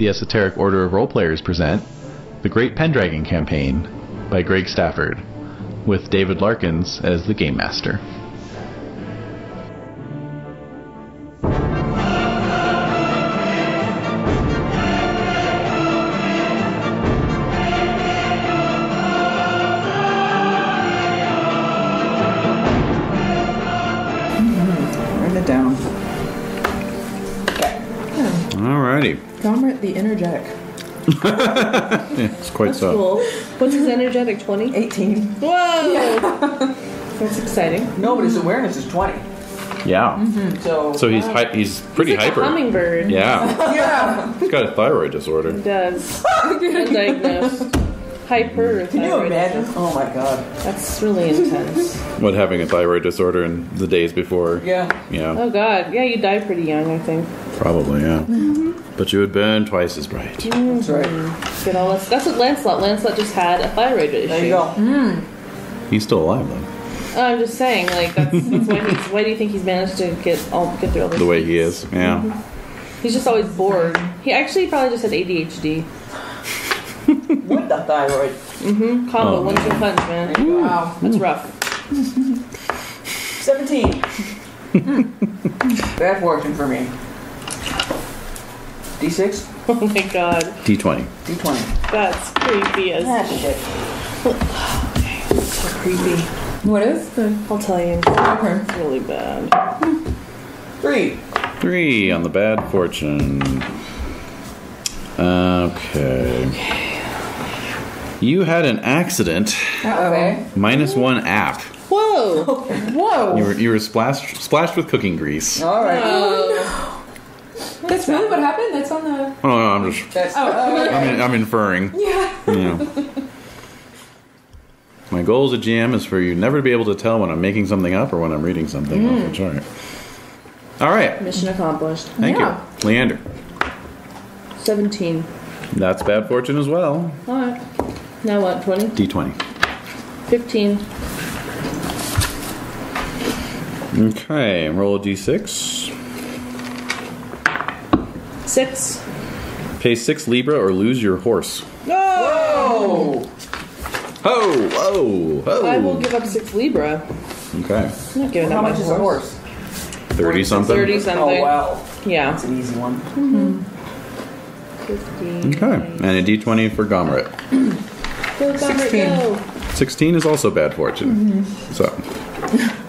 the Esoteric Order of Roleplayers present The Great Pendragon Campaign by Greg Stafford, with David Larkins as the Game Master. Write it down. Okay. Alrighty. Comrade the Energetic. It's quite That's tough. cool. What's his energetic? 20? 18. Whoa! Yeah. That's exciting. No, but his awareness is 20. Yeah. So He's pretty He's like hyper. a hummingbird. Yeah. Yeah. He's got a thyroid disorder. He does. Undiagnosed. Hyper. Can you imagine? Oh my god. That's really intense. What, having a thyroid disorder in the days before? Yeah. Yeah. Oh god. Yeah, you died pretty young, I think. Probably, yeah. But you would burn twice as bright. That's right. Get all that's what Lancelot. Lancelot just had a thyroid issue. There you go. He's still alive, though. I'm just saying, like that's why do you think he's managed to get through all this? The way he is. Yeah. He's just always bored. He actually probably just had ADHD. With the thyroid. Combo, Oh, 1-2 punch, man. Wow. That's rough. 17. Bad fortune for me. D6? Oh my god. D20. D20. That's creepy as Ah, shit. so creepy. What is the... I'll tell you. Okay. It's really bad. 3. 3 on the bad fortune. Okay. You had an accident. Okay. -1 app. Whoa! Whoa. You were splashed with cooking grease. Alright. That's really what happened? That's on the... Oh, no, I'm just... That's I'm inferring. Yeah. Yeah. My goal as a GM is for you never to be able to tell when I'm making something up or when I'm reading something off the chart. All right. Mission accomplished. Thank you. Leander. 17. That's bad fortune as well. Alright. Now what? 20? D20. 15. Okay, roll a D6. 6. Pay 6 Libra or lose your horse. Whoa! Ho! Whoa! Ho! I will give up 6 Libra. Okay. I'm not giving How up much my is a horse? 30 something? 30 something. Oh, wow. Yeah. That's an easy one. 15. Okay. And a D20 for Gomrit. Go, Gomrit, 16. go. 16 is also bad fortune. So,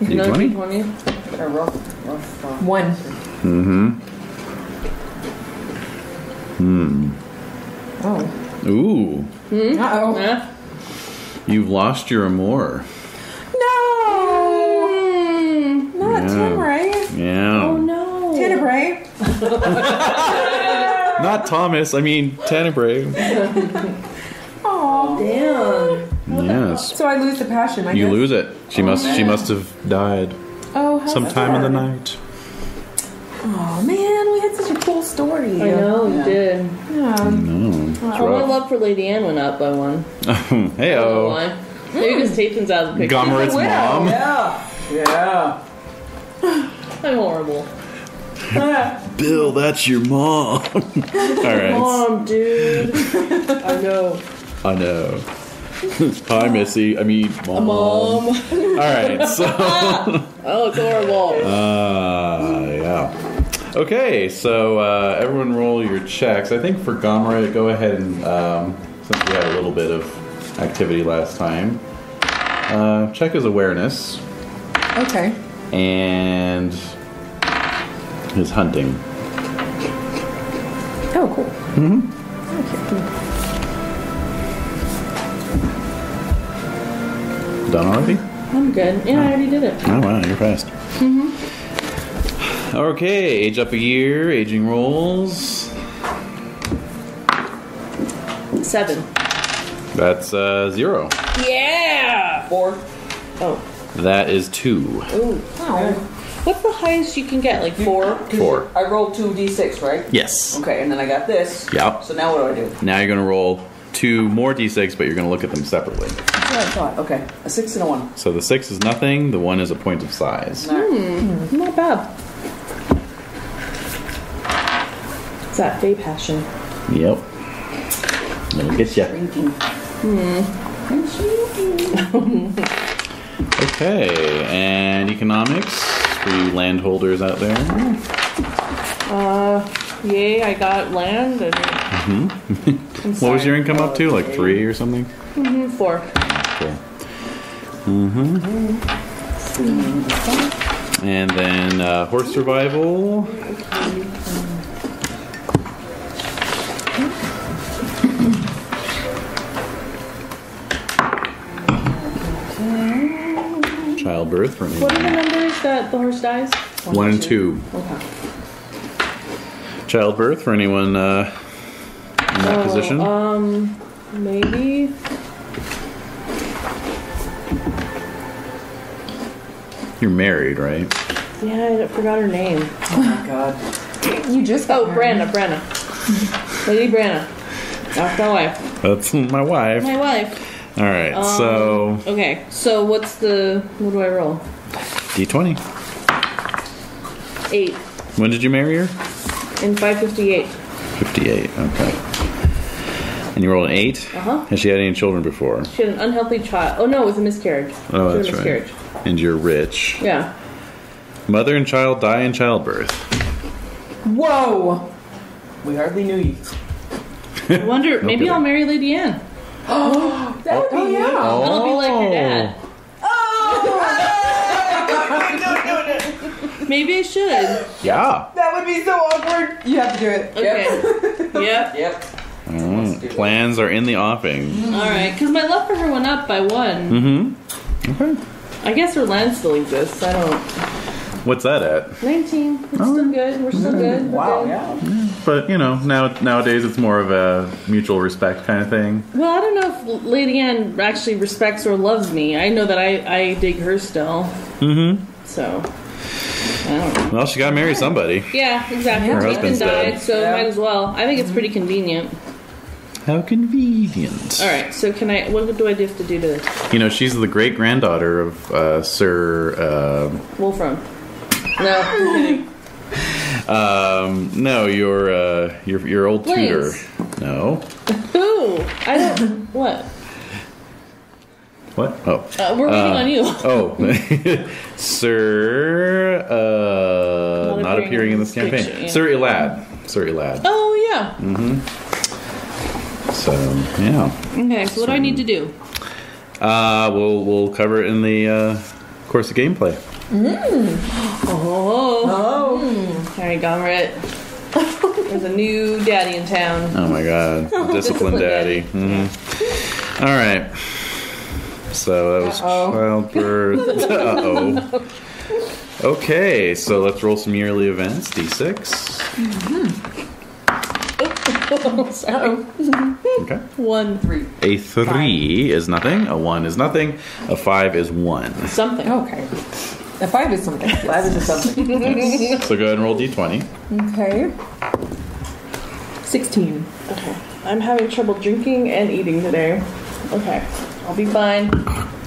Another D20? D20. A rough 1. Oh. Ooh. Uh-oh. Huh? You've lost your amour. No! Not Yeah. Tenebrae. Yeah. Oh no. Tenebrae. Not Thomas, I mean Tenebrae. Aw. Damn. Yes. So I lose the passion, I You guess. lose it. She must have died Oh, how sometime in the sad. night. Oh man, we had such a cool story. I know, you did. Yeah. No. It's My rough. love for Lady Anne went up by 1. Hey I don't know oh. why. Maybe because Tathan's out of the picture. Gomerit's mom. Yeah. Yeah. I'm horrible. Bill, that's your mom. Alright. Mom, dude. I know. I know. Hi, Missy. I mean, mom. Mom. Alright, so. Oh, it's horrible. Yeah. Okay, so everyone roll your checks. I think for Gomerit, go ahead and, since we had a little bit of activity last time, check his awareness Okay. and his hunting. Oh, cool. Done already? I'm good. Yeah, I already did it. Oh, wow, you're fast. Okay, age up a year, aging rolls. 7. That's 0. Yeah! 4. Oh. That is 2. Ooh. Oh. What's the highest you can get? Like 4? 4. I rolled 2 D6, right? Yes. Okay, and then I got this. Yep. So now what do I do? Now you're going to roll 2 more d6, but you're going to look at them separately. That's what I thought. Okay, a 6 and a 1. So the 6 is nothing, the 1 is a point of size. Not bad. It's that Fey passion. Yep. That'll get ya. Okay, and economics for you landholders out there. Yay, I got land and What was your income up to? Like 3 or something? 4. Cool. And then horse survival. Childbirth for me. What are the numbers that the horse dies? 1 and 2. Okay. Childbirth for anyone in that position. Maybe. You're married, right? Yeah, I forgot her name. Oh my god. You just got married. Brenna. Lady Brenna. That's my wife. That's my wife. My wife. All right, so Okay, so what do I roll? D20. 8 When did you marry her? in 558. 58. Okay. And you rolled an 8. Uh-huh. Has she had any children before? She had an unhealthy child. Oh no, it was a miscarriage. Oh, She had that's a right. miscarriage. And you're rich. Yeah. Mother and child die in childbirth. Whoa! We hardly knew you. I wonder, maybe kidding. I'll marry Lady Anne. That would be yeah. Oh. I'll be like your dad. Maybe I should. Yeah. That would be so awkward. You have to do it. Okay. Yep. Yep. Plans are in the offing. Alright, because my love for her went up by 1. Mm-hmm. Okay. I guess her land still exists. I don't. What's that at? 19. It's still good. We're still good. We're Wow, good. yeah. But, you know, nowadays it's more of a mutual respect kind of thing. Well, I don't know if Lady Anne actually respects or loves me. I know that I dig her still. Mm-hmm. So, I don't know. Well, she got to marry somebody. Yeah, exactly. Her Ethan husband's died, dead. so Yeah. might as well. I think it's pretty convenient. How convenient. Alright, so what do I have to do to You know, she's the great-granddaughter of Sir... Wolfram? No, I'm kidding. No, your old tutor. Blaze. No. Who? I don't. What? What? Oh. We're waiting on you. Oh. Sir... not appearing in this campaign. picture, yeah. Sir Elad. Sir Elad. Oh, yeah. So, yeah. Okay, so what do I need to do? We'll cover it in the course of gameplay. Oh. Alright, Gomrit. There's a new daddy in town. Oh my god. Disciplined daddy. Mhm. All right. So that was childbirth. Uh-oh. Okay, so let's roll some yearly events. D6. Sorry. Okay. 1, 3. A 3 is nothing. A 1 is nothing. A 5 is 1. Something. Okay. A 5 is something. 5 is something. So go ahead and roll D20. Okay. 16. Okay. I'm having trouble drinking and eating today. Okay. I'll be fine.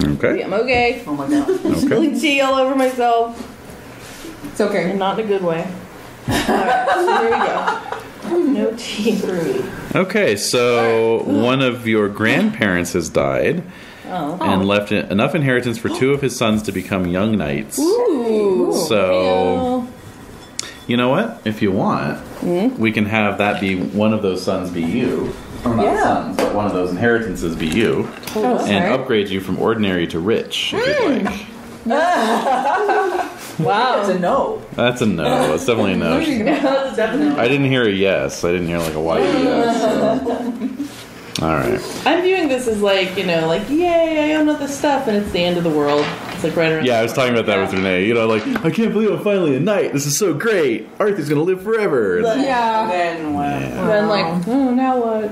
Okay. I'm okay. Oh my god. Okay. Spilling tea all over myself. It's okay. And not in a good way. Alright, so here we go. No tea for me. Okay, so one of your grandparents has died and left enough inheritance for 2 of his sons to become young knights. Ooh. So, you know what? If you want, we can have that be one of those sons be you. Or not Yeah. sons, but one of those inheritances be you. And sorry. upgrade you from ordinary to rich, if you'd like. Wow. It's a no. That's a no. That's definitely a no. That's definitely. I didn't hear a yes. I didn't hear like a wide yes. So. All right. I'm viewing this as like, like, yay, I own all this stuff, and it's the end of the world. It's like right around. Yeah, I was talking about that with Renae. You know, like, I can't believe I'm finally a knight. This is so great. Arthur's gonna live forever. Yeah. Then what? And then like, oh, now what?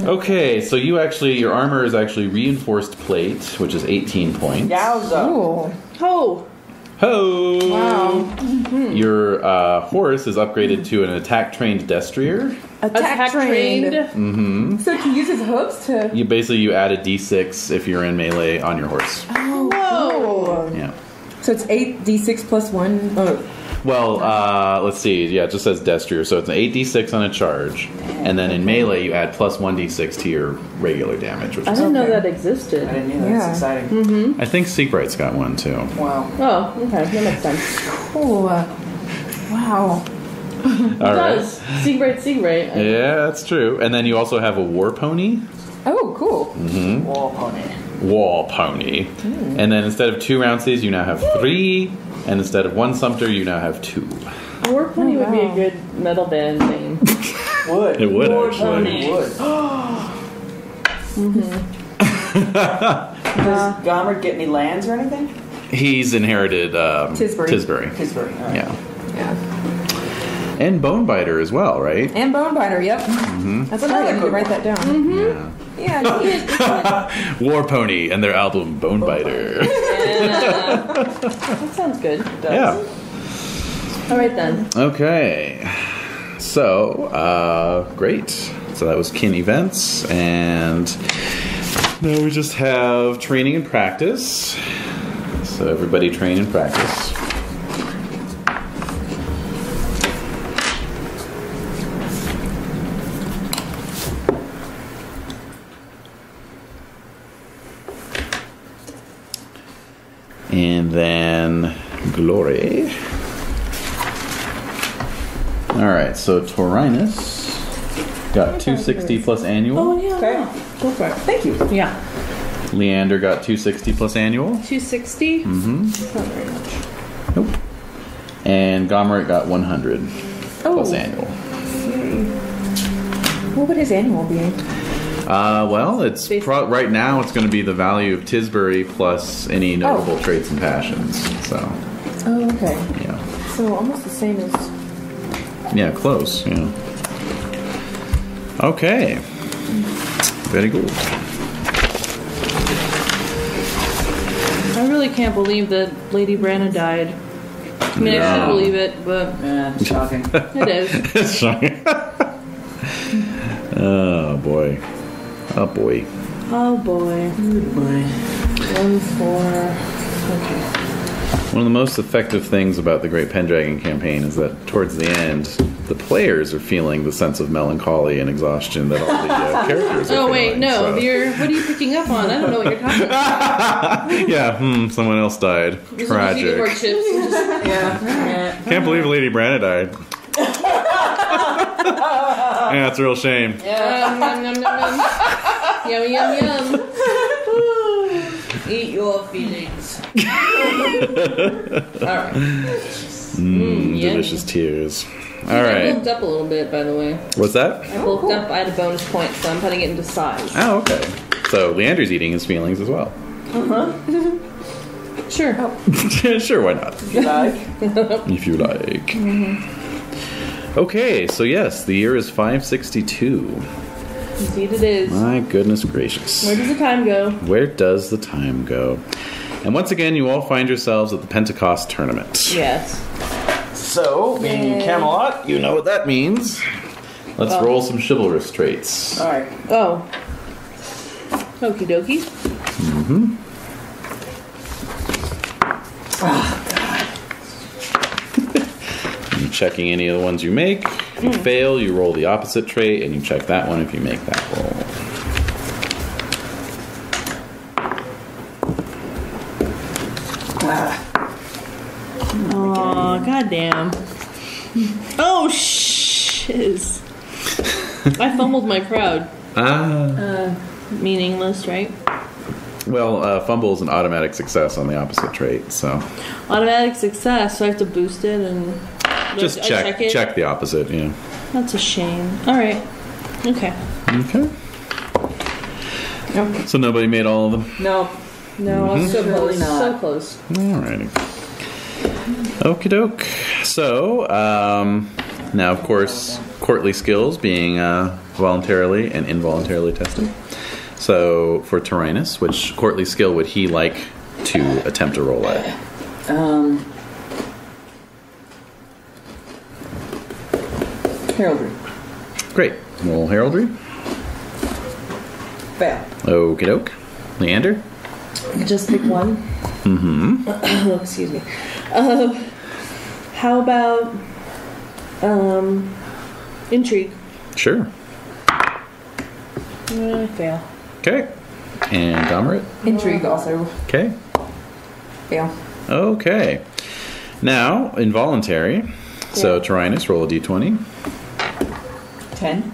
Okay, so your armor is actually reinforced plate, which is 18 points. Yowza. Ooh. Oh, Ho! Wow. Your horse is upgraded to an attack trained destrier. Attack trained. Mm-hmm. So to use his hooves to. You add a d6 if you're in melee on your horse. Oh. whoa. Yeah. So it's 8d6 plus 1. Oh. Well, let's see. Yeah, it just says Destrier, so it's an 8d6 on a charge, and then in melee you add plus 1d6 to your regular damage. Which I is, didn't know Okay. that existed. I didn't either. Yeah. That's exciting. I think Seabright's got one too. Wow. Oh, okay, that makes sense. Oh, wow. It All right. does. Seabright. Yeah, that's true. And then you also have a war pony. Oh, cool. Wall pony. Wall pony. And then instead of 2 Roundseys, you now have 3. And instead of 1 Sumter, you now have 2. A war pony would be a wow. good metal band name. Wood. It would, War actually. pony. Wood. Does Gomer get any lands or anything? He's inherited Tisbury. Tisbury. Pittsburgh. All right. Yeah. Yeah. And Bonebiter as well, right? And Bonebiter, yep. That's another right. I need to good write that down. Yeah. Yeah. War Pony and their album Bonebiter. That sounds good. Yeah. All right then. Okay. So, great. So that was kin events, and now we just have training and practice. So everybody train and practice. And then Glory. Alright, so Taurinus got 260 plus annual. Oh yeah. Okay. Go for it. Thank you. Yeah. Leander got 260 plus annual. 260. Mm-hmm. That's not very much. Nope. And Gomerich got 100 plus annual. What would his annual be? Well, it's right now it's going to be the value of Tisbury plus any notable traits and passions. So, Oh, okay. yeah. So almost the same as... Yeah, close. Yeah. Okay. Very good. I really can't believe that Lady Branna died. I mean, I Yeah. should believe it, but Yeah, shocking. it is. It's shocking. Oh boy. Oh boy. Oh boy. Boy. 1, 4. Okay. One of the most effective things about the Great Pendragon campaign is that towards the end, the players are feeling the sense of melancholy and exhaustion that all the characters are Oh wait, feeling, no. so- What are you picking up on? I don't know what you're talking about. Yeah, someone else died. Just like eating more Tragic. chips. And just, Yeah. Can't believe Lady Branna died. Yeah, it's a real shame. yum, yum, yum, yum, yum. Yum, yum, yum. Eat your feelings. Alright. Yum. Delicious tears. All I right. bulked up a little bit, by the way. What's that? I bulked up. I had a bonus point, so I'm putting it into size. Oh, okay. So Leander's eating his feelings as well. Sure. Sure, why not? You like? If you like. Okay, so yes, the year is 562. Indeed it is. My goodness gracious. Where does the time go? Where does the time go? And once again, you all find yourselves at the Pentecost tournament. Yes. So, being in Camelot. You know what that means. Let's roll some chivalrous traits. All right. Oh. Okie dokie. You checking any of the ones you make. If you fail, you roll the opposite trait, and you check that one if you make that roll. Oh, goddamn. Oh, shiz. I fumbled my crowd. Meaningless, right? Well, fumble is an automatic success on the opposite trait, so Automatic success, so I have to boost it and... just I check it? check the opposite. Yeah. That's a shame. Alright. Okay. Okay. So nobody made all of them. No. No, I was so Surely close. not. So close. Alrighty. Okie doke. So, now of course, courtly skills being voluntarily and involuntarily tested. So, for Taurinus, which courtly skill would he like to attempt to roll at? Heraldry. Great. Roll heraldry. Fail. Okie doke. Leander? Just pick one. Mm-hmm. Oh, excuse me. How about intrigue? Sure. I fail. Okay. And Gomerit? Intrigue also. Okay. Fail. Okay. Now, involuntary. So, Tyrannus, roll a d20. 10.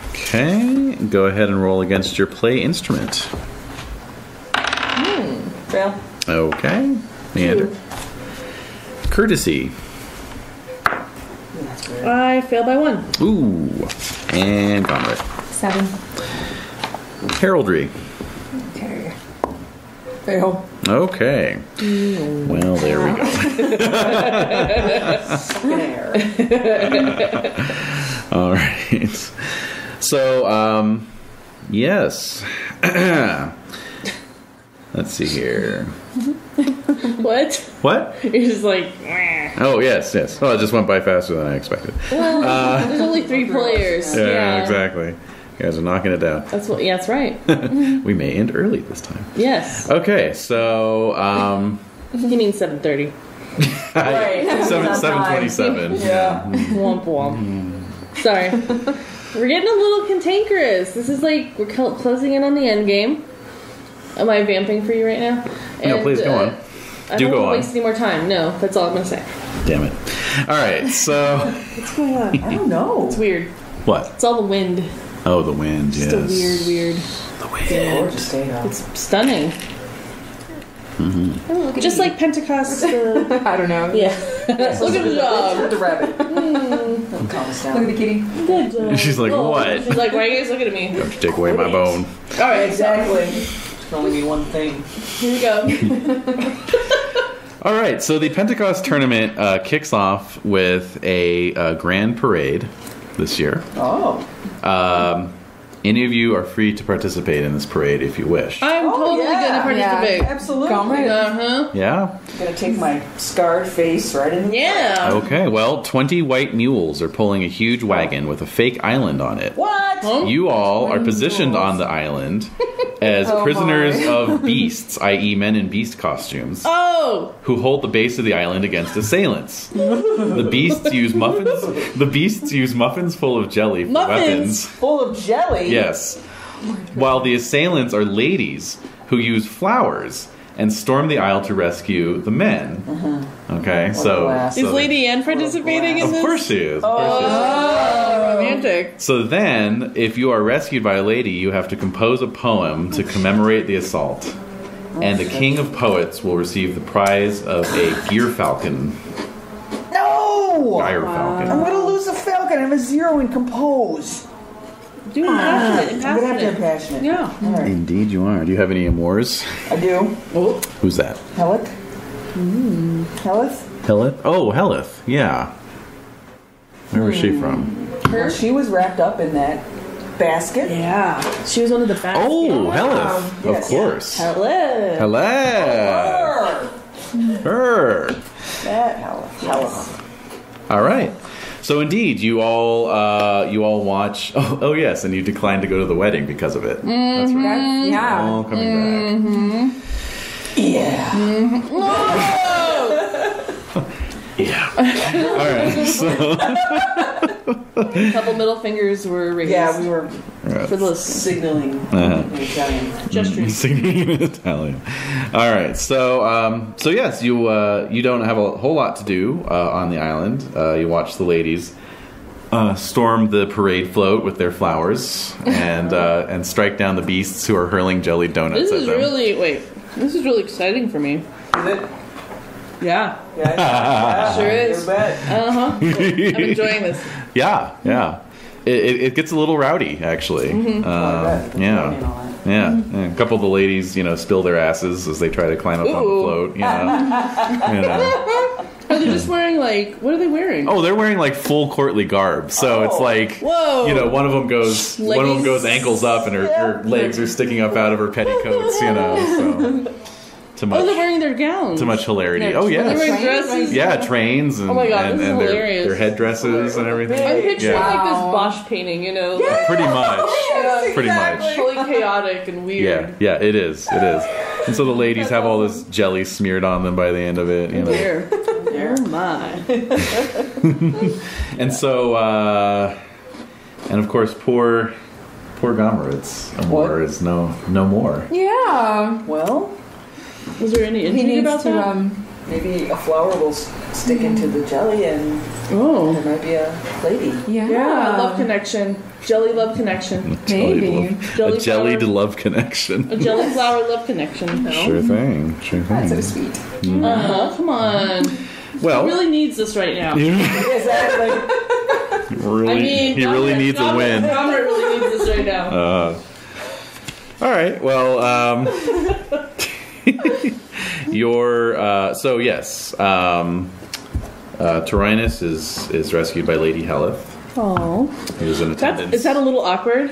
Okay. Go ahead and roll against your play instrument. Fail. Okay. Meander. Courtesy. That's weird. I fail by 1. Ooh. And Gomerit. 7. Heraldry. Okay. Fail. Okay. Well, there we go. Fucking air. All right. So, yes. Let's see here. What? What? You're just like, "Meh." Oh, yes, yes. Well, it just went by faster than I expected. Well, there's only 3 players. Yeah, exactly. You guys are knocking it down. That's what. Yeah, that's right. We may end early this time. Yes. Okay, so He means 7:30. Right. 7:27. Yeah. Womp womp. Sorry. We're getting a little cantankerous. This is like we're closing in on the end game. Am I vamping for you right now? No, please go on. I Do don't go want on. to waste any more time. No, that's all I'm gonna say. Damn it. All right, so What's going on? I don't know. It's weird. what? It's all the wind. Oh, the wind. Just Yes. a weird. The wind. Gorgeous day though. It's stunning. Look at Just like Pentecost. I don't know. Yeah. Look at the dog. Look at the rabbit. Calm us down. Look at the kitty. Good dog. She's like, Oh. what? She's like, why are you guys looking at me? Don't you take away my bone. All right, Exactly. Can only be one thing. here we go. All right, so the Pentecost tournament kicks off with a grand parade this year. Oh. Any of you are free to participate in this parade if you wish. I'm totally gonna participate. Yeah, absolutely. Uh-huh. Yeah? I'm gonna take my scarred face right in the Yeah. Okay, well, 20 white mules are pulling a huge wagon with a fake island on it. What? Huh? You all are positioned on the island as Oh prisoners my. of beasts, i.e. men in beast costumes, Oh! who hold the base of the island against assailants. The beasts use muffins. The beasts use muffins full of jelly for Muffins? weapons. Full of jelly? Yes. While the assailants are ladies who use flowers and storm the isle to rescue the men. Okay, so, blast. Is Lady Anne participating in of this? course she is. Of course she is. Oh, romantic. So then, if you are rescued by a lady, you have to compose a poem to commemorate the assault. And the king of poets will receive the prize of a gear falcon. No! Gyre I'm falcon. gonna lose a falcon. I have a 0 in compose. Do impassionate. I'm gonna have to impassionate. Yeah. All right. Indeed you are. Do you have any amours? I do. Who's that? Helic? Helith? Helith? Oh, Helith. Yeah. Where was she from? Her? She was wrapped up in that basket. Yeah. She was one of the best. Oh, Helith. Yes. Of course. Hello. Hello. Her. That Helith. All right. So indeed, you all watch. Oh yes, and you declined to go to the wedding because of it. That's right. Yeah. All coming back. Yeah. Yeah. All right. So A couple middle fingers were raised. Yeah, we were For the signaling Uh-huh. in Italian. gestures. singing in Italian. All right. So yes, you don't have a whole lot to do on the island. You watch the ladies storm the parade float with their flowers and strike down the beasts who are hurling jelly donuts This at is them. this is really exciting for me. Is it? Yeah. Yeah. Sure is. You bet. I'm enjoying this. Yeah. It gets a little rowdy, actually. bet. Yeah. Yeah. A couple of the ladies, spill their asses as they try to climb up on the Ooh. float. Are they just wearing what are they wearing? Oh, they're wearing full courtly garb. So it's like, Whoa. one of them goes ankles up, and her legs are sticking up out of her petticoats. So too much. Oh, they're wearing their gowns. Too much hilarity. Oh They're yes. wearing dresses. Yeah, trains and, Oh my God, and, this is and their, hilarious. their headdresses and everything. I'm picturing Yeah. this Bosch painting, Pretty much. Pretty much. totally chaotic and weird. Yeah, it is. And so the ladies have all this jelly smeared on them by the end of it. Weird. there. Oh my. And so, and of course, poor Gomerit's Amor is no more. Yeah. Well, Was there any He intrigue needs about to, that? maybe a flower will stick into the jelly and Oh. there might be a lady. Yeah. Yeah, love connection. Jelly love connection. Maybe. A jelly to love connection. A jelly flower love connection. No? Sure thing. That's so sweet. Come on. Well, He really needs this right now. Exactly. he really needs a win. Robert really needs this right now. All right. Well, so yes, Taurinus is rescued by Lady Heleth, Oh. who's in attendance. Is that a little awkward?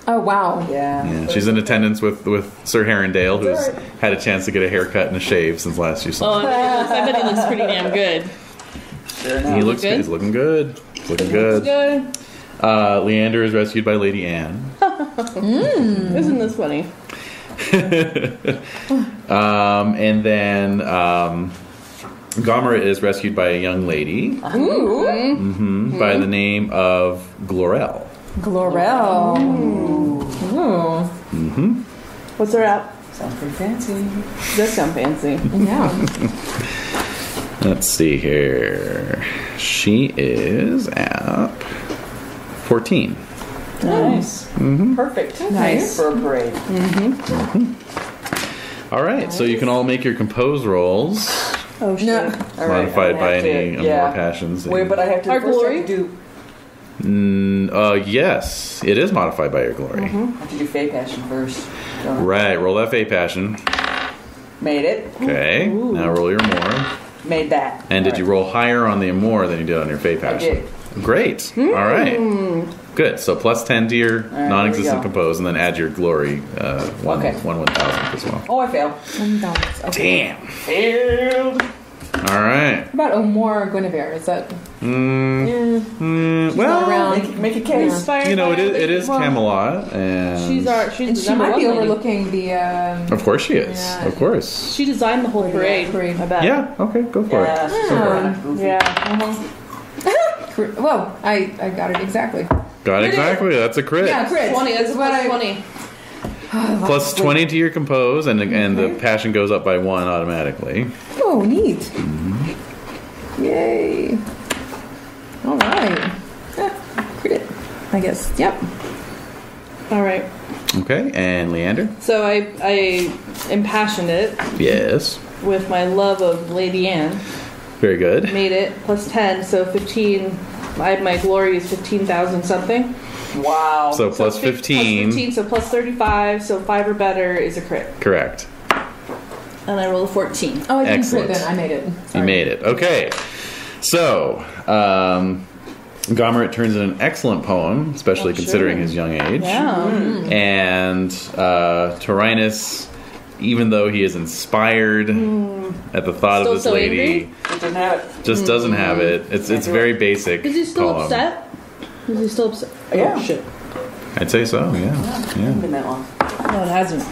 Oh, wow. Yeah. Yeah, she's in attendance with Sir Herondale, who's That's right. had a chance to get a haircut and a shave since last you saw him. I bet he looks pretty damn good. Sure enough. good? He's looking good. He's looking good. Good. Leander is rescued by Lady Anne. Isn't this funny? And then Gomerit is rescued by a young lady by the name of Glorel. Glorel. What's her app? Sounds pretty fancy. Does sound fancy. Yeah. Let's see here. She is at 14. Nice. Perfect. Nice. For a parade. All right, so you can all make your compose rolls, Oh shit. All right, modified I by have to- any more passions. Wait, but I have to Our first glory? have to do Yes, it is modified by your glory. I have to do Fey Passion first. Don't I? Right, roll that Fey Passion. Made it. Okay, now roll your Amor. Made that. And did All you right. roll higher on the Amor than you did on your Fey Passion? did. Great. All right. Good. So plus 10 to your right, non-existent there we go. compose, and then add your glory Okay. 1/1000th as well. Oh, I failed. Okay. Damn. Failed. All right. What about Omor Guinevere? Is that Well, around? Make a case. Inspired you know, by it is Well, Camelot, and She's And the she number might be one lady. overlooking the of course she is. Yeah. Of course. She designed the whole parade. parade. I bet. Yeah. Okay. Go for it. Yeah, super goofy. Yeah. Whoa, I got it exactly. Got it exactly. That's a crit. Yeah, crit. 20. That's what plus I 20. Plus 20 to your compose, and the passion goes up by 1 automatically. Oh, neat. Yay. All right. Crit. I guess. Yep. All right. Okay. And Leander? So I impassioned it Yes. with my love of Lady Anne. Very good. Made it plus 10, so 15. My glory is 15,000 something. Wow. So plus So 15. Plus 15, so plus 35, so 5 or better is a crit. Correct. And I roll a 14. Oh, I didn't Excellent. crit then. I made it. You Sorry. made it. Okay. So, Gomerit turns in an excellent poem, especially Oh, sure. considering his young age. Yeah. And Taurinus, even though he is inspired at the thought Still of this so lady, angry? It didn't have it. just doesn't have it. It's very basic. Is he still poem. upset? Is he still upset? Yeah. Oh, shit. I'd say so. Yeah. Hasn't been that long. No, it hasn't.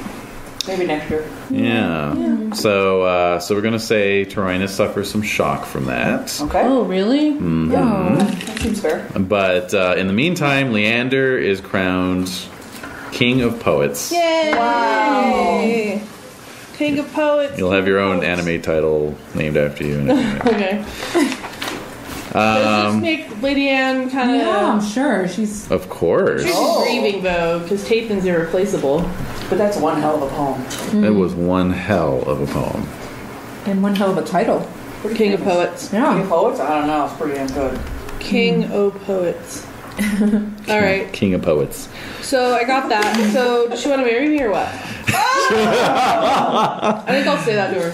Maybe next year. Yeah. So we're gonna say Taurinus suffers some shock from that. Okay. Oh, really? Oh, That seems fair. But in the meantime, Leander is crowned King of Poets. Yay! Wow. King of Poets. You'll have your own anime title named after you. And everything. Okay. Does this make Lady Anne kind of... yeah, I'm sure. She's. Of course. She's grieving, though, because Tathan's irreplaceable. But that's one hell of a poem. It was one hell of a poem. And one hell of a title. King of Poets. King of Yeah. Poets? I don't know. It's pretty damn good. King o' Poets. All right. King of Poets. So I got that. So does she want to marry me or what? I think I'll say that to her.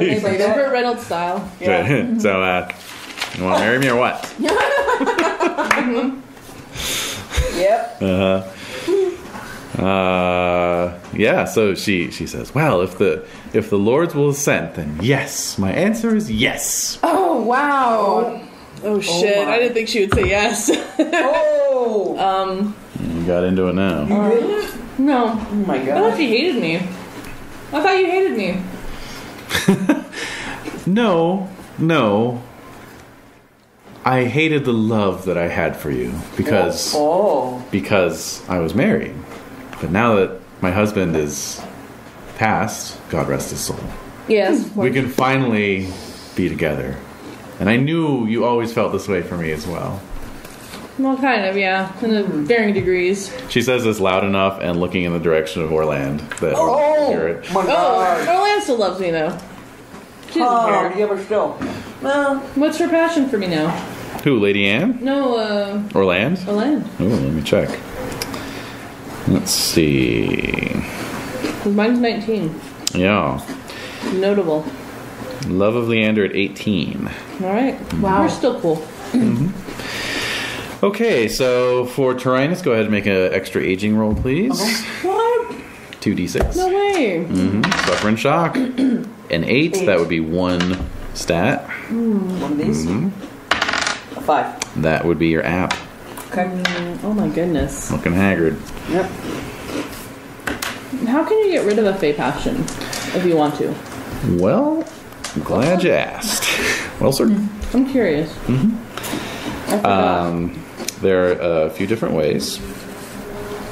Anybody that? Rupert Reynolds style. Yeah. So, you want to marry me or what? Yep. Yeah. So she says, "Well, if the Lords will assent, then yes. My answer is yes." Oh, wow. Oh shit! my. I didn't think she would say yes. Oh! You got into it now. No. Oh my I thought god. she hated me. I thought you hated me. No, No. I hated the love that I had for you because I was married. But now that my husband is passed, God rest his soul, Yes. we can finally be together. And I knew you always felt this way for me as well. Well, kind of, yeah. In varying degrees. She says this loud enough and looking in the direction of Orland that we hear it. My God. Orland still loves me, though. She doesn't Oh, care. yeah, but still. Well, What's her passion for me now? Who, Lady Anne? No, Orland? Orland. Oh, let me check. Let's see. 'Cause mine's 19. Yeah. Notable. Love of Leander at 18. Alright. Wow. We're still cool. Okay, so for Tyrannus, go ahead and make an extra aging roll, please. What? 2d6. No way. Suffer and shock. An 8, that would be 1 stat. one of these. A 5. That would be your app. Okay. Oh my goodness. Looking haggard. Yep. How can you get rid of a Fey passion if you want to? Well, I'm glad you asked. Well, sir. I'm curious. I forgot. There are a few different ways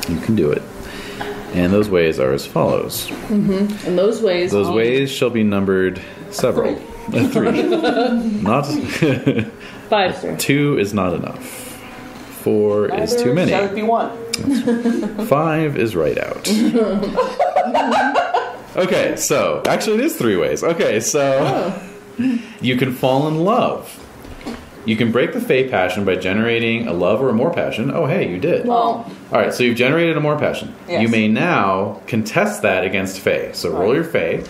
you can do it. And those ways are as follows. And those ways. Those ways shall be numbered several. 3. Not 5, sir. 2 is not enough. 4 is too many. Shall it be 1? 5 is right out. Okay, so actually it is 3 ways. Okay, so you can fall in love. You can break the Fey passion by generating a love or a more passion. Oh, hey, you did. Well, All right, so you've generated a more passion. Yes. You may now contest that against Fey. So roll your Fey.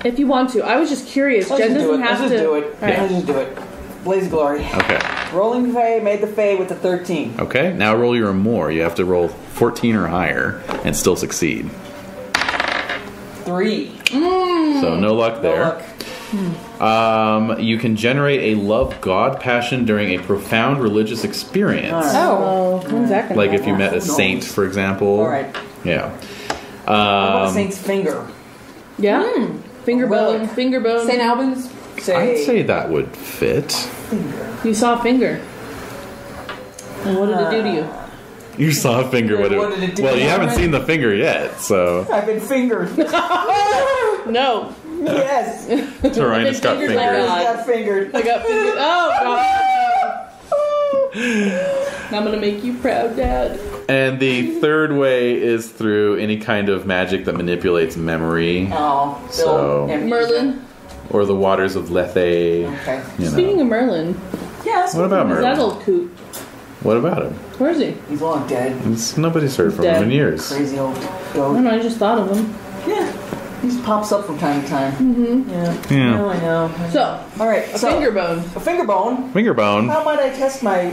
if you want to. I was just curious. Let's Jen just do it. doesn't have Let's to. just do it. Alright. Let's just do it. Blaze of Glory. Okay. Rolling Fey made the Fey with the 13. Okay, now roll your more. You have to roll 14 or higher and still succeed. 3. So no luck there. luck. You can generate a love god passion during a profound religious experience. Oh, when's that gonna Like if happen? you met a saint, for example. Alright. Yeah. What about Saint's Finger? Yeah. Finger bone. Relic. Finger bone. St. Albans. I'd say that would fit. You saw a finger. And what did it do to you? You saw a finger. What did it do? Well, you haven't seen the finger yet, so I've been fingered. No. Yes. Tyrannus got fingered like fingered. that. Got fingered. I got fingered. Oh, God. I'm going to make you proud, Dad. And the third way is through any kind of magic that manipulates memory, Oh, So- amnesia. Merlin. or the waters of Lethe. Okay. You Speaking know. of Merlin, Yes. What about who's that Merlin? old coot? What about him? Where is he? He's long dead. Nobody's heard from him Dead. in years. Crazy old I goat. don't know, I just thought of him. Yeah. He just pops up from time to time. Mm-hmm. Yeah. Yeah. Oh, I know. So, All right. a so, finger bone. A finger bone. Finger bone. How might I test my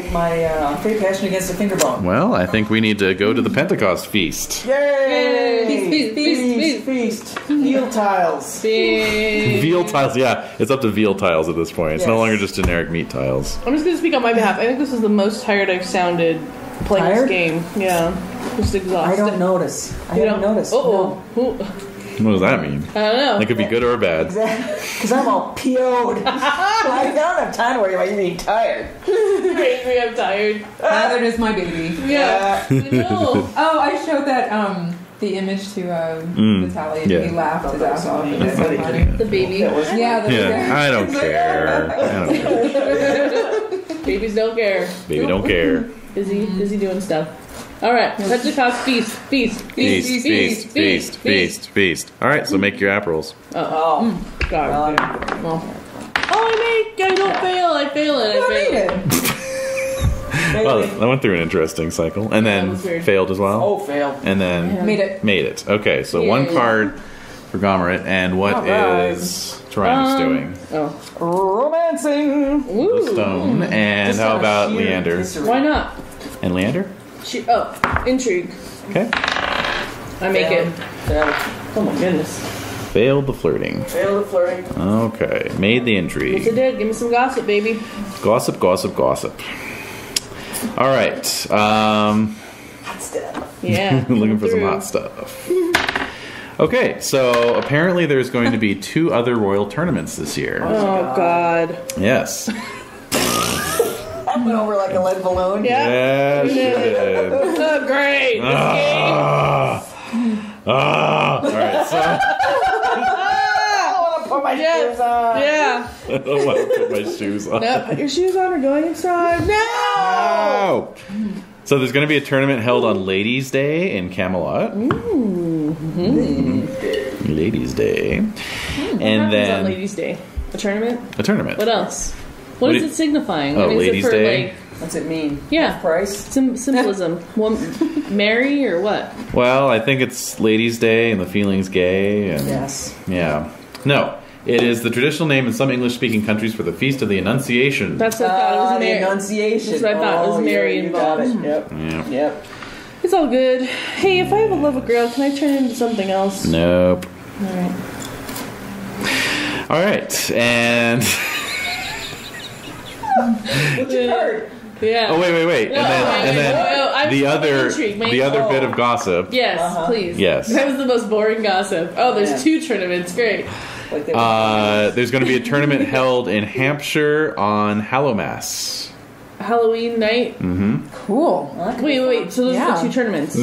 Fey passion against a finger bone? Well, I think we need to go to the Pentecost feast. Yay! Feast, feast, feast. Heel tiles. Big. Veal tiles, yeah. It's up to veal tiles at this point. It's no Yes. longer just generic meat tiles. I'm just going to speak on my behalf. I think this is the most tired I've sounded playing Tired? this game. Yeah. Just exhausted. I don't notice. I You haven't don't noticed. Uh-oh. No. What does that mean? I don't know. It could be good or bad. Exactly. Because I'm all PO'd. I don't have time to worry about you being tired. Maybe I'm tired. Neither does my baby. Yeah. I know. Oh, I showed that the image to Natalia and yeah. he laughed his ass off. It was so That's funny. The baby. That was Yeah, the Yeah, I don't care. I don't care. Babies don't care. Baby don't care. Busy doing stuff. All right, Pentecost feast. Feast, feast, feast. All right, so make your app rolls. Oh. God. Well. I don't fail. I fail it. I fail it. Well, that went through an interesting cycle, and that then was weird. failed as well, Oh, failed. and then Made it. made it. Okay, so one Yay. card for Gomerit, and what Alright. is Tyrannus doing? Oh. Romancing. The Ooh. stone, and Just how out of about sheer Leander? misery. Why not? And Leander? Intrigue. Okay. I make it. Failed. Oh my goodness. Failed the flirting. Failed the flirting. Okay, made the Yes, it intrigue. did. Give me some gossip, baby. Gossip, gossip, gossip. All right. Hot stuff. Yeah. Looking for some Through. hot stuff. Okay, so apparently there's going to be 2 other royal tournaments this year. Oh God. Yes. I went over like a lead balloon. Yeah. Yes, you did. Oh great. This game. All right, so I want to put my shoes on. Yeah. I don't want to put my shoes on. No, put your shoes on. We're going inside. No. No! So there's going to be a tournament held on Ladies' Day in Camelot. Ladies' Day. What And happens then on Ladies' Day? A tournament? a tournament. What else? What is it signifying? Oh, is Ladies' it for Day? like What's it mean? Yeah. Half price? symbolism? Marry or what? Well, I think it's Ladies' Day and the feeling's gay. And Yes. Yeah. No. It is the traditional name in some English-speaking countries for the Feast of the Annunciation. That's what I thought it was The Mary. Annunciation. That's what I thought. It was Mary you got involved. it. Yep. Yeah. Yep. It's all good. Hey, if I have a love of girl, can I turn into something else? Nope. All right. All right. And... What you heard? Yeah. Oh, wait. No, and then I'm the other intrigued. the other bit of gossip. Yes, please. Yes. That was the most boring gossip. Oh, there's Yeah. 2 tournaments. Great. Like they There's going to be a tournament held in Hampshire on Hallowmas. Halloween night. Cool. Wait. So those are Yeah. the 2 tournaments.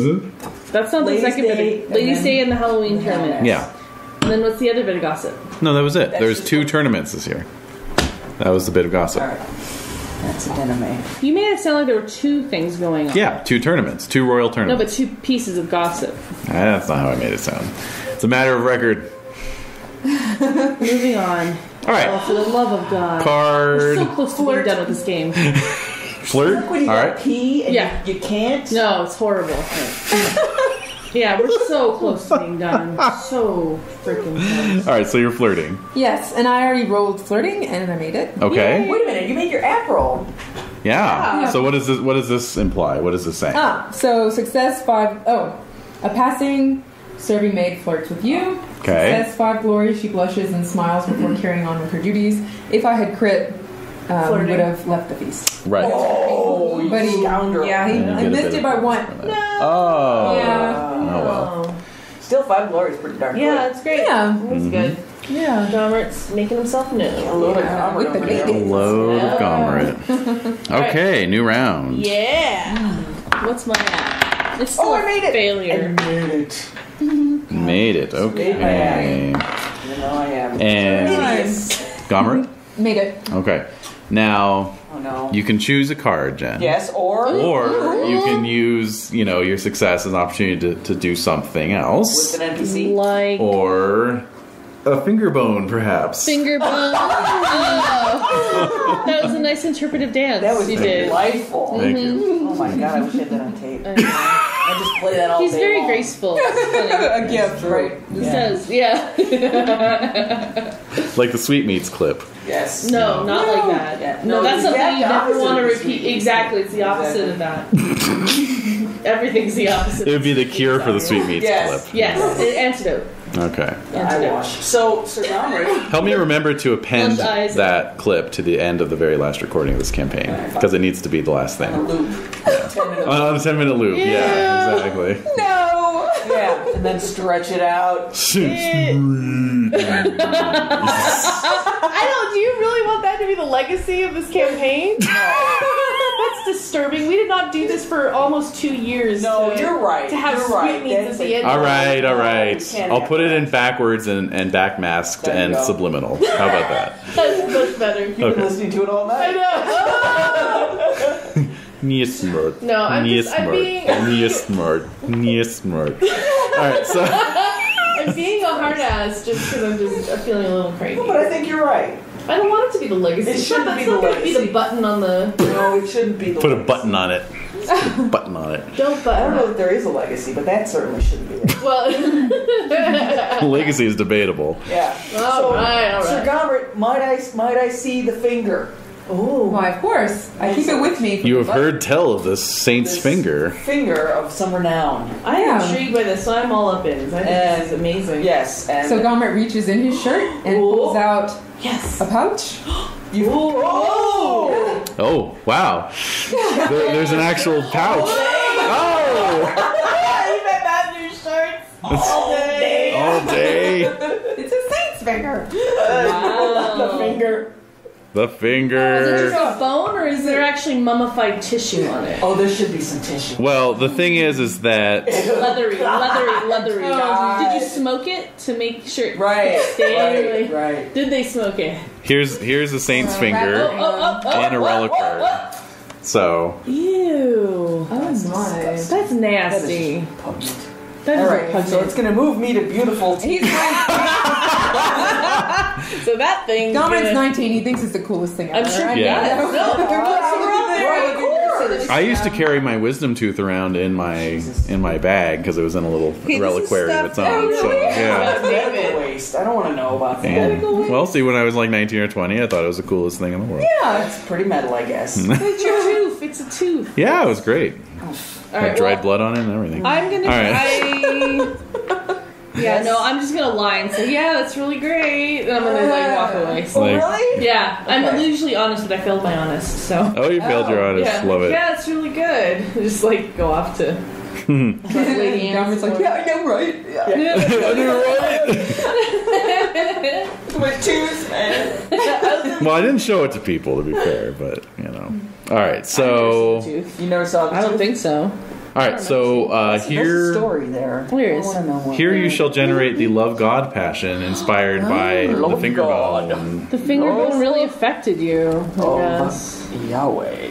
That's not the Ladies' second bit. Day Of, Ladies' and Day then- and the Halloween tournament. Yeah. And then what's the other bit of gossip? No, that was it. There's just 2 one. tournaments this year. That was the bit of gossip. All right. That's an anime. You made it sound like there were 2 things going on. Yeah, 2 tournaments. 2 royal No, but tournaments. 2 pieces of gossip. That's not how I made it sound. It's a matter of record. Moving on. All right. Oh, for the love of God. Card. We're so close to being done with this game. Flirt. When you All got right. pee and Yeah. you can't. No, it's horrible. Yeah, we're so close to being done. So freaking close. All right, so you're flirting. Yes, and I already rolled flirting, and I made it. Okay. Wait a minute. You made your app roll. Yeah. So what does this imply? What is this saying? So success 5. Oh, a passing serving maid flirts with you. Okay. Success 5 glory. She blushes and smiles before carrying on with her duties. If I had crit, Flirting. would have left the feast. Right. Oh, you But he, scoundrel. yeah, he You get I a missed bit it of by 1. Oh. Yeah. Oh well. Still 5 glory is pretty darn Yeah, good. that's great. Yeah. That's good. Yeah. Gomert's making himself A known. load of Yeah, comedy with the over there. ladies. Load of Gomerit. Okay, new round. Yeah. What's my app? It's still Oh, a I made it. failure. I made it. Made it. Okay. You know I am. And Idiots. Gomerit? Made it. Okay. Now Oh no. you can choose a card, Jen. Yes, or Or you can use, your success as an opportunity to do something else. with an NPC. Like Or a finger bone, perhaps. finger bone. Oh. That was a nice interpretive dance. That was you did. delightful. Thank you. Oh my god, I wish I had that on tape. I just play that all He's day very long. graceful. It's funny. A gift, right? He says, yeah. Like the Sweetmeats clip. Yes. No, not like that. Yeah. No, that's the something you exact never want to opposite of repeat. sweet Exactly, it's the opposite of that. Everything's the opposite. It would be the cure for the Sweetmeats Yes. clip. Yes, antidote. Okay. I watch. So, Sir Gomerit, Help me remember to append Close eyes. that clip to the end of the very last recording of this campaign. Because it needs to be the last on a thing. loop. 10 minutes. On the 10-minute loop. Yeah, exactly. No! Yeah, and then stretch it out. I don't. Do you really want that to be the legacy of this campaign? That's disturbing. We did not do this for almost 2 years. No, to, you're right. To have You're right. sweetmeats at the end. All right. Can't I'll have put it that. in backwards and backmasked There you and go. subliminal. How about that? That's much better. You've been listening to it all I night. know. Nia smart. No, I'm Nia just- I'm smart. being- Nia smart. Nia smart. Alright, so I'm being a hard ass just because I'm feeling a little crazy. But I think you're right. I don't want it to be the legacy. It shouldn't That's be not the gonna be legacy. the button on the. No, it shouldn't be the put a legacy. button on it. Put a button on it. Don't I button. don't know if there is a legacy, but that certainly shouldn't be it. Well. Legacy is debatable. Yeah. All right. Sir Gomerit, might I see the finger? Oh, Why, of course. I keep it with me. for You the have heard tell of this saint's This finger. finger of some renown. I am Yeah. intrigued by this, so I'm all up in. I think this is amazing. Yes, and So Gomerit reaches in his shirt and Ooh. pulls out Yes. a pouch. you. Oh! Oh, wow. There's an actual pouch. Oh! You've had that in your shirts all day. Oh finger. Wow. The finger. The Is it finger. just a bone, or is there actually mummified tissue on it? Oh, there should be some tissue. Well, the thing is that Leathery. God. Did you smoke it to make sure it Right. stayed? Right. Did they smoke it? here's a saint's finger and a reliquary. So Ew. Oh my. That's That is nasty. just potent. That is All right, repugnant. so it's gonna move me to beautiful. He's like, So that thing. Dominic's 19. He thinks it's the coolest thing ever. I'm sure. right? Yeah. No, we're all very cool. I used to carry my wisdom tooth around in my bag because it was in a little Hey, this is reliquary of its stuff- own. Oh, So really? yeah. Medical waste. I don't want to know about that. And, well, see, when I was like 19 or 20, I thought it was the coolest thing in the world. Yeah, it's pretty metal, I guess. It's your tooth. It's a tooth. Yeah, it was great. All Had right, dried well, blood on it and everything. I'm gonna. All right. Yeah, no, I'm just gonna lie and say, yeah, that's really great. And I'm gonna like walk away. So. Oh, Like- really? Yeah, I'm Okay. usually honest, but I failed my honest. So. Oh, you failed your honest. Yeah, Love it. yeah, it's really good. Just like go off to. Lady Dominic's like, yeah, right. Yeah. With tooth, man. Well, I didn't show it to people, to be fair, but, you know. All right, so... You never saw the I don't tooth? think so. All right, so There's a here... story there. Where I is- want to know what. Here you shall generate the love God passion inspired by the Love finger God. bone. The finger No. bone really affected you. Oh, Yes. Yahweh.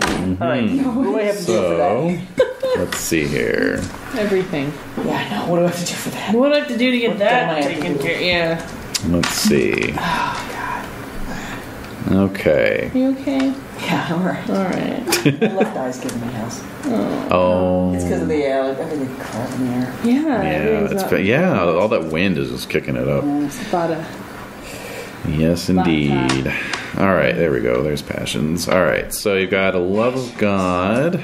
All right. What do I have to do for that? So, let's see here. Everything. Yeah, I know. What do I have to do for that? What do I have to do to get What don't I that have to taken do? care? Yeah. Let's see. Oh, Okay. You okay? God. Yeah, all right. All right. My left eye's giving me house. Oh. It's because of the everything crap in the air. Yeah. Yeah, yeah, all that wind is just kicking it up. It's about a. Yes, indeed. All right, there we go. There's passions. All right, so you've got a love of God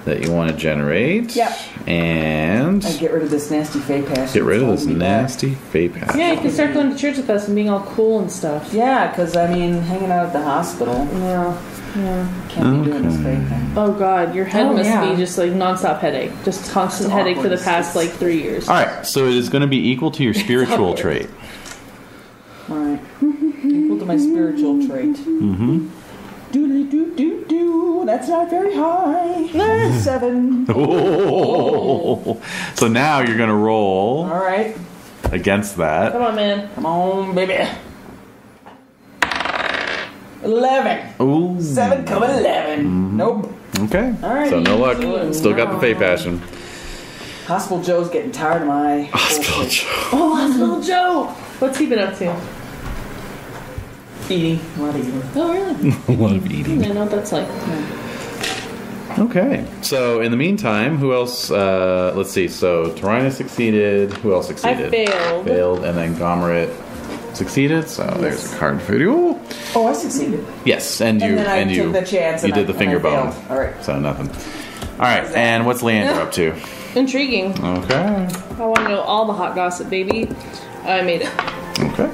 that you want to generate. Yep. And I get rid of this nasty fey passion. get rid of this It's holding me back. nasty fey passion. Yeah, you can start going to church with us and being all cool and stuff. Yeah, because I mean, hanging out at the hospital, Yeah. Yeah. can't be doing this fey thing. Oh God, your head Oh, must yeah. be just like nonstop headache, just constant It's headache for the awkward. past like 3 years. All right, so it is going to be equal to your spiritual awkward. trait. All right. Equal to my spiritual trait. Mm-hmm. Do. That's not very high. 7. Oh. So now you're going to roll All right. against that. Come on, man. Come on, baby. 11. Ooh. 7, come 11. Nope. Okay. All right. So no luck. Still got the fey passion. Hospital Joe's getting tired of my Hospital bullshit. Joe. Oh, Hospital Joe. What's he been up to? Eating. A lot of eating. Oh, really? A lot of eating. I know what that's like. Okay. So in the meantime, who else? Let's see. So Tarina succeeded. Who else succeeded? I failed. Failed, and then Gomerit succeeded. So there's a card for you. Oh, I succeeded. Yes, and you And then I you took the chance you and did I- the finger and I bone. failed. All right. So nothing. All right. And what's Leander up to? Intriguing. Okay. I want to know all the hot gossip, baby. I made it. Okay.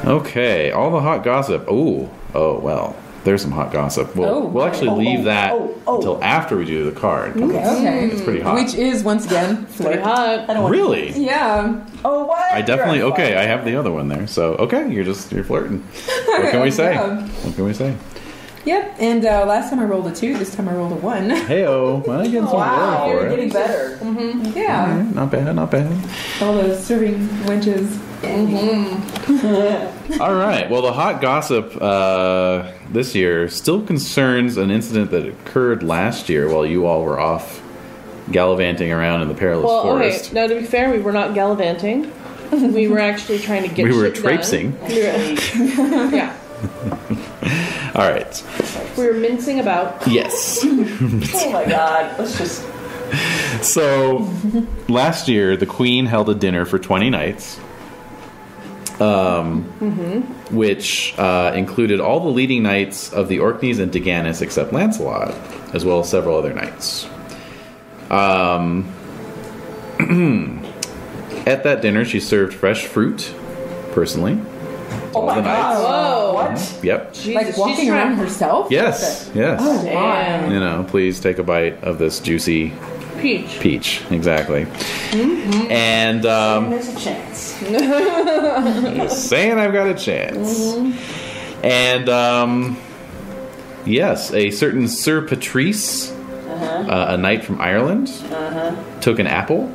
Okay, all the hot gossip. Ooh, oh well. There's some hot gossip. We'll actually leave that until after we do the card. Okay. It's pretty hot. Which is, once again, Pretty flirt. hot. Really? Yeah. Oh, what? I definitely You're okay. fine. I have the other one there. So okay, you're flirting. What can we say? Yeah. What can we say? Yep. And last time I rolled a 2. This time I rolled a 1. Heyo, well, I'm getting some Wow, roll you're for getting it. better. Yeah. Alright, not bad, not bad. All those serving wenches. All right. Well, the hot gossip this year still concerns an incident that occurred last year while you all were off gallivanting around in the perilous Well, forest. okay. Now, to be fair, we were not gallivanting. We were actually trying to get We were shit traipsing. done. Yeah. All right. We were mincing about. Yes. Oh my god. Let's just. So, last year, the Queen held a dinner for 20 nights, which included all the leading knights of the Orkneys and Deganis except Lancelot, as well as several other knights. At that dinner, she served fresh fruit, personally. Oh my the god. Whoa. What? Yep. Jesus, Like walking around herself? Yes. Yes. Oh, Damn. You know, please take a bite of this juicy Peach. Peach, exactly. And There's a chance. just saying I've got a chance. And yes, a certain Sir Patrice, a knight from Ireland, took an apple.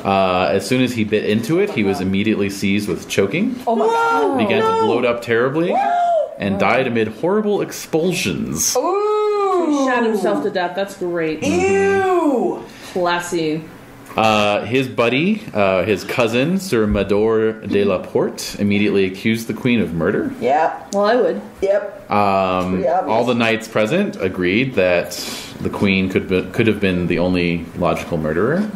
As soon as he bit into it, he was immediately seized with choking. Oh my god. Began to bloat up terribly and died amid horrible expulsions. Ooh. Shot himself to death. That's great. Ew. Classy. His buddy, his cousin, Sir Mador de la Porte, immediately accused the queen of murder. Yep. Well, I would. Yep. All the knights present agreed that the queen could have been the only logical murderer.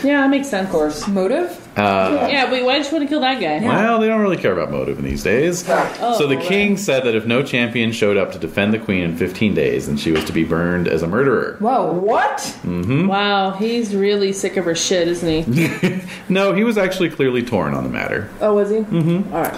Yeah, that makes sense. Of course. Motive? Yeah, but why just want to kill that guy? Well, they don't really care about motive in these days. So the king said that if no champion showed up to defend the queen in 15 days, then she was to be burned as a murderer. Whoa. What? Wow, he's really sick of her shit, isn't he? No, he was actually clearly torn on the matter. Oh, was he? Mm-hmm. All right.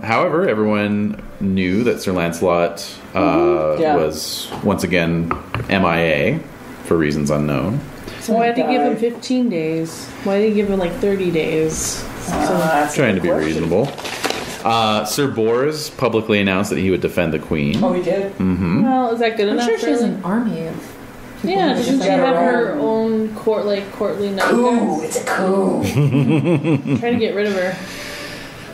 However, everyone knew that Sir Lancelot Yeah. was once again MIA for reasons unknown. So why did he give him 15 days? Why did he give him like 30 days? That's a Trying to good be question. reasonable. Sir Bors publicly announced that he would defend the queen. Oh, he did? Well, is that good I'm enough? sure she has really? an army of people. Yeah, who doesn't she defend have her. her own courtly knight? Ooh, it's a coup. Trying to get rid of her.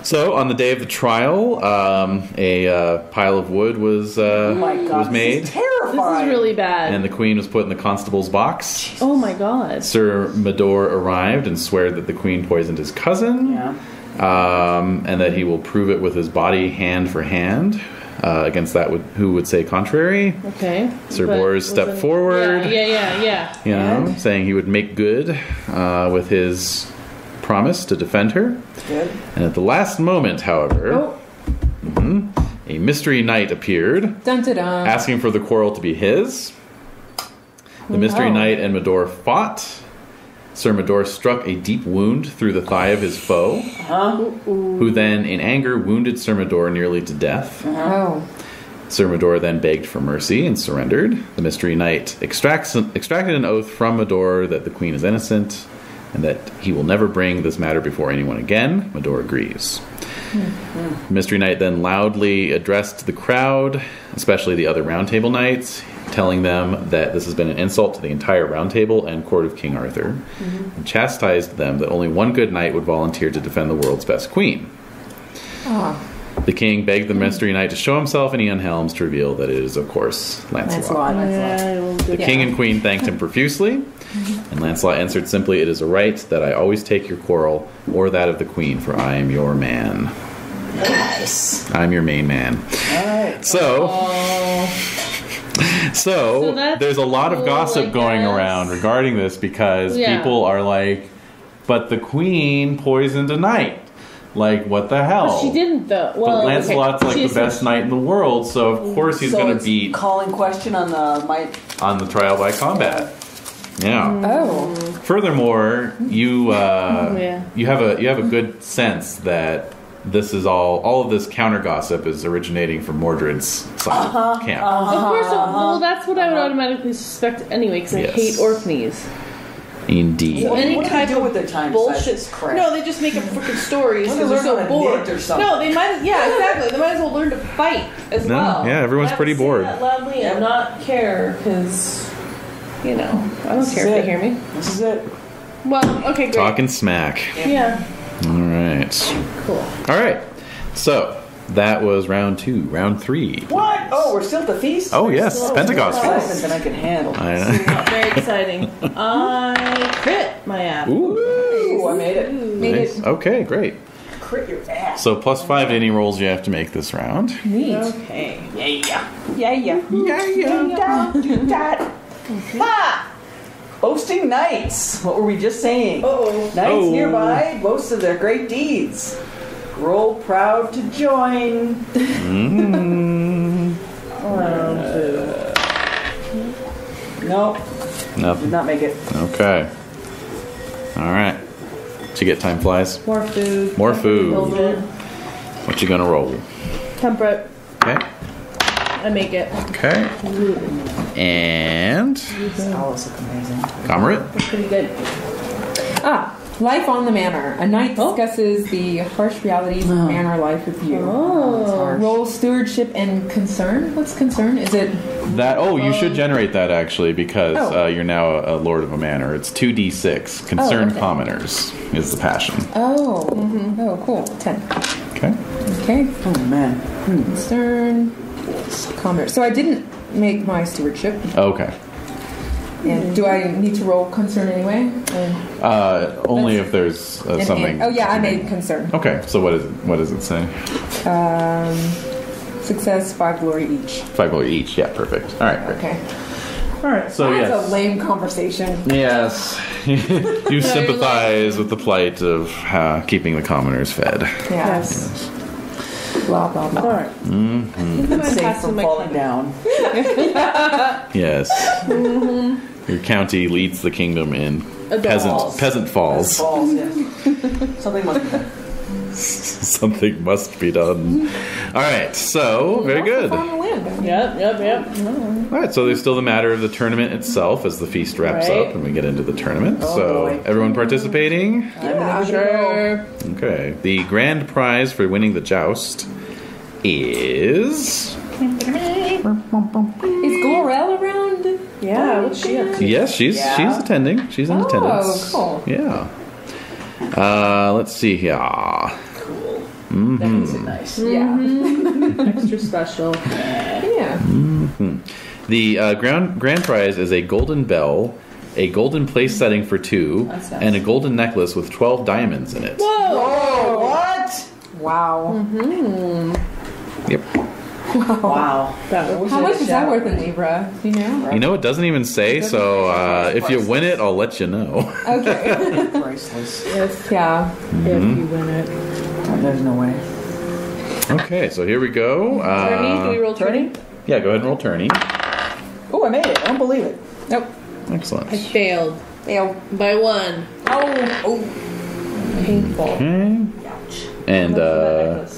So, on the day of the trial, a pile of wood was Oh my god. was made, This is terrifying. This is really bad. and the queen was put in the constable's box. Oh my god. Sir Mador arrived and swore that the queen poisoned his cousin, Yeah. and that he will prove it with his body hand for hand against that who would say contrary. Okay. Sir But Bors stepped wasn't- forward. Yeah. You know, saying he would make good with his promise to defend her. Good. And at the last moment, however, a mystery knight appeared, Dun dun dun. asking for the quarrel to be his. The mystery Oh. knight and Mador fought. Sir Mador struck a deep wound through the thigh of his foe, who then, in anger, wounded Sir Mador nearly to death. Oh. Sir Mador then begged for mercy and surrendered. The mystery knight extracted an oath from Mador that the queen is innocent and that he will never bring this matter before anyone again. Mador agrees. The mystery knight then loudly addressed the crowd, especially the other Round Table knights, telling them that this has been an insult to the entire Round Table and court of King Arthur, and chastised them that only one good knight would volunteer to defend the world's best queen. The king begged the mystery knight to show himself, and he unhelms to reveal that it is, of course, Lancelot. The king and queen thanked him profusely, and Lancelot answered simply, "It is a right that I always take your quarrel, or that of the queen, for I am your man." Nice. I'm your main man. Alright. So that's there's a lot of cool, gossip I going guess. around regarding this because Yeah. people are like, but the queen poisoned a knight. Like, what the hell? She didn't though. Well, But Lancelot's okay. like the best knight in the world, so of course he's So going to it's beat calling question on the might. on the trial by combat. Yeah. Oh. Furthermore, you Yeah. you have a good sense that this is all of this counter gossip is originating from Mordred's side of camp. Of course. Well, that's what I would automatically suspect anyway, because I Yes. hate Orkneys. Indeed. What Any do they type do of with their time besides bullshit this crap? No, they just make up freaking stories Well, they because they're learn so how to bored. knit or something. No, they might. Yeah, exactly. They might as well learn to fight as No, well. yeah, everyone's I have pretty to say bored. That loudly and not care because, you know, I don't This care is if they it. hear me. This is it. Well, okay, great. Talking smack. Yeah, All right. cool. All right. So that was round 2. Round 3. What? Oh, we're still at the feast? Oh yes, Pentecost More feast. pleasant than I can handle. I know. Not very exciting. I crit my app. Ooh. Ooh, I made it. Nice. Okay, great. Crit your ass. So +5 to any rolls you have to make this round. Okay. Yeah. Do that. Ha! Boasting knights. What were we just saying? Uh-oh. Knights Oh. nearby boast of their great deeds. Roll proud to join. Nope, did Nothing. not make it. Okay. All right. Did you get time flies? More food. More food. Build it. What you gonna roll? Temperate. Okay. I make it. Okay. And These owls look amazing. Comrade. Pretty good. Life on the manor. A knight discusses the harsh realities of manor life with you. Oh. Roll stewardship and concern. What's concern? Is it? That you should generate that actually because Oh. you're now a lord of a manor. It's 2d6. Concerned okay. commoners is the passion. Oh. Oh, cool. 10. Okay. Okay. Oh man. Concern. Commerce. So I didn't make my stewardship. Okay. And do I need to roll concern anyway? Only if there's something. Oh yeah, I made concern. Okay. So what is it? What does it say? Success, 5 glory each. 5 glory each. Yeah. Perfect. All right. Great. Okay. All right. So That's yes. a lame conversation. Yes. You sympathize with the plight of keeping the commoners fed. Yes. Blah blah blah. All right. I'm Safe passing from my falling down. Yes. Your county leads the kingdom in Falls. peasant falls. Balls, yeah. Something must be done. Something must be done. All right. So very good. On the land. Yep. All right, so there's still the matter of the tournament itself as the feast wraps Right. up and we get into the tournament. So, boy. everyone participating? Yeah, Sure. Okay. The grand prize for winning the joust is. Is Glorel around? Yeah, what's she up to? Yes, she's attending. She's in attendance. cool. Yeah. Let's see here. That makes it nice. Yeah. Extra special. Yeah. The grand prize is a golden bell, a golden place setting for 2, That's nice. and a golden necklace with 12 diamonds in it. Oh, what? Wow. Yep. Wow. How much is that worth in Libra? Do you know? You know, it doesn't even say, so if you win it, I'll let you know. Okay. Priceless. Yes, Yeah. if you win it. There's no way. Okay, so here we go. Tourney? Do we roll tourney? Yeah, go ahead and roll tourney. Oh, I made it. I don't believe it. Nope. Excellent. I failed. Ew. By 1. Oh. Painful. Okay. And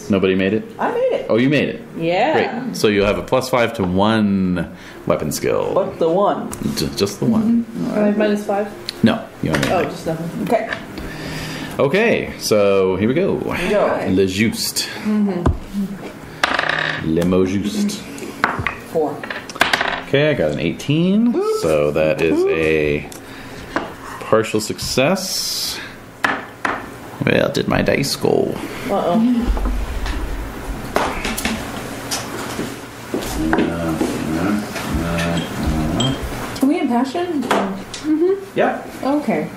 nobody made it? I made it. Oh, you made it. Yeah. Great. So you have a +5 to 1 weapon skill. But the one. Just the one. -5? No, you only Oh, made it. just nothing. Okay. Okay, so here we go. Here we go. Le Juste. Le mot juste. 4. Okay, I got an 18. So that is a partial success. Well, did my dice go? Uh-oh. Can we impassion? Yeah. Okay.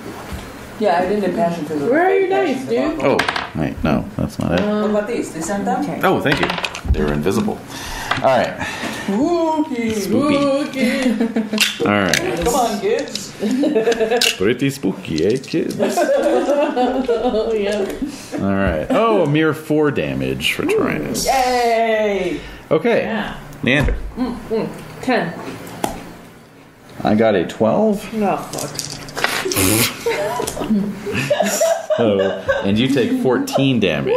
Yeah, I didn't impassion for the. Where are your dice, dude? Oh, wait, no, that's not it. What about these? They sent them? Okay. Oh, thank you. They were invisible. All right. Spooky. Spooky. All right. Come on, kids. Pretty spooky, eh, kids? Oh, yeah. All right. Oh, a mere 4 damage for trying this. Yay! Okay. Yeah. Neander. 10. I got a 12. Oh, fuck. Oh, and you take 14 damage.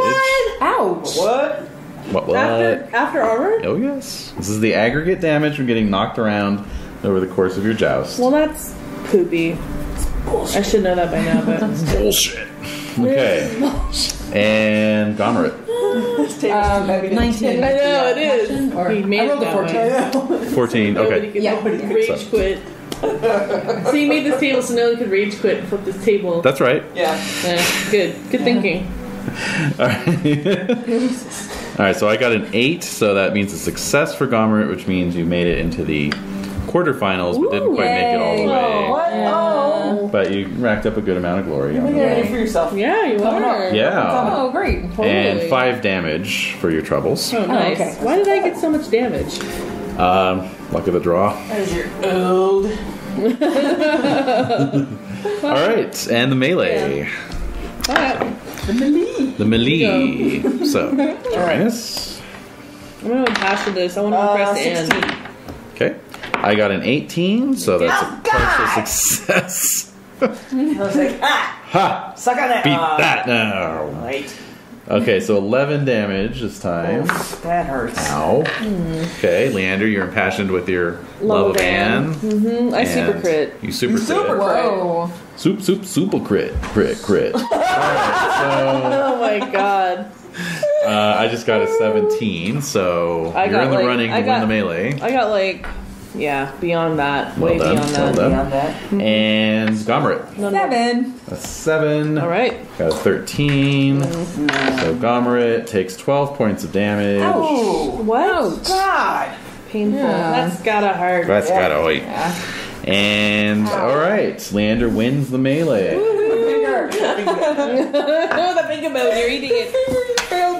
Ouch. What? What? After armor? Oh, yes. This is the aggregate damage from getting knocked around over the course of your joust. Well, that's poopy. I should know that by now, but. Bullshit. Okay. And Gomerith. This table's too heavy to 19. I know, it is. Or- We made I rolled it a that way. 14. 14. Nobody Okay. could Yeah. rage quit. So you made this table so no one could rage quit and flip this table. That's right. Yeah. Good. Good thinking. All right. All right, so I got an 8, so that means a success for Gomerith, which means you made it into the quarterfinals, but didn't quite make it all the way. What? Oh. But you racked up a good amount of glory on You're the way. ready for yourself. Yeah, you are. Yeah. Oh, great. Totally. And 5 damage for your troubles. Oh, nice. okay. Why did I get so much damage? Luck of the draw. As you're old. All right, and the melee. All right. The melee. The melee. So, try this. I'm going to impassion this. I want to press the 16. end. Okay. I got an 18, so that's a partial success. I was like, ah! Ha! Suck on that. Beat that now. Right. Okay, so 11 damage this time. That hurts. Ow. Okay, Leander, you're impassioned with your love of Anne. Mm-hmm. I super And crit. You super crit. Whoa. Super crit. Crit. Alright, Oh my god. so I just got a 17, so I you're got in the like- running to I win got- the melee. I got like, yeah, beyond that. Well Way done, beyond well that. done. Beyond that. And Gomerit. 7. A 7. Alright. Got a 13. So Gomerit takes 12 points of damage. Oh, What? God. Painful. Yeah. That's gotta hurt. That's Yeah. gotta wait. Yeah. And alright, Leander wins the melee. Finger. Oh, the finger bone, you're eating it.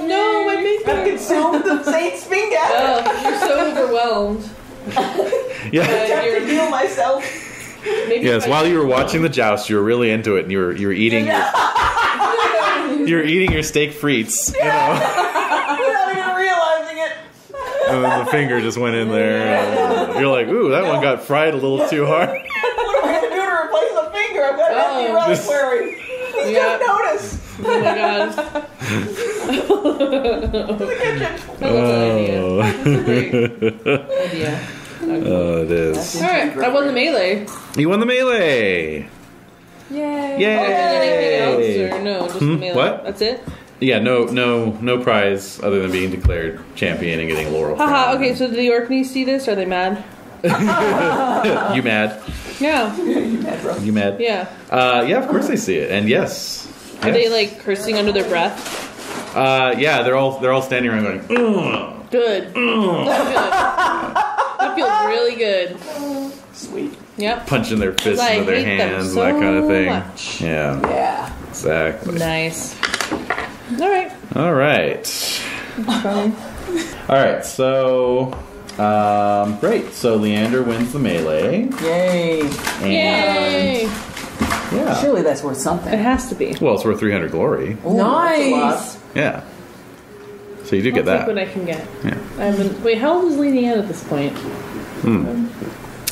No, my I've finger. consumed the Saint's finger. Oh, you're so overwhelmed. Yeah. Attempt to heal myself. Maybe Yes, if I- while you were watching the joust, you were really into it, and you were eating you're eating your steak frites, you know. Without even realizing it. And then the finger just went in there. And you're like, ooh, that one got fried a little too hard. What am I going to do to replace the finger? I've got an empty reliquary. He's Yeah. going to notice. Oh my god. Oh, Idea. oh it is. Alright, I won the melee. You won the melee. Yay. Yay! Anything else or no? Just the melee. What? That's it? Yeah, no prize other than being declared champion and getting a laurel Haha, crown. okay, so do the Orkneys see this? Are they mad? You mad? Yeah. You mad? Yeah. Yeah, of course they see it, and yes. Are they like cursing under their breath? Yeah, they're all standing around going, ugh. Good. That feels really good. Sweet. Yep. Punching their fists I into their hate them hands and so that kind of thing. much. Yeah, Yeah. exactly. Nice. Alright. All right. All right. So, great. So Leander wins the melee. Yay. And Yay! yeah. Surely that's worth It something. has to be. Well, it's worth 300 glory. Ooh, that's a lot. Nice. Yeah. So you do get I'll take that. what I can get. Yeah. I haven't. Wait, how old is Lady Anne at this point?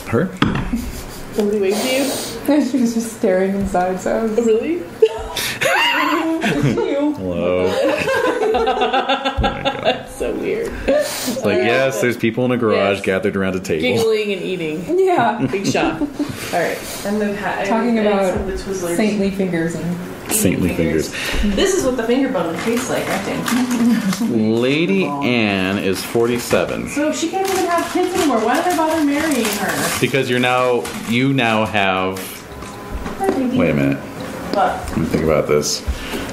Her? Somebody waved to you? She was just staring inside, so I was Really? Hello. Oh my god. That's so weird. It's like, yes, there's people in a garage Yes. gathered around a table. Giggling and eating. yeah. Big shot. Alright. And then Talking about saintly fingers and Saintly fingers. This is what the finger bone tastes like, I think. Lady Anne is 47. So she can't even have kids anymore. Why did I bother marrying her? Because you now have. Wait a minute. What? Let me think about this.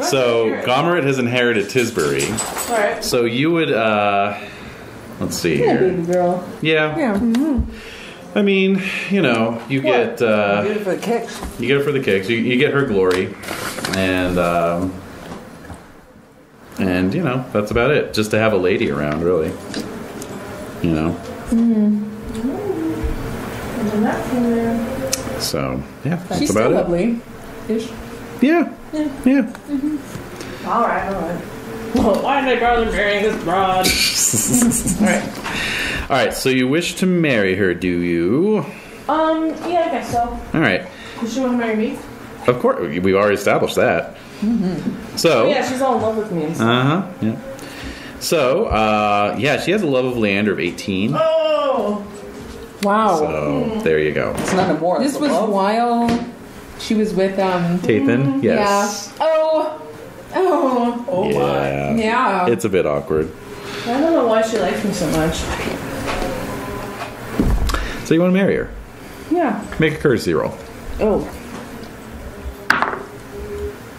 So Gomerit has inherited Tisbury. Alright. So you would let's see Yeah, here. baby girl. Yeah. yeah. I mean, you know, you get Good for the kicks. you get it for the kicks. You get her glory, and you know that's about it. Just to have a lady around, really. You know. So yeah, that's She's about still it. lovely. Ish. Yeah. Yeah. Alright. Well, why did I bother marrying this broad? Alright. All right. So you wish to marry her, do you? Yeah, I guess so. All right. Does she want to marry me? Of course, we've already established that. So. Oh, yeah, she's all in love with me and stuff. Yeah. So, yeah, she has a love of Leander of 18. Oh! Wow. So, there you go. It's none more. This was while she was with Tathan? Yes. Yeah. Oh. Oh my. Yeah. Yeah. It's a bit awkward. I don't know why she likes me so much. So, you want to marry her? Yeah. Make a courtesy roll. Oh.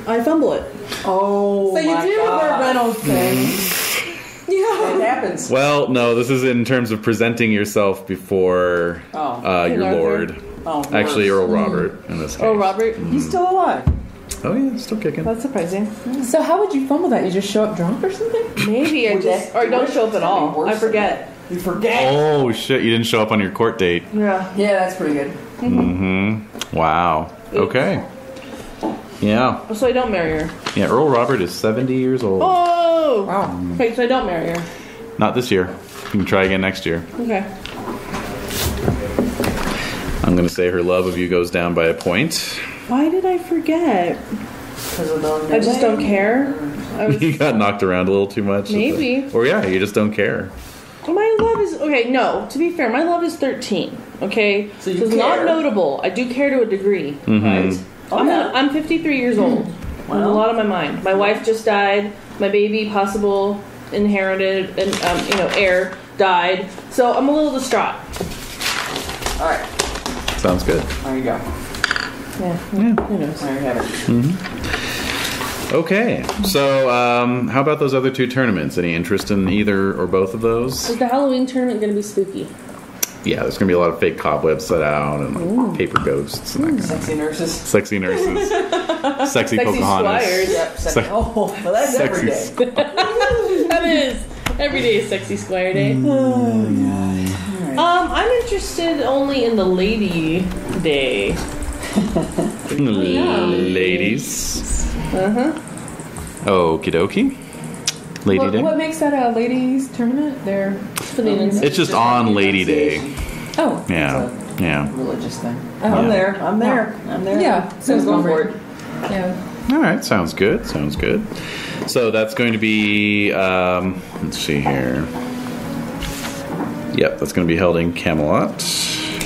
I fumble it. Oh So you my do God. the Reynolds thing. It happens. Well, no, this is in terms of presenting yourself before Oh. your Arthur. lord. Oh, Actually, worse. Earl Robert in this case. Oh, Robert? He's still alive. Oh, yeah, still kicking. That's surprising. So how would you fumble that? You just show up drunk or something? Maybe I Would just... that- Or don't show up at all. Worse I than forget. that. You forget. Oh, shit, you didn't show up on your court date. Yeah. Yeah, that's pretty good. Wow. Okay. Yeah. So I don't marry her. Yeah, Earl Robert is 70 years old. Oh! Wow. Okay, so I don't marry her. Not this year. You can try again next year. Okay. I'm going to say her love of you goes down by a point. Why did I forget? Because of the I just don't care. You got knocked around a little too much? Maybe. Or yeah, you just don't care. My love is... Okay, no. To be fair, my love is 13. Okay? So you it's care. not notable. I do care to a degree. Mm-hmm. Right? I'm 53 years old. I have a lot on my mind. My wife just died. My baby, possible inherited, and heir, died. So I'm a little distraught. All right. Sounds good. There you go. Yeah. Who knows? There you have it. Okay, so how about those other 2 tournaments? Any interest in either or both of those? Is the Halloween tournament going to be spooky? Yeah, there's going to be a lot of fake cobwebs set out and paper ghosts and that kind of Sexy nurses. sexy nurses, sexy Pocahontas. squires. Yep. Oh, well, that's every day. That is. Every day is Sexy Squire Day. I'm interested only in the Lady Day. Ladies. Okie dokie. Lady Day. What makes that a ladies' tournament? It's just on Lady Day. Oh. Yeah. Yeah. Religious thing. I'm there. I'm there. Yeah. So go for it. Yeah. All right. Sounds good. Sounds good. So that's going to be. Let's see here. Yep, that's going to be held in Camelot,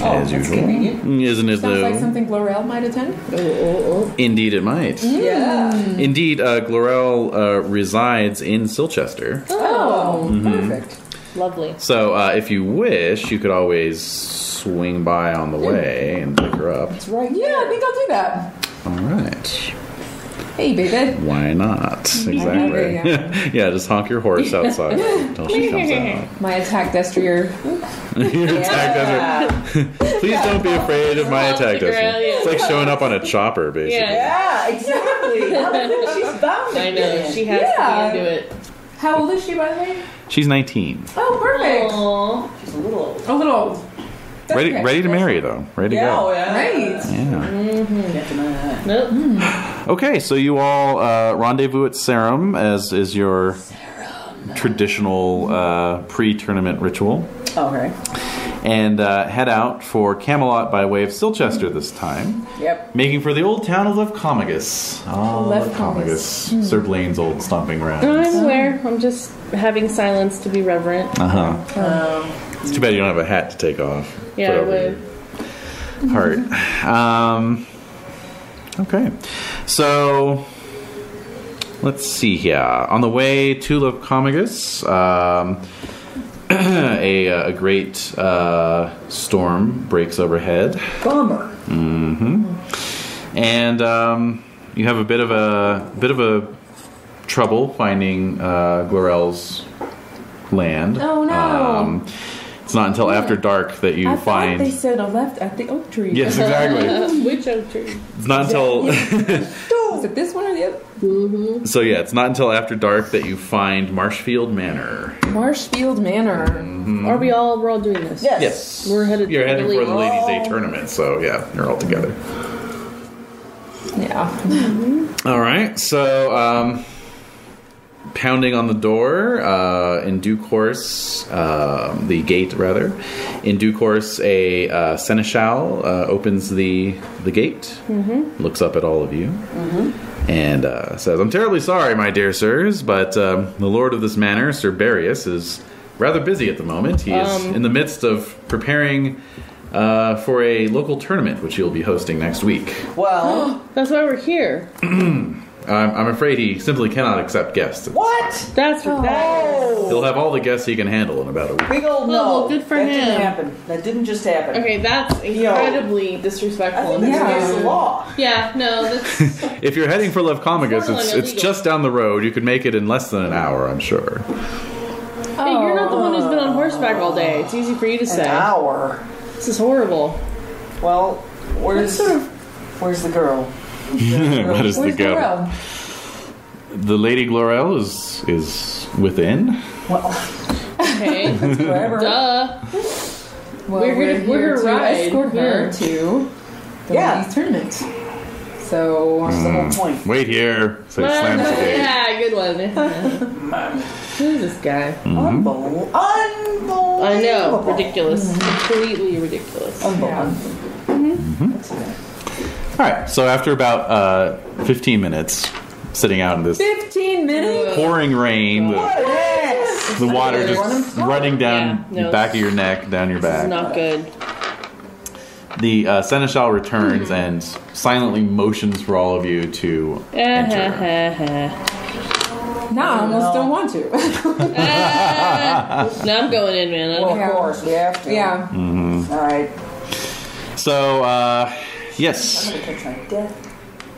as usual. Convenient. Isn't it Sounds though? like something Glorel might attend. Indeed, it might. Yeah. Indeed, Glorel resides in Silchester. Oh, perfect. Lovely. So, if you wish, you could always swing by on the way and pick her up. It's right. Yeah, I think I'll do that. All right. Hey, baby. Why not? Exactly. Yeah, just honk your horse outside until she comes out. My attack destrier. Your attack desert. Please don't be afraid of my attack desert. It's like showing up on a chopper, basically. Yeah, exactly. How did she's bound to I get know. in. She has to be into it. How old is she, by the way? She's 19. Oh, perfect. Aww. She's a little old. A little old. That's okay. Ready to marry, though. Ready to go. Yeah. Right. Yeah. Can't deny that. Nope. Okay, so you all rendezvous at Sarum, as is your traditional pre-tournament ritual. Okay. And head out for Camelot by way of Silchester this time. Yep. Making for the old town of Lefcomagus. Oh, Lefcomagus. Lefcomagus. Sir Blaine's old stomping ground. I'm aware. I'm just having silence to be reverent. Uh-huh. It's too bad you don't have a hat to take off. Yeah, I would. Heart. Okay. So, let's see here. On the way to Lefcomagus, a great storm breaks overhead. Bummer. And you have a bit of a trouble finding Glorel's land. Oh, no. It's not until after dark that you I find. thought they said a left at the oak tree. Yes, exactly. Which oak tree? It's not until. Was it this one or the other? So yeah, it's not until after dark that you find Marshfield Manor. Marshfield Manor. Are we're all doing this? Yes. Yes, We're headed You're to heading the for the league. Ladies' Day tournament, so yeah, you're all together. Yeah. All right, so pounding on the door. In due course, the gate rather. In due course, a seneschal opens the gate, looks up at all of you, and says, "I'm terribly sorry, my dear sirs, but the lord of this manor, Sir Barius, is rather busy at the moment. He is in the midst of preparing for a local tournament, which he'll be hosting next week. Well, That's why we're here. I'm afraid he simply cannot accept guests. what? That's what that is. He'll have all the guests he can handle in about a week. Big old no. Well, good for that him. didn't happen. That didn't just happen. Okay, that's incredibly disrespectful. I think of that's him. against the law. Yeah, no, that's If you're heading for Lefcomagus, Borderline it's illegal. just down the road. You could make it in less than an hour, I'm sure. Hey, you're not the one who's been on horseback all day. It's easy for you to An say. hour. This is horrible. Well, where's the girl? What is the Where's the go? row? The Lady Glorel is within. Well, Okay, wherever. duh. Well, We're we're gonna- here we're to gonna ride escort her here. to the Yeah. ladies' tournament. So, That's the whole point. Wait here. So he slams the gate. Yeah, good one. Who's this guy? Unbelievable. I know, ridiculous. Completely ridiculous. Unbelievable. All right. So after about 15 minutes, sitting out in this 15 minutes? pouring rain. The water just running down the back of your neck, down your back. It's not good. The Seneschal returns and silently motions for all of you to enter. No, I almost don't want to. No, I'm going in, man. Well, of course, we have to. Yeah. Mm-hmm. All right. So, yes. I'm going to catch my death.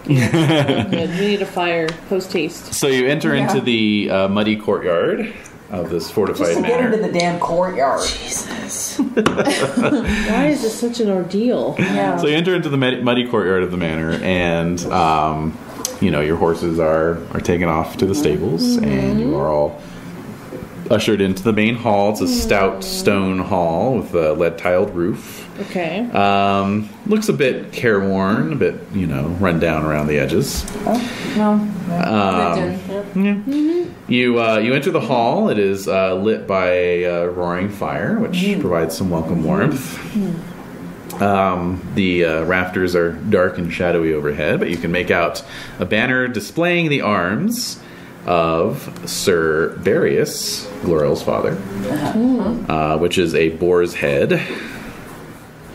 Good. We need a fire post haste. So you enter into the muddy courtyard of this fortified Just to get manor. into the damn courtyard. Jesus. Why is this such an ordeal? Yeah. So you enter into the muddy courtyard of the manor, and your horses are taken off to the stables, and you are all ushered into the main hall. It's a stout stone hall with a lead-tiled roof. Okay. Looks a bit careworn, a bit run down around the edges. You enter the hall. It is lit by a roaring fire, which provides some welcome warmth. The rafters are dark and shadowy overhead, but you can make out a banner displaying the arms of Sir Darius, Glorel's father, which is a boar's head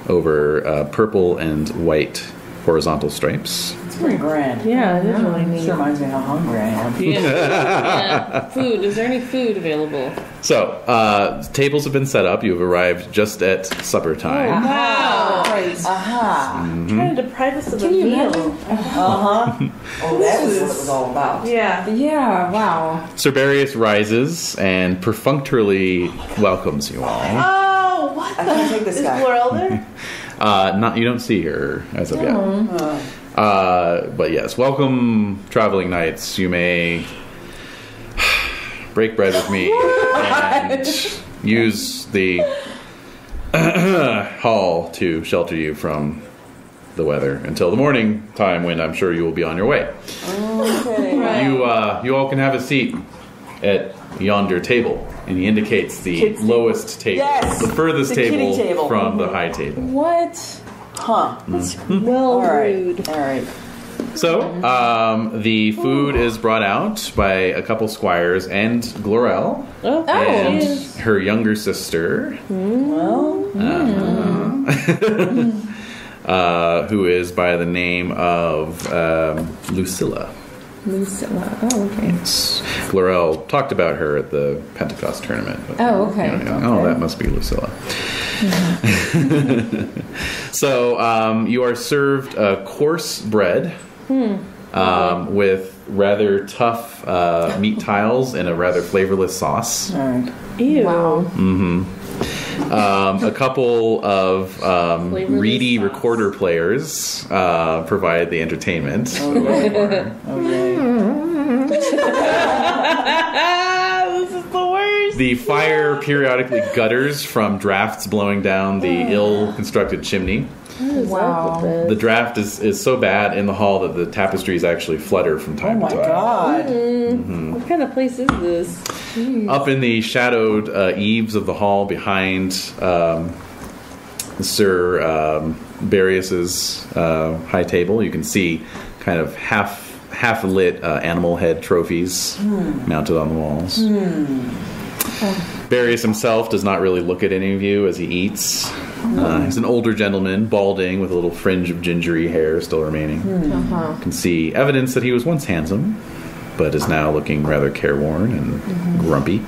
over purple and white horizontal stripes. It's pretty grand. Yeah, it is really neat. Sure reminds me how hungry I am. Yeah. Food. Is there any food available? So, tables have been set up. You have arrived just at supper time. Wow. Aha. Trying to deprive us of a Can you meal. imagine? Oh, that was what it was all about. Yeah. Yeah, wow. Sir Darius rises and perfunctorily welcomes you all. Oh, what I can't take this is guy. Glorel there? You don't see her as of yet. But yes, welcome, traveling knights. You may break bread with me and use the hall to shelter you from the weather until the morning time, when I'm sure you will be on your way. Okay. You all can have a seat at yonder table, and he indicates the Kids' lowest table, Yes! the furthest The kiddie table. from the high table. What? Huh. Well, All right. rude. All right. So, the food is brought out by a couple squires and Glorel Oh, and yes. her younger sister, Well, who is by the name of Lucilla. Lucilla. Oh, okay. Glorel talked about her at the Pentecost tournament. But, Oh, okay. Oh, that must be Lucilla. So, you are served coarse bread with rather tough meat tiles and a rather flavorless sauce. all right. Ew. Wow. A couple of Flavorless reedy sauce. recorder players provide the entertainment. Oh, yeah. Oh, yeah. This is the worst. The fire periodically gutters from drafts blowing down the ill-constructed chimney. Wow. The draft is so bad in the hall that the tapestries actually flutter from Oh, time my to time. God. What kind of place is this? Up in the shadowed eaves of the hall behind Sir Darius's high table, you can see kind of half-lit animal head trophies mounted on the walls. Darius himself does not really look at any of you as he eats. He's an older gentleman, balding, with a little fringe of gingery hair still remaining. You can see evidence that he was once handsome, but is now looking rather careworn and grumpy.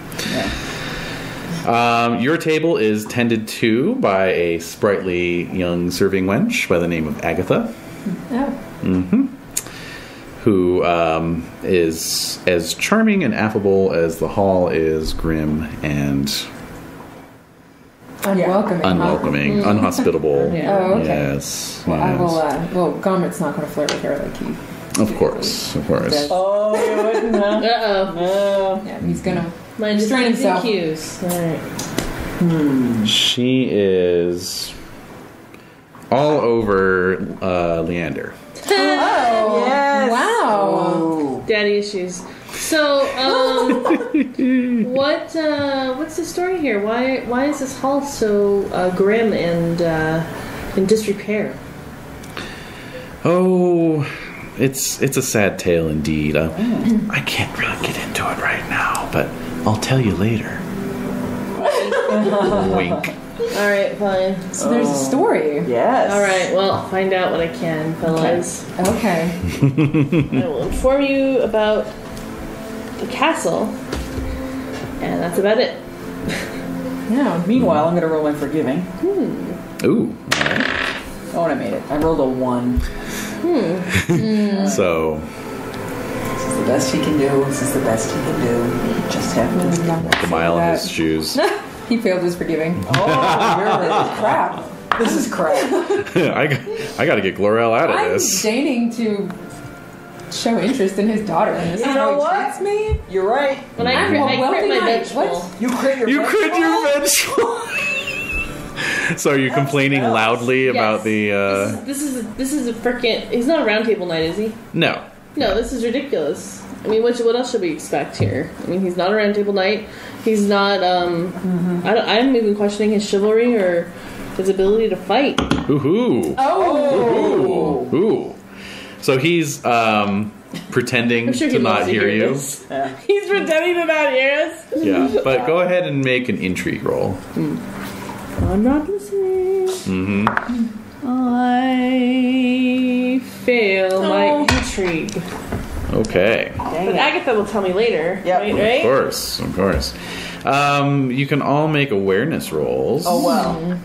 Your table is tended to by a sprightly young serving wench by the name of Agatha. Oh. Who is as charming and affable as the hall is grim and Unwelcoming. unwelcoming, unhospitable. Yeah. Oh, okay. Yes. Well, I will, yes. Gomert's not going to flirt with her like he... Of course. Oh, you wouldn't, huh? Uh-oh. No. Yeah, he's going to... Mind Restrain himself. cues. All right. She is all over Leander. Oh, Yes. wow. Oh. Daddy issues. So, what's the story here? Why is this hall so grim and in disrepair? Oh, it's a sad tale indeed. I can't really get into it right now, but I'll tell you later. Wink. All right, fine. So there's a story. Yes. All right, well, I'll find out what I can, fellas. Okay. I will inform you about the castle, and that's about it. Yeah. Meanwhile, I'm going to roll my forgiving. Ooh. All right. Oh, and I made it. I rolled a 1. So, This is the best he can do. This is the best he can do. Just have to. walk a mile in his shoes. He failed his forgiving. Oh, Crap. this is crap. I got to get Glorel out of I'm this. deigning to show interest in his daughter, and this is You how know he what? treats me. You're right. When I I'm crit, a I crit wealthy my knight. vegetable. What? You crit your You crit your vegetable. So are you complaining loudly about the? This is a freaking. He's not a round table knight, is he? No. No, this is ridiculous. I mean, what else should we expect here? I mean, he's not a round table knight. He's not. I'm even questioning his chivalry or his ability to fight. Ooh. Oh. Ooh. So he's pretending I'm sure he to loves not to hear you. this. He's pretending to not hear us. Yeah, but go ahead and make an intrigue roll. I'm not listening. I fail my intrigue. Okay. But Agatha will tell me later. Yep. Right? Of course. You can all make awareness rolls. Oh, wow.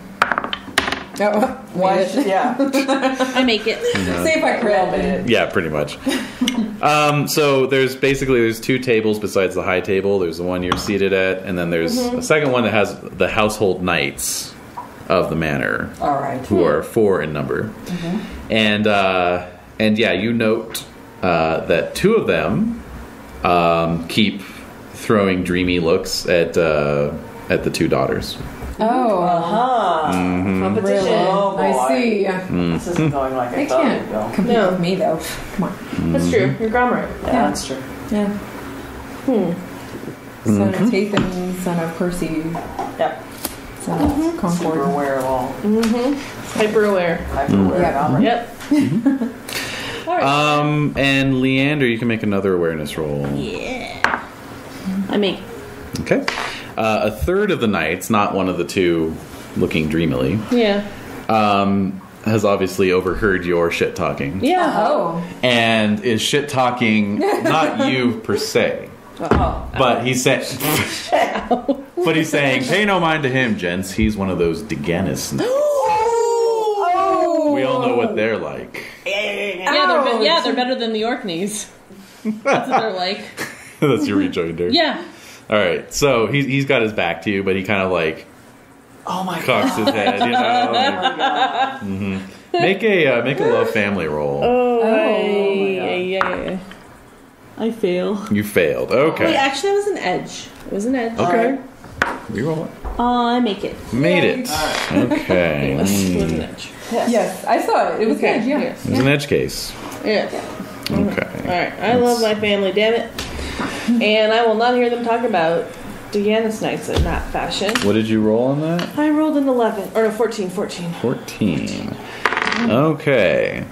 Oh, Why? Yeah. I make it. See if I We all made crit. it. Yeah, pretty much. So there's 2 tables besides the high table. There's the one you're seated at, and then there's a second one that has the household knights of the manor, All right. who are 4 in number. And yeah, you note that 2 of them keep throwing dreamy looks at the 2 daughters. Oh. Competition. Really? Oh, boy. I see. This isn't going like I They thought it would can't go. compete No. with me, though. Come on. That's true. You're grammar. Yeah, that's true. Yeah. Son of Tathan, son of Percy, Yep. son of Super Concord. aware of all. Hyper aware. Hyper aware. Yep. All right. Yep. All right. And Leander, you can make another awareness roll. Yeah. I make. Okay. A third of the knights, not one of the 2 looking dreamily, Yeah. has obviously overheard your shit talking. Yeah. Oh. And is shit talking not you per se, but he's saying, pay no mind to him, gents. He's one of those Deganis knights. We all know what they're like. Yeah, they're better than the Orkneys. That's what they're like. That's your rejoinder. Yeah. All right. So he's got his back to you, but he kind of like Oh my cocks his head. You know. Like, make a love family roll. Yeah. I fail. You failed. Okay. Wait, actually, it was an edge. It was an edge. Okay. Reroll it. I make it. Made it. Okay. It was an edge. Yes, I saw it. It was Okay. good, yeah. Yes. It was an edge case. Yes. Okay. Alright, I love my family, damn it. And I will not hear them talk about Deganis Knights in that fashion. What did you roll on that? I rolled an 11. Or no, 14. 14. Okay.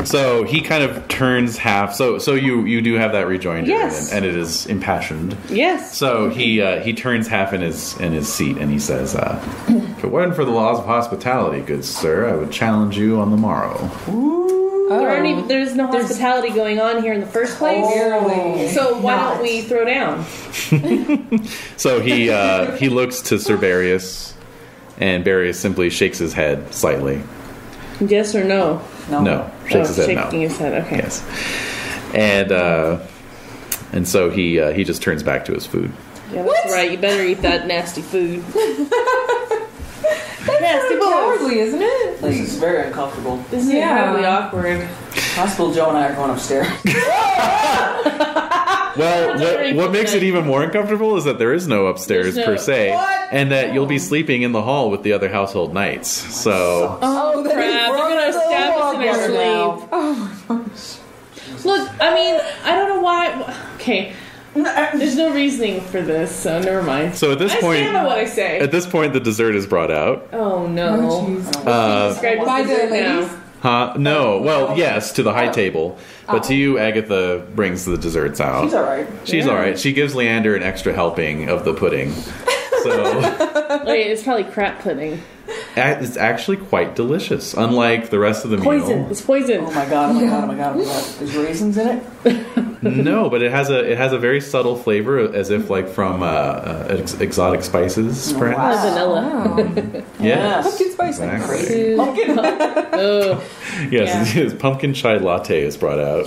So he kind of turns half. So you do have that rejoinder, Yes. and it is impassioned. Yes. So he turns half in his seat, and he says, "If it weren't for the laws of hospitality, good sir, I would challenge you on the morrow." There's no hospitality going on here in the first place. Clearly. So why don't we throw down? So he looks to Sir Barius, and Barius simply shakes his head slightly. Yes or no? No, shakes his head no. Shaking his head, okay. Yes, and so he just turns back to his food. Yeah, that's right. You better eat that nasty food. Nasty boys. Cowardly, isn't it? This is very uncomfortable. This is Yeah. incredibly awkward. Hospital Joe and I are going upstairs. Well, what makes it even more uncomfortable is that there is no upstairs There's no- per se, What? and that you'll be sleeping in the hall with the other household knights. So Oh, crap. They're going to stab us in our sleep. Oh my gosh. Look, I mean, I don't know why. Okay. There's no reasoning for this, so never mind. at this I point, stand by what I say. at this point, the dessert is brought out. Oh, no. Oh, jeez. Describe By this the dessert now. ladies? Huh? No. Well, yes, to the high table. But to you, Agatha brings the desserts out. She's all right. She's all right. She gives Leander an extra helping of the pudding. So Wait, it's probably crap pudding. it's actually quite delicious, unlike the rest of the Poison. meal. It's poison. Oh my god! Oh my god! Oh my god! Oh my god! There's raisins in it. No, but it has a very subtle flavor, as if like from exotic spices, perhaps. Vanilla. Yes. Pumpkin spice. Exactly. Pumpkin. Oh, Yes, pumpkin chai latte is brought out.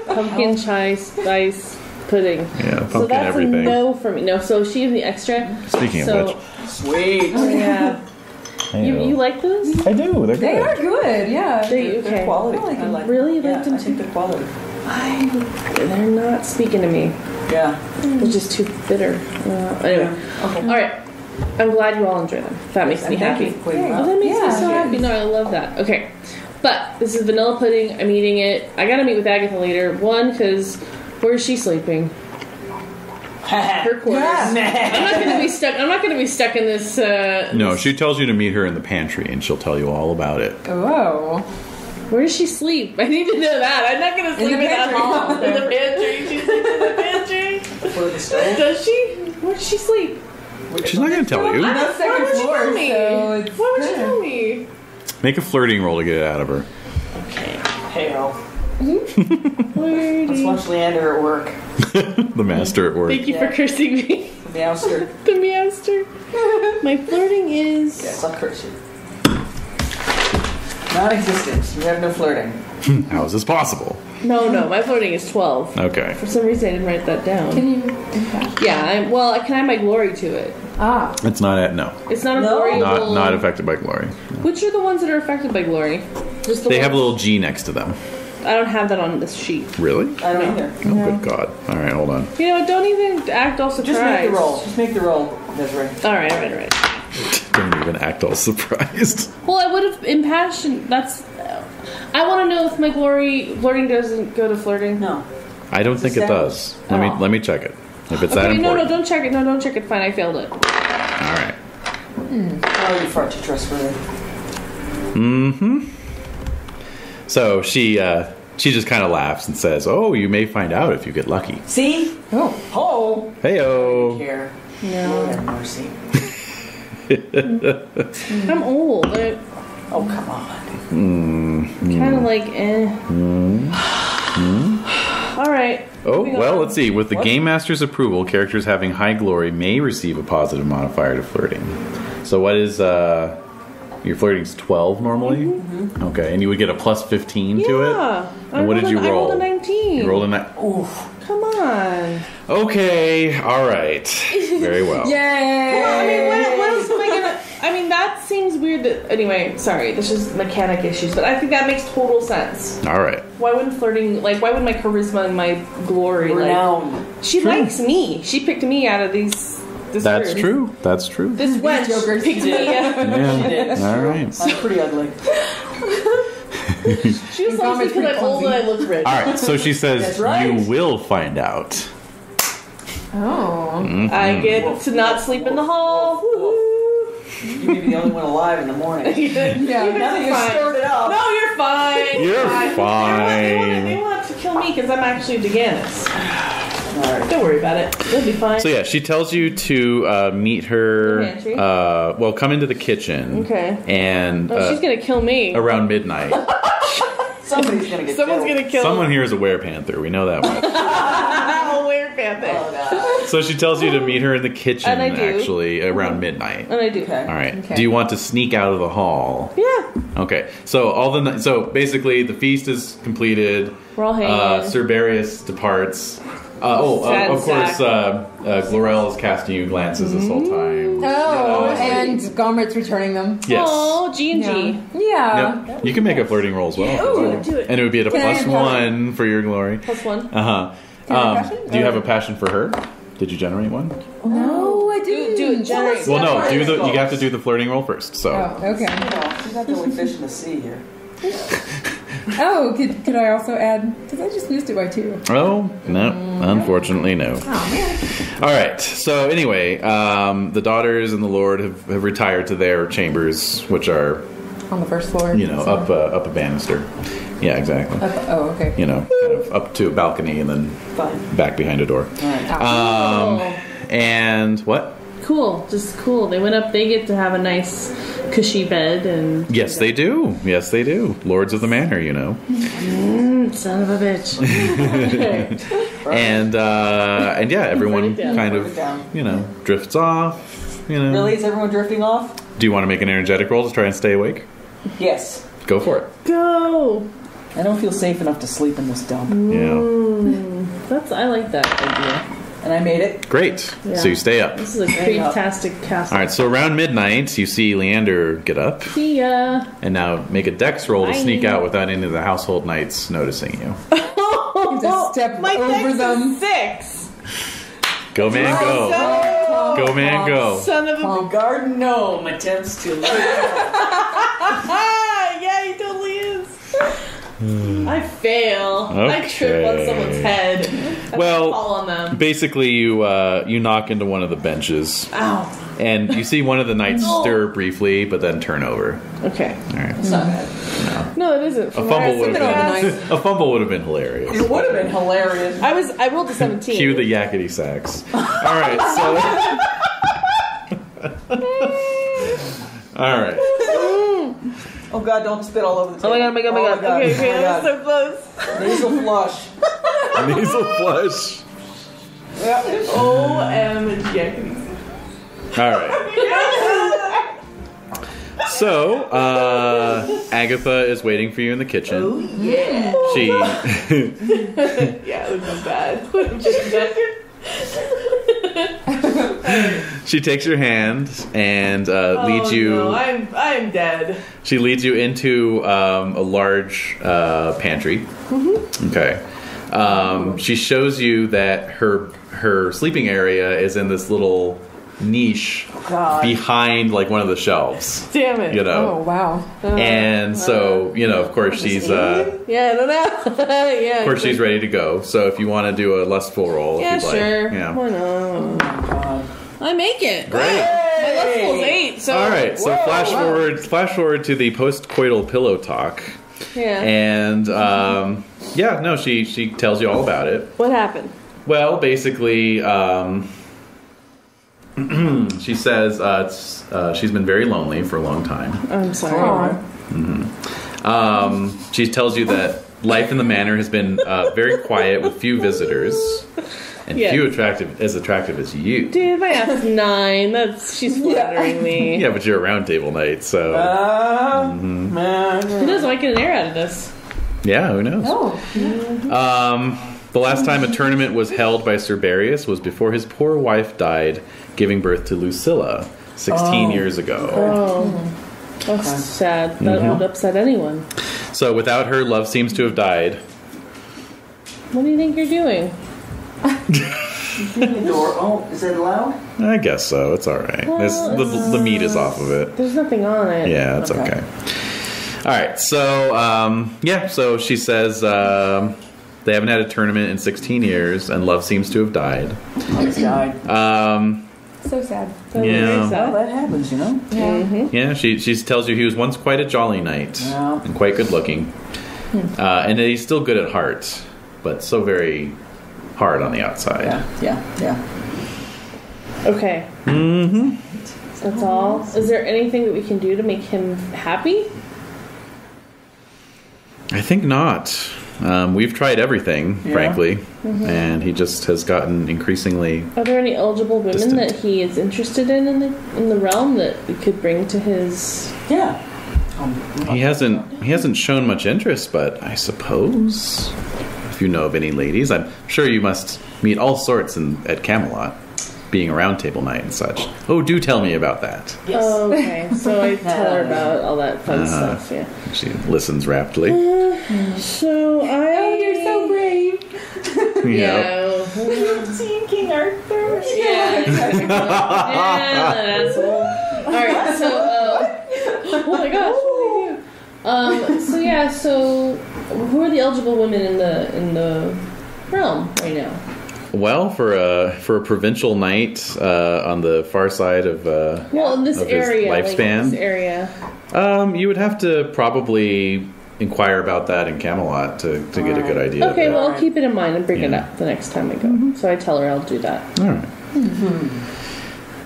pumpkin chai spice pudding. Yeah, pumpkin So that's everything. a no for me. No, so she gives me extra. Speaking so, of which, Sweet. Oh, yeah. You like those? I do. They're good. They are good, yeah. They, They're okay. quality. I like them. I like Really? You Yeah, like them I think too? they're quality. They're not speaking to me. Yeah. They're just too bitter. Anyway. Okay. All right. I'm glad you all enjoy them. That makes me And thank happy. you for pointing them Oh, out. that makes me Yeah, so yes. happy. No, I love that. Okay. But this is vanilla pudding. I'm eating it. I gotta meet with Agatha later. One, because where's she sleeping? Her quarters. I'm not gonna be stuck in this. No, she tells you to meet her in the pantry, and she'll tell you all about it. Whoa. Where does she sleep? I need to know that. I'm not gonna sleep the without her. pantry. In the pantry. She sleeps in the pantry. For the stove. Does she? Where does she sleep? She's not going to tell you. That's Why second would she floor, tell me? so it's Why would she good. tell me? Make a flirting roll to get it out of her. Okay. Hey-o. Where Let's do you... watch Leander at work. The master at work. Thank you for cursing me. The ouster. The meowster. My flirting is... Yes, I'll curse you. Non-existent. You have no flirting. How is this possible? No, my flirting is 12. Okay. For some reason I didn't write that down. Can you impact? Yeah, I can add my glory to it. Ah. It's not at no. It's not a No? glory. Not affected by glory. Which are the ones that are affected by glory? Just the They have a ones- little G next to them. I don't have that on this sheet. Really? I don't either. Oh, good God. All right, hold on. You know what? Don't even act all surprised. Just make the roll. Just make the roll, Desiree. All right. Don't even act all surprised. Well, I would have impassioned. That's. I want to know if my flirting doesn't go to flirting. No. I don't think it does. Let me check it. If it's that Okay, no, important. don't check it. No, don't check it. Fine, I failed it. All right. Oh, you're far too trustworthy. So she just kind of laughs and says, "Oh, you may find out if you get lucky." See? Oh. Oh. Heyo. Care. No. Lord have mercy. I'm old. I Oh, come on. kind of like, All right. Oh, Moving well, on. let's see. With the Game Master's approval, characters having high glory may receive a positive modifier to flirting. So what is, your flirting's 12 normally? Okay, and you would get a plus 15 to it? Yeah. And what did you I rolled roll? a 19. You rolled a nine. Oof. Come on. Okay, alright. Very well. Yay! Well, I mean, what else am I gonna... I mean, that seems weird that... Anyway, sorry. This is mechanic issues, but I think that makes total sense. Alright. Why wouldn't flirting... Like, why would my charisma and my glory... Renown. She likes me. She picked me out of these... This That's group. true. That's true. This wench jokers. picked me out. Yeah. Alright. I'm pretty ugly. She just likes me because I'm old and I look rich. Alright, so she says, That's right. you will find out. Oh. I get to not sleep in the hall. You may be the only one alive in the morning. Yeah. Now that you Fine. stirred it up. No, you're fine. You're They fine. want to kill me because I'm actually Deganus. Alright. Don't worry about it. It'll be fine. So yeah, she tells you to meet her. The pantry? Well, come into the kitchen. Okay. And Oh, she's gonna kill me. around midnight. Somebody's gonna get Someone's killed. gonna kill Someone here is a werepanther. We know that much. I'll wear panther. Oh, God. So she tells you to meet her in the kitchen. And I do. Actually, around midnight. And I do. Okay. All right. Okay. Do you want to sneak out of the hall? Yeah. Okay. So so basically the feast is completed. We're all hanging. Sir Barius departs. Sad Of course, sack. Glorel is casting you glances this whole time. Oh, and Gomrit's returning them. Yes. Oh, G&G. Yeah. Yep. You can make a flirting roll as well. Ooh, do it. And it would be at a Can I plus have one for your glory. Plus one. Uh huh. Can I have passion? Do you have a passion for her? Did you generate one? No, I didn't. Do it, generate. Well, no. That's You right. have to do the flirting roll first. So. Oh, okay. She's not the only fish in the sea here. Oh, could I also add? Because I just used it by 2. Oh no! Unfortunately, no. Oh man. All right. So anyway, the daughters and the lord have retired to their chambers, which are On the first floor. Up a banister. Yeah, exactly. Okay. Kind of up to a balcony and then back behind a door. All right. And what? Cool, just cool. They went up. They get to have a nice, cushy bed, and Yes, they do. Yes, they do. Lords of the Manor, son of a bitch. And yeah, everyone down. kind Write it down. of drifts off. Really? Is everyone drifting off? Do you want to make an energetic roll to try and stay awake? Yes. Go for it. Go. I don't feel safe enough to sleep in this dump. Yeah. I like that idea. And I made it. Great. Yeah. So you stay up. This is a fantastic castle. All right. So around midnight, you see Leander get up, See ya. and now make a dex roll to Bye. sneak out without any of the household knights noticing you. You just step My over dex them. is 6. Go, man, go. Go, man, go. Son of a. The garden gnome attempts to leave. Yeah, he totally is. I fail. I trip on someone's head. I Well, fall on them. Basically, you knock into one of the benches, Ow. and you see one of the knights stir briefly, but then turn over. Okay. All right. It's not bad. No, it isn't. A fumble would have been Nice. a fumble would have been hilarious. It would have been hilarious. I rolled a 17. Cue the yakety sax. All right, so. All right. Oh god, don't spit all over the table. Oh my god. Okay, that was so close. Nasal flush. Nasal flush. OMG. All right. So, Agatha is waiting for you in the kitchen. Oh, yeah. She. Yeah, it was bad. She takes your hand and leads you. No, I'm dead. She leads you into a large pantry. Mm-hmm. Okay. She shows you that her sleeping area is in this little niche behind like one of the shelves. Damn it. Oh, wow. And so of course she's Yeah, I don't know. Yeah. of course she's ready to go. So if you want to do a lustful roll, Yeah, if you'd sure. like. Yeah. Why not? Oh my god. I make it. Great. My lustful's 8. So. All right. So flash forward to the post-coital pillow talk. Yeah. And she tells you all about it. What happened? Well, basically, she says she's been very lonely for a long time. I'm sorry. She tells you that life in the manor has been very quiet with few visitors and few as attractive as you. Dude, my ass is 9. She's flattering me. Yeah, but you're a round table knight, so Who knows? I might get an heir out of this. yeah, who knows? Oh. The last time a tournament was held by Cerberius was before his poor wife died, giving birth to Lucilla 16 years ago. Oh. That's sad. That would upset anyone. So without her, love seems to have died. What do you think you're doing? The door. Oh, is that allowed? I guess so. It's all right. The meat is off of it. There's nothing on it. Yeah, it's okay. All right. So so she says they haven't had a tournament in 16 years, and love seems to have died. He's died. So sad. Yeah. Well, that happens, Yeah. Mm-hmm. Yeah, she tells you he was once quite a jolly knight Yeah. and quite good looking, and that he's still good at heart, but so very hard on the outside. Yeah. Okay. Mm-hmm. That's all. Is there anything that we can do to make him happy? I think not. We've tried everything, frankly, and he just has gotten increasingly. Are there any eligible women Distant. that he is interested in the realm that we could bring to his? Yeah. He hasn't shown much interest, but I suppose if you know of any ladies, I'm sure you must meet all sorts at Camelot, being a round table knight and such. Oh, do tell me about that. Yes. Oh, okay. So I tell her about all that fun stuff. Yeah. She listens raptly. So Oh, you're so brave. Yeah. Seen King Arthur. Yeah. Yeah, that asshole. Alright, so, oh my gosh, what did I do? So who are the eligible women in the realm right now? Well, for a provincial knight on the far side of in this of his area, lifespan, this area. You would have to probably inquire about that in Camelot to get a good idea. Okay, of it. well, I'll keep it in mind and bring it Yeah. up the next time I go. So I tell her I'll do that. All right.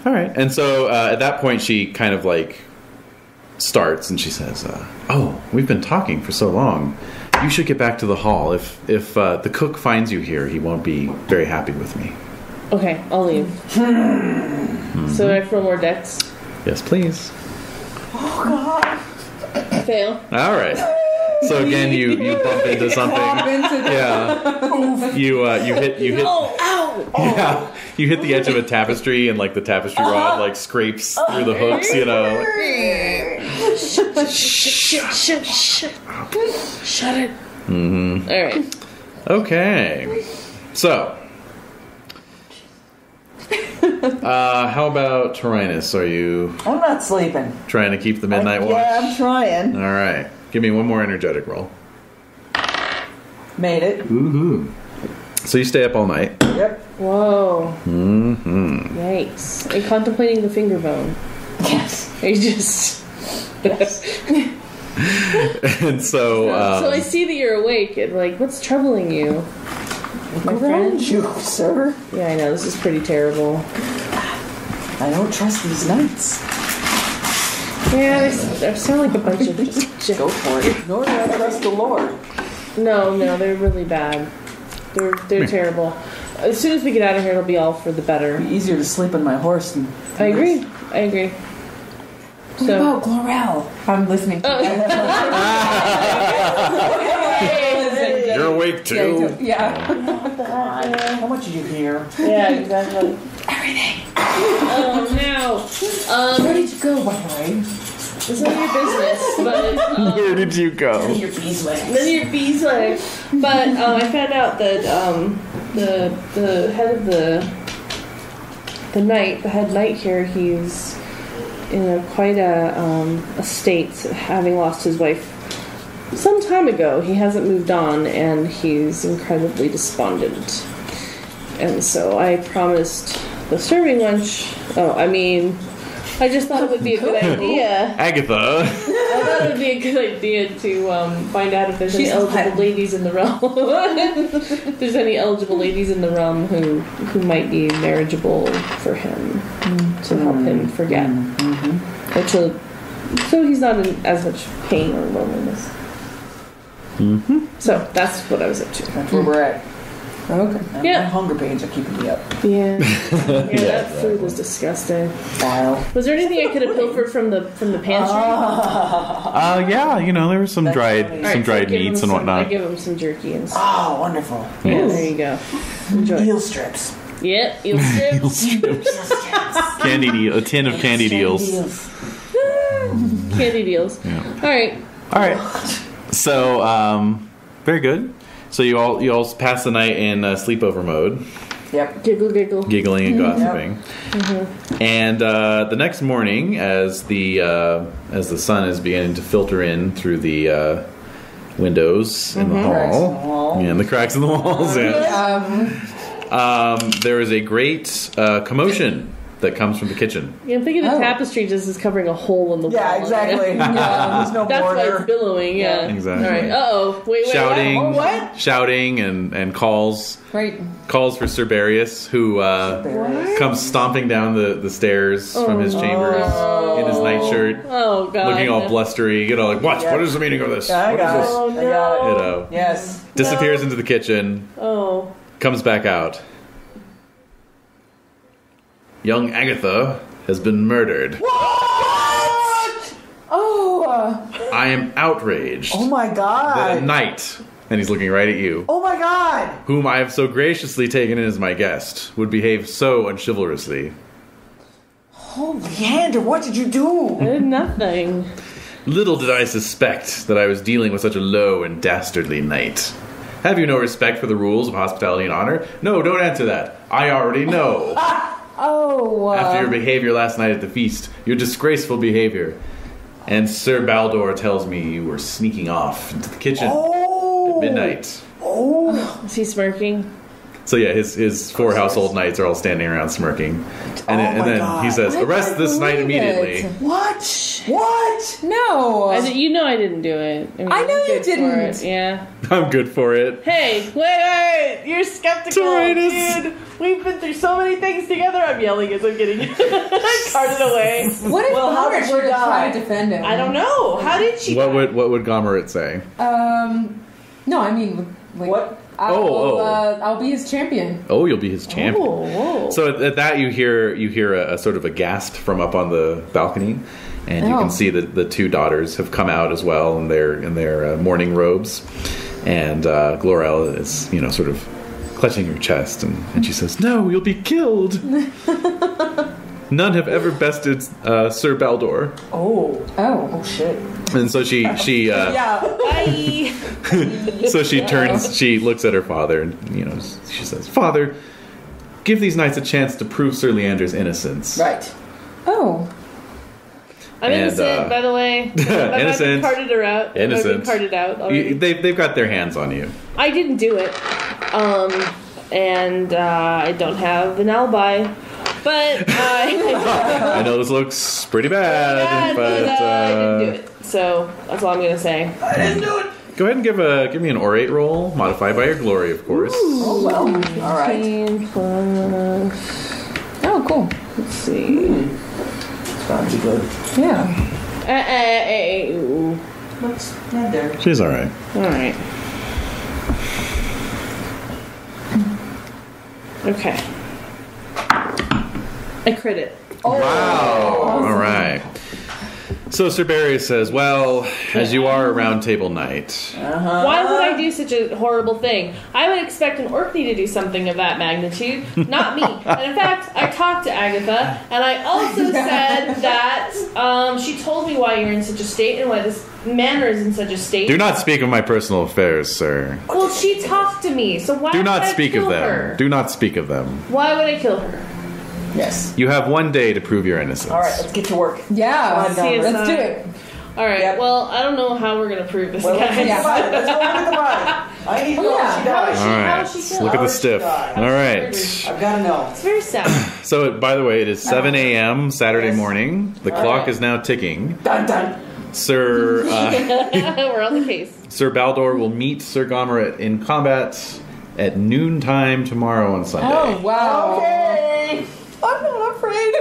All right. And so at that point, she kind of like starts and she says, "Oh, we've been talking for so long. You should get back to the hall. If the cook finds you here, he won't be very happy with me." Okay, I'll leave. So I roll more dex. Yes, please. Oh God. Fail. All right. So again, you bump into something. Yeah. You hit. Oh, ow! Yeah. You hit the edge of a tapestry, and like the tapestry rod like scrapes through the hooks. You know. Shut it. Mm-hmm. All right. Okay. So. How about Taurinus? Are you I'm not sleeping. trying to keep the midnight watch? Yeah, I'm trying. All right. Give me one more energetic roll. Made it. Woohoo. So you stay up all night. Yep. Whoa. Mm-hmm. Yikes. And contemplating the finger bone. Yes. Are you just... And so... so I see that you're awake and like, what's troubling you? My friend? You, sir. Yeah, I know. This is pretty terrible. I don't trust these knights. Yeah, they sound like a bunch of just... Go for it. Nor do I trust the Lord. No, they're really bad. They're terrible. As soon as we get out of here, it'll be all for the better. It'd be easier to sleep on my horse than... I agree. What about Glorel? I'm listening to You're awake too. Yeah. How much did you hear? Yeah, exactly. Everything. Oh no. Where did you go, by the way? It's none of your business, but Where did you go? Your beeswax. none of your beeswax. But I found out that the head of the head knight here, he's in quite a state, having lost his wife some time ago. He hasn't moved on, and he's incredibly despondent. And so I promised the serving lunch. I just thought it would be a good idea. Agatha. I thought it would be a good idea to find out if there's any eligible ladies in the realm. If there's any eligible ladies in the realm who might be marriageable for him to help him forget. So he's not in as much pain or loneliness. So that's what I was up to. That's where we're at. Okay. Yeah. My hunger pains are keeping me up. Yeah. That food was disgusting. Wow. Was there anything I could have pilfered from the pantry? Yeah, there were some dried Alright, so give meats him and I whatnot. give him some jerky and stuff. Oh, wonderful. Yeah, there you go. Enjoy. Eel strips. Yep, eel strips. Candied eel, a tin of candied eels. Candy deals. Yeah. All right. So, very good. So you all pass the night in sleepover mode, Yep. Giggle. giggling and gossiping. And the next morning, as the sun is beginning to filter in through the windows in the Cracks in the hall, wall. and the cracks in the walls, there is a great commotion that comes from the kitchen. Yeah, I'm thinking the tapestry just is covering a hole in the wall. Yeah, exactly. There's no That's why border. it's billowing, yeah. Exactly. All right. Uh-oh. Wait. Shouting, Oh, what? shouting, and calls Right. for Cerberius, who comes stomping down the stairs from his chambers in his nightshirt, Oh, God. looking all blustery. Like, what? Yeah. What is the meaning of this? Yeah, I What got is it. this? Oh, I got it. no. Yes. Disappears into the kitchen, Oh. comes back out. Young Agatha has been murdered. What? Oh. I am outraged Oh my that a God. knight, and he's looking right at you, Oh my God. whom I have so graciously taken in as my guest, would behave so unchivalrously. Oh, Leander, what did you do? I did nothing. Little did I suspect that I was dealing with such a low and dastardly knight. Have you no respect for the rules of hospitality and honor? No, don't answer that. I already know. Oh. After your behavior last night at the feast, your disgraceful behavior. And Sir Baldor tells me you were sneaking off into the kitchen at midnight. Oh. Is he smirking? So yeah, his 4 household knights are all standing around smirking, and then God. he says, "Arrest this knight believe immediately." it. What? What? No. I didn't do it. I know I'm you good for didn't. it. Yeah. I'm good for it. Hey, wait, you're skeptical, Tyrannus. dude. We've been through so many things together. I'm yelling as I'm getting carted away. What if Well, how Margaret did she were to try die? to defend him? I don't know. How did she? What die? would Gomerith say? No, I mean, like, What? I'll be his champion. Oh, you'll be his champion. Oh, whoa. So at that you hear a sort of a gasp from up on the balcony, and you Oh. can see that the 2 daughters have come out as well in their mourning robes, and Glorella is sort of clutching her chest, and she says, "No, you'll be killed." None have ever bested Sir Baldor, Oh. Oh. Shit. and so she Yeah. Bye. so she turns, she looks at her father, and she says, "Father, give these knights a chance to prove Sir Leander's innocence." Right. Oh. I'm And, innocent, by the way. innocent. I've been carted out. Innocent. I've been carted out already. They've got their hands on you. I didn't do it. And I don't have an alibi. But I know this looks pretty bad, but I didn't do it. So that's all I'm going to say. I didn't do it. go ahead and give me an orate roll, modified by your glory, of course. Oh well. All right. 15 plus... Oh, cool. Let's see. Sounds good. Yeah. Ooh. Looks not there. She's all right. All right. Okay. I crit it. Wow. All right. So Sir Barry says, "Well, as you are a round table knight, Why would I do such a horrible thing? I would expect an Orkney to do something of that magnitude, not me. And in fact, I talked to Agatha, and I also said that she told me why you're in such a state and why this manor is in such a state. do not speak of my personal affairs, sir. Well, she talked to me, so why Do would not I speak kill of them. her? Do not speak of them. Why would I kill her? Yes. You have one day to prove your innocence." All right. Let's get to work. Yeah. Come on, Donna. Let's do it. All right. Yep. Well, I don't know how we're gonna prove this, Well, let's guys. get the body. Let's go look at the body. I need to know yeah. how she died. All right. How is she Let's killed? look at How the did she stiff. die? All right. I've got to know. It's very sad. So, by the way, it is 7 a.m. Saturday morning. The clock right. is now ticking. Dun dun. Sir We're on the case. Sir Baldor will meet Sir Gomerith in combat at noontime tomorrow on Sunday. Oh, wow. Okay. I'm not afraid.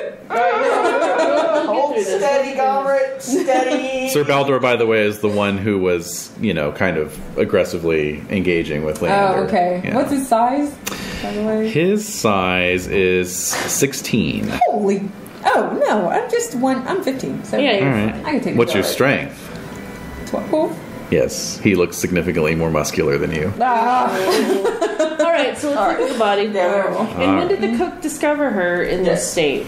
Hold steady, Gomerith. Steady. Sir Baldor, by the way, is the one who was, kind of aggressively engaging with Leander. Oh, okay. Yeah. What's his size, by the way? His size is 16. Holy. Oh, no. I'm 15. So Yeah, All you're right. I can take What's the your guard. strength? 12. Yes, he looks significantly more muscular than you. Ah. All right, so let's look at the body. There we go. And when did the cook discover her in this Yes. state?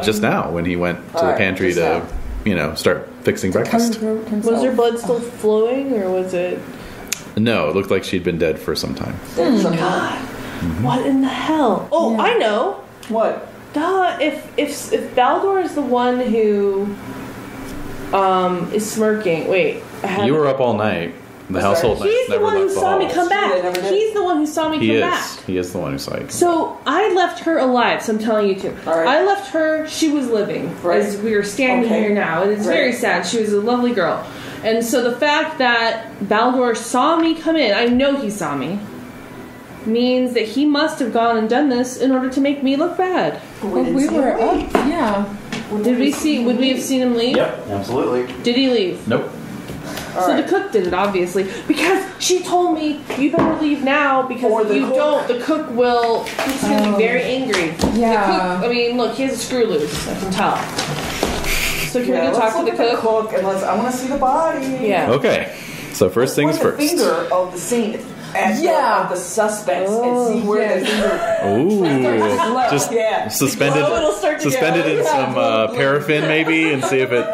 Just now, when he went to the Alright, pantry just to, start fixing breakfast. Was her blood still flowing, or was it? No, it looked like she'd been dead for some time. God, what in the hell? Oh, Yeah. I know. What? Duh. If Baldor is the one who is smirking. Wait, I had. You were up all night. The household knights He's the never one who left the saw me halls. come They back. never did. He's the one who saw me He come is. back. He is the one who saw you. So I left her alive. So I'm telling you too. All right. I left her. She was living Right. as we are standing Okay. here now, and it's Right. very sad. She was a lovely girl, and so the fact that Baldor saw me come in, I know he saw me, means that he must have gone and done this in order to make me look bad. Well, we were up. Yeah. Did we see? Would we have seen him leave? Yep, absolutely. Did he leave? Nope. So the cook did it, obviously, because she told me you better leave now because Or if the you cook. don't, the cook will. He's gonna be very angry. Yeah. The cook. I mean, look, he has a screw loose. I can tell. So can we Yeah, go let's talk to look the at cook? and I want to see the body. Yeah. Okay. So first things Point the first. finger of the saint at Yeah. the suspects and see where yes. the finger. Ooh. Just Yeah. suspended, Glow, it'll start to suspended go. in some paraffin maybe, and see if it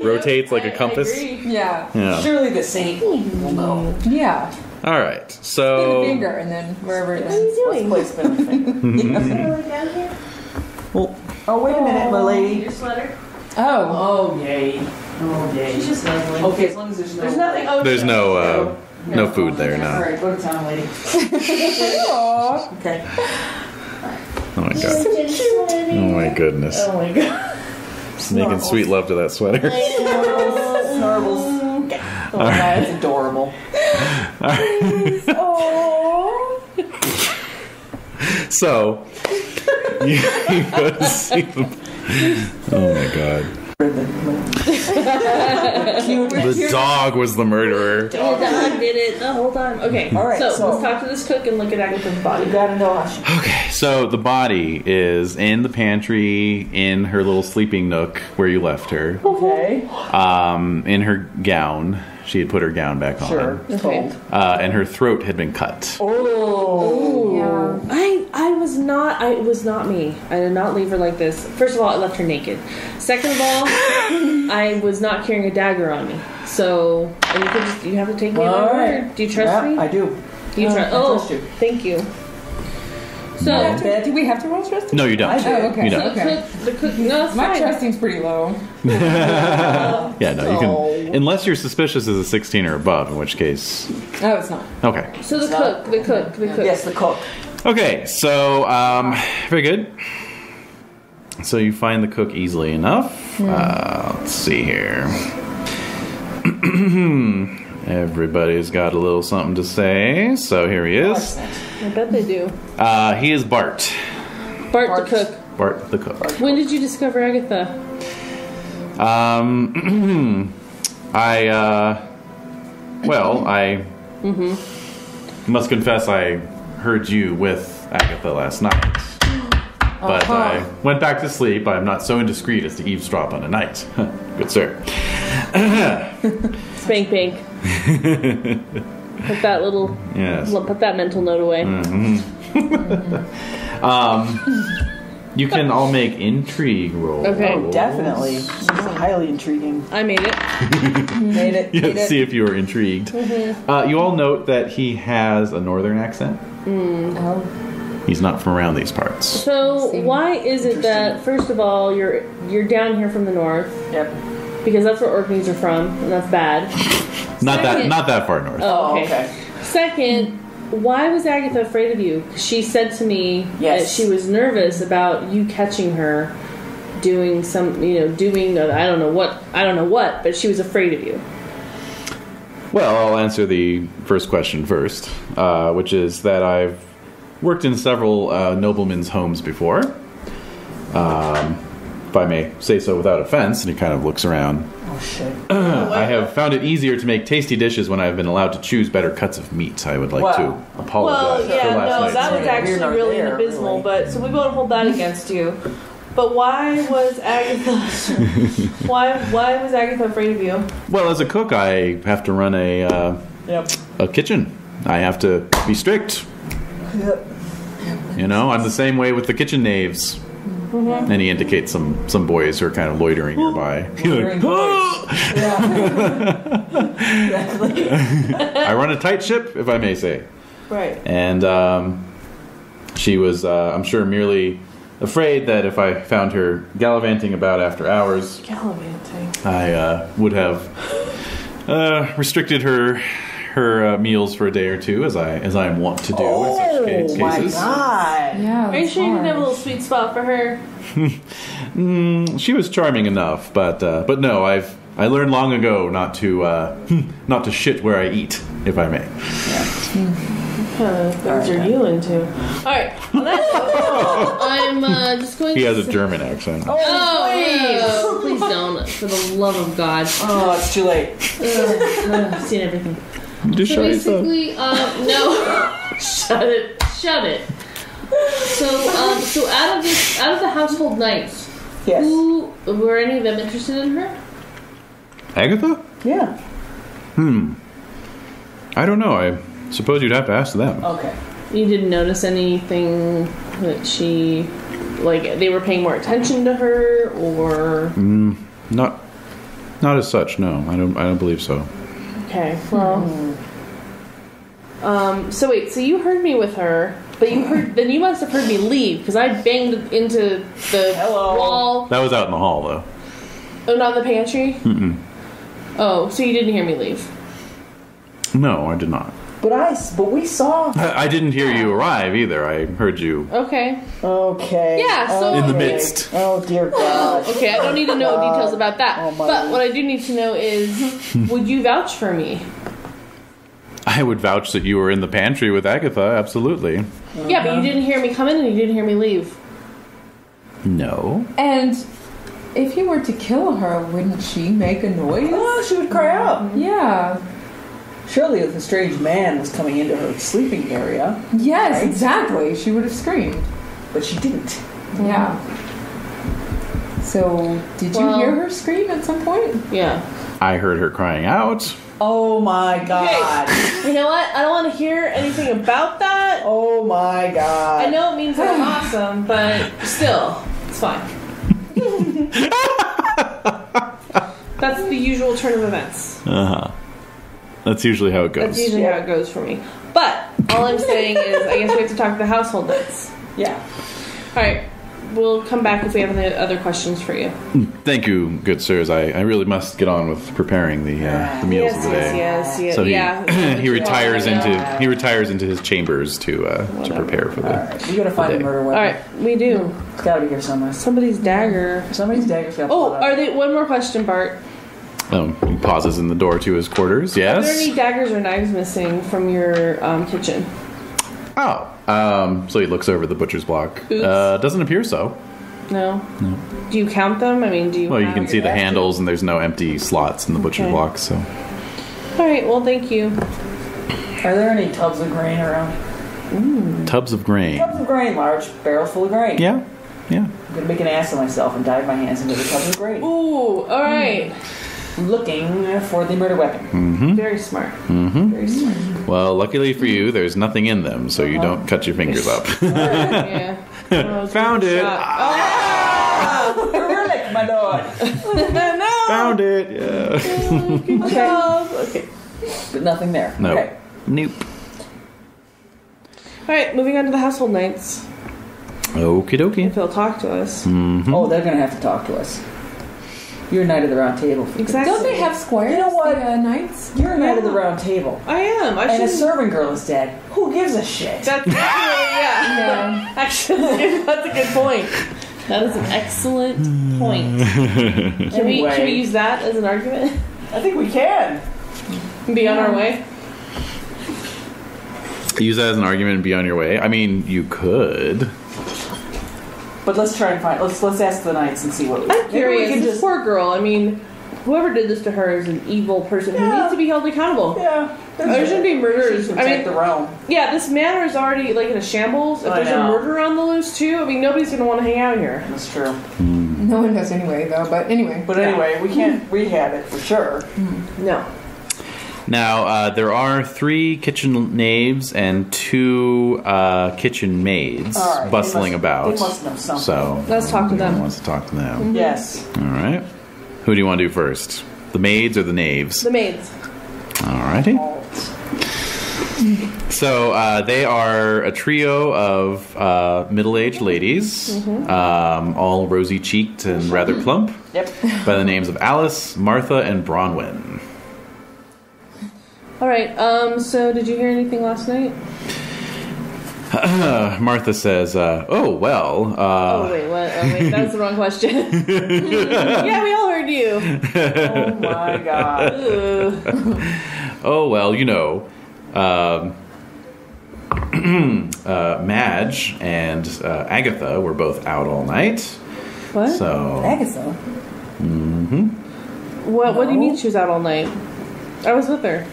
rotates like a I compass. agree. Yeah. Yeah. Surely the saint will know. Yeah. All right. Put a So. finger and then wherever it What are you is. doing? Place spin the finger. Down here? Oh, wait a minute, my lady. Your sweater? Oh. Oh, yay. Oh, yay. She's just nuzzling. Okay, as long as there's no. There's nothing. Oh, There's shit. no No food there, All no. right, go to town, lady. Aw. Okay. Oh my god. Oh my goodness. Oh my god. Making sweet love to that sweater. Snorbles. Oh, that's adorable. So, you go to see them. Oh my god. The dog was the murderer. The dog did it the whole time. Okay, All right, so so- let's talk to this cook and look at Agatha's body. You gotta know how she. Okay, so the body is in the pantry in her little sleeping nook where you left her. Okay. In her gown. She had put her gown back on. Sure. It's Okay. cold. And her throat had been cut. Oh. Yeah. It was not me. I did not leave her like this. First of all, I left her naked. Second of all, I was not carrying a dagger on me. So, and you have to take me on All my right. word. Do you trust me? I do. Do you trust? I Oh, trust you. thank you. So, Do we have to roll trust? No, you don't. I do. Oh, okay. You don't. Okay. the cook, no, it's My fine. trusting's pretty low. Yeah, no, you Oh. can. Unless you're suspicious as a 16 or above, in which case. Oh, it's not. Okay. So the cook. Yes, the cook. Okay, so, very good. So you find the cook easily enough. Let's see here. Everybody's got a little something to say, so here he is. I bet they do. He is Bart. Bart the cook. Bart the cook. When did you discover Agatha? I must confess I heard you with Agatha last night. But I went back to sleep. I'm not so indiscreet as to eavesdrop on a night. Good sir. Spank bank. Put that little. Yes. Put that mental note away. You can all make intrigue rolls. Okay. Oh, definitely. This is highly intriguing. I made it. Made it. Yeah, Made it. see if you are intrigued. You all note that he has a northern accent. Oh. He's not from around these parts. So why is it that first of all you're down here from the north Yep. because that's where Orkneys are from and that's bad. Not Second- that far north. Oh, okay. Okay. Second, why was Agatha afraid of you? She said to me Yes. that she was nervous about you catching her doing some, doing I don't know what, but she was afraid of you. Well, I'll answer the first question first, which is that I've worked in several noblemen's homes before. If I may say so without offense, and he kind of looks around. Oh shit. I have found it easier to make tasty dishes when I've been allowed to choose better cuts of meat. I would like Wow. to apologize for last night's that was meal. actually You're not really there, abysmal. really. But so we won't hold that against you. But why was Agatha? why was Agatha afraid of you? Well, as a cook, I have to run a kitchen. I have to be strict. Yep. I'm the same way with the kitchen knaves. And he indicates some boys who are kind of loitering nearby. Loitering boys. Yeah. Exactly. I run a tight ship, if I may say. Right. And she was, I'm sure, merely afraid that if I found her gallivanting about after hours, Gallivanting. I would have restricted her meals for a day or two, as I am wont to do in such cases. Oh my god. Yeah. Are you sure you didn't have a little sweet spot for her? She was charming enough, but no, I learned long ago not to shit where I eat, if I may. What kind of things are you into? Alright, on that note, I'm just going He to... has a German accent. Oh, please don't. For the love of God. Oh, it's too late. I've seen everything. Just So show yourself. basically, no. Shut it. So out of the household knights, Yes. who were any of them interested in her? Agatha? Yeah. I don't know. I suppose you'd have to ask them. Okay. You didn't notice anything that she, they were paying more attention to her, or Not as such. No, I don't believe so. okay, well. So wait, so you heard me with her, but then you must have heard me leave because I banged into the Hello. wall. That was out in the hall, though. Oh, not in the pantry. Mm-mm. Oh, so you didn't hear me leave. No, I did not. But we saw. I didn't hear you arrive either. I heard you Okay. Okay. Yeah, so- in the midst. Oh dear God. Okay, I don't need to know details about that. Oh, my But what I do need to know is, would you vouch for me? I would vouch that you were in the pantry with Agatha, absolutely. Yeah, but you didn't hear me come in and you didn't hear me leave. No. And if you were to kill her, wouldn't she make a noise? Oh, she would cry out. Yeah. Surely, if a strange man was coming into her sleeping area, Yes, Right. exactly. She would have screamed. but she didn't. Yeah. So, did you Well- hear her scream at some point? Yeah. I heard her crying out. Oh my God. You know what? I don't want to hear anything about that. Oh my God. I know it means I'm awesome, but still, it's fine. That's the usual turn of events. Uh-huh. That's usually how it goes. That's usually how it goes for me. But all I'm saying is, I guess we have to talk to the household knights. Yeah. All right, we'll come back if we have any other questions for you. Thank you, good sirs. I really must get on with preparing the meals of the day. yes. So he yeah. he retires Yeah. into his chambers to prepare for All the. right. We gotta find Okay. the murder All weapon. right, we do. It's gotta be here somewhere. Somebody's dagger. Somebody's dagger's got. Oh, blood on are it. they? One more question, Bart. He pauses in the door to his quarters. Are there Yes. any daggers or knives missing from your kitchen? Oh. So he looks over the butcher's block. Oops. Doesn't appear so. No. Do you count them? I mean, do you? Well, you have can see the your- handles, and there's no empty slots in the butcher's Okay. block. So. All right. Well, thank you. Are there any tubs of grain around? Tubs of grain. Tubs of grain, large barrels full of grain. Yeah. I'm gonna make an ass of myself and dive my hands into the tubs of grain. Ooh. All right. Looking for the murder weapon. Very smart. Very smart. Well, luckily for you, there's nothing in them, so you don't cut your fingers up. Yeah. Oh, it's Found a it. shot. The relic, my lord. No. Found it. Yeah. Good job. Okay. But nothing there. No. Okay. Nope. All right. Moving on to the household knights. Okie dokie. If they'll talk to us. Oh, they're gonna have to talk to us. You're a knight of the round table. Exactly. Don't they have squires? You know what? The, knights? You're a knight of the round table. I am. I And a should. servant girl is dead. Who gives a shit? That's actually, yeah. Actually, that's a good point. That is an excellent point. Can we Anyway. use that as an argument? I think we can. And be on our way? Use that as an argument and be on your way. I mean, you could. But let's try and find. Let's ask the knights and see what we. I'm maybe we curious. can This just. poor girl. I mean, whoever did this to her is an evil person who Yeah. needs to be held accountable. Yeah. There shouldn't be murderers. She I protect mean, the realm. yeah, this manor is already like in a shambles. If I there's a know. murder on the loose too, I mean, nobody's gonna want to hang out here. That's true. No one does anyway, though. But anyway. But anyway, we can't rehab it for sure. No. Now, there are 3 kitchen knaves and 2 kitchen maids All right, bustling they about. must know something. So, Let's talk to who them. wants to talk to them? Yes. All right. Who do you want to do first? The maids or the knaves? The maids. Alrighty. So they are a trio of middle-aged ladies, all rosy-cheeked and rather plump, Yep. by the names of Alice, Martha, and Bronwyn. All right. So did you hear anything last night? Martha says, "Oh well." Oh wait, what? Oh wait, that's the wrong question. Yeah, we all heard you. Oh my god. Ugh. Oh well, you know. Madge and Agatha were both out all night. What? So Agatha. What do you mean she was out all night? I was with her.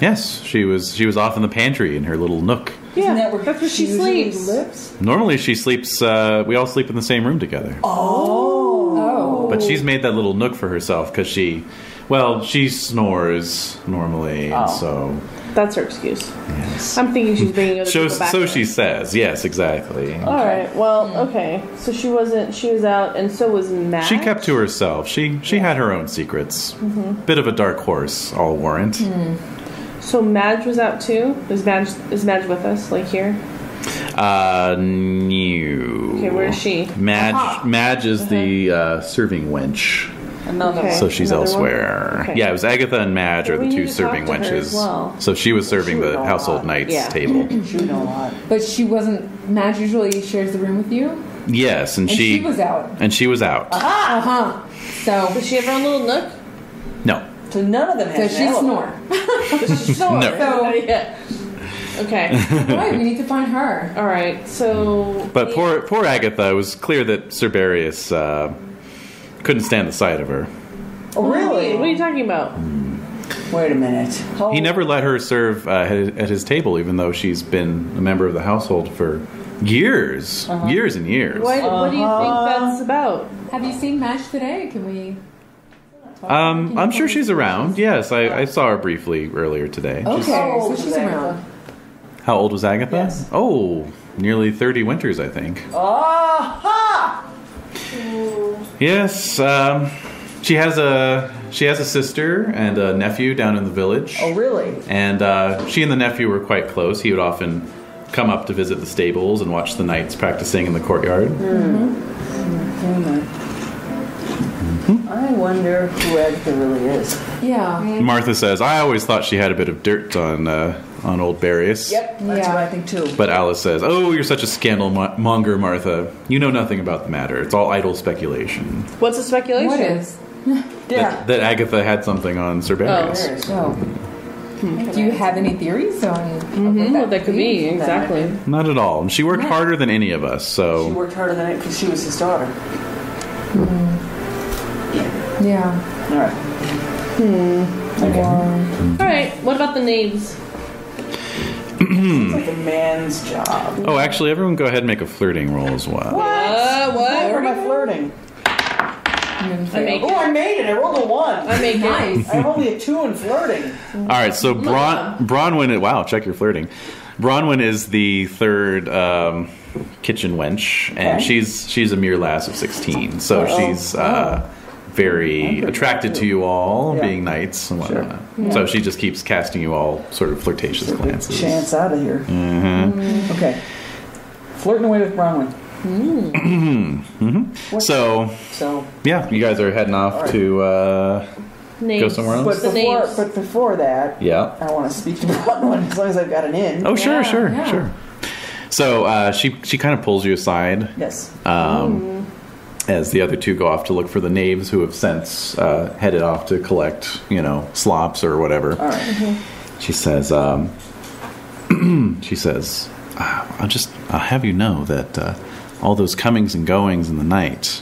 yes, she was off in the pantry in her little nook. Yeah, Isn't that where that's where she usually sleeps. lives? Normally she sleeps. We all sleep in the same room together. Oh. But she's made that little nook for herself because she snores normally, and so That's her excuse. yes. I'm thinking she's bringing other people back. So to she her. says, yes, exactly. All right. Well, okay. So she wasn't. She was out, and so was Matt. She kept to herself. She had her own secrets. Bit of a dark horse, I'll warrant. So Madge was out too. Is Madge with us? Like here? New. Okay, where is she? Madge is the serving wench. Another Okay. one. So she's Another one? elsewhere. Okay. Yeah, it was Agatha and Madge Well, are the we two need to talk serving to her wenches. as well. So she was serving She would the know a household lot. knights Yeah. table. She know a lot. But she wasn't. Madge usually shares the room with you, Yes, and, and she was out. And she was out. Uh huh. So Does she have her own little nook? No. So none of them so have she snore. snore. No. So Yeah. Okay. right, we need to find her. All right. So. But poor Agatha, it was clear that Cerberius couldn't stand the sight of her. Oh, really? What are you talking about? Wait a minute. He never let her serve at his table, even though she's been a member of the household for years. Years and years. What do you think that's about? Have you seen Madge today? Can we? I'm sure she's around. Yes, I saw her briefly earlier today. Okay, Oh, so she's around. How old was Agatha? Yes. Oh, nearly 30 winters, I think. Aha! Yes, she has a sister and a nephew down in the village. Oh, really? And she and the nephew were quite close. He would often come up to visit the stables and watch the knights practicing in the courtyard. I wonder who Agatha really is. Yeah. Martha says, "I always thought she had a bit of dirt on old Barius." Yep, that's Yeah. what I think too. But Alice says, "Oh, you're such a scandal monger, Martha. You know nothing about the matter. It's all idle speculation." What's the speculation? What is? Yeah. That Agatha had something on Cerberius. Oh. Do you have any theories on What that could be, exactly. Not at all. And she worked harder than any of us, She so... worked harder than it because she was his daughter. Yeah. All right. Okay. All right. What about the names? It's like a man's job. Oh, actually, everyone go ahead and make a flirting roll as well. Where What? am I flirting? I make Oh, I made it. I rolled a 1. I make it. Nice. I have only a 2 in flirting. All right, so Bronwyn... Wow, check your flirting. Bronwyn is the third kitchen wench, and Okay. she's a mere lass of 16. So she's very attracted to you all, Yeah. being knights and whatnot. So she just keeps casting you all sort of flirtatious glances. Chance out of here. Mm-hmm. Okay. Flirting away with Bronwyn. So, So, yeah, you guys are heading off All right. to Names. go somewhere else? but The before, names. but before that, Yeah. I want to speak to Bronwyn as long as I've got an in. Oh, sure, Yeah, sure, yeah. sure. So she kind of pulls you aside Yes. as the other two go off to look for the knaves who have since headed off to collect, slops or whatever. All right. She says, I'll have you know that all those comings and goings in the night,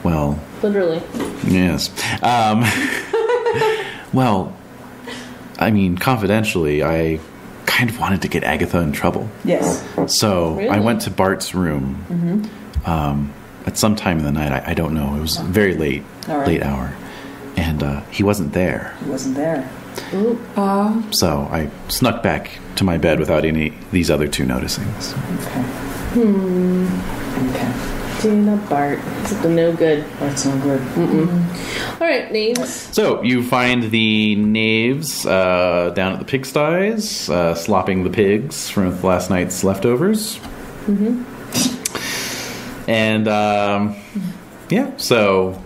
well, Literally. yes. Well, I mean, confidentially, I kind of wanted to get Agatha in trouble. Yes. So I Really? went to Bart's room at some time in the night. I don't know. It was very late, All right. late hour. And he wasn't there. He wasn't there. So I snuck back to my bed without these other two noticing. So, Okay. Okay. Dana Bart. It's up to no good. That's no good. All right. Names. so you find the knaves down at the pigsties, slopping the pigs from last night's leftovers. And yeah, so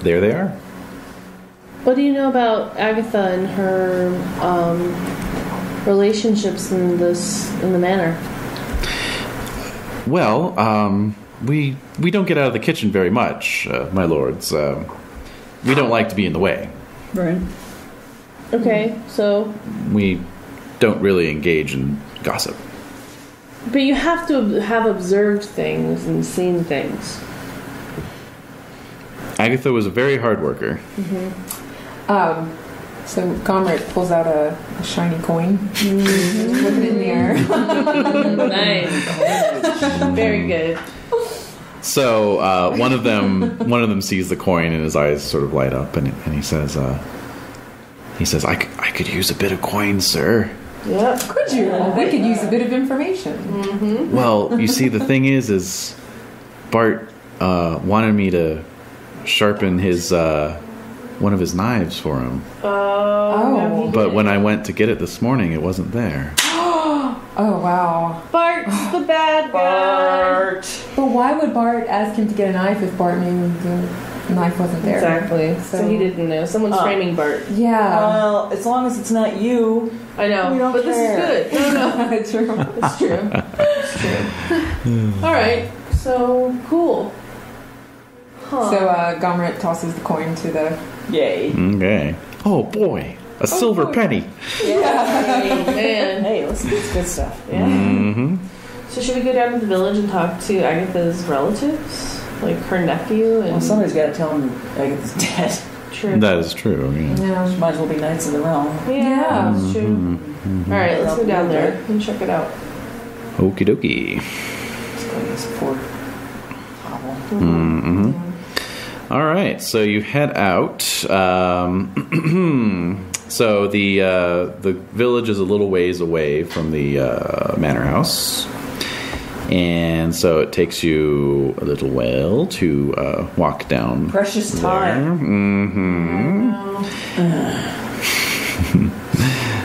there they are. What do you know about Agatha and her relationships in the manor? Well, we don't get out of the kitchen very much, my lords. We don't like to be in the way. Right. Okay. So, We don't really engage in gossip. but you have to have observed things and seen things. Agatha was a very hard worker. So Comrade pulls out a shiny coin, puts it in the air. Nice. Very good. So one of them sees the coin and his eyes sort of light up, and he says, I could use a bit of coin, sir. Yep. Could you? We could use a bit of information. Well, you see, the thing is Bart wanted me to sharpen his one of his knives for him, Oh. but when I went to get it this morning, it wasn't there. Oh, wow. Bart's the bad guy. Bart. But why would Bart ask him to get a knife if Bart knew the... knife wasn't there. Exactly. So he didn't know. Someone's framing Bart. Yeah. Well, as long as it's not you. I know. We don't but care. this is good. No. It's true. It's true. It's true. All right. So cool. Huh. So Gomrit tosses the coin to the... Yay. Okay. Oh boy, a silver penny. Yay, man. Hey, listen, it's good stuff. Yeah. Mm-hmm. So should we go down to the village and talk to Agatha's relatives? Like her nephew and... Well, somebody's got to tell him Agatha's dead. True. That is true. Yeah. She might as well be Knights of the Realm. Yeah, that's true. Mm-hmm. All right, let's go down there and check it out. Okie dokie. Let's go to this poor hovel. Mm-hmm. All right, so you head out. So the village is a little ways away from the manor house, and so it takes you a little while to walk down. Precious time. Mm-hmm.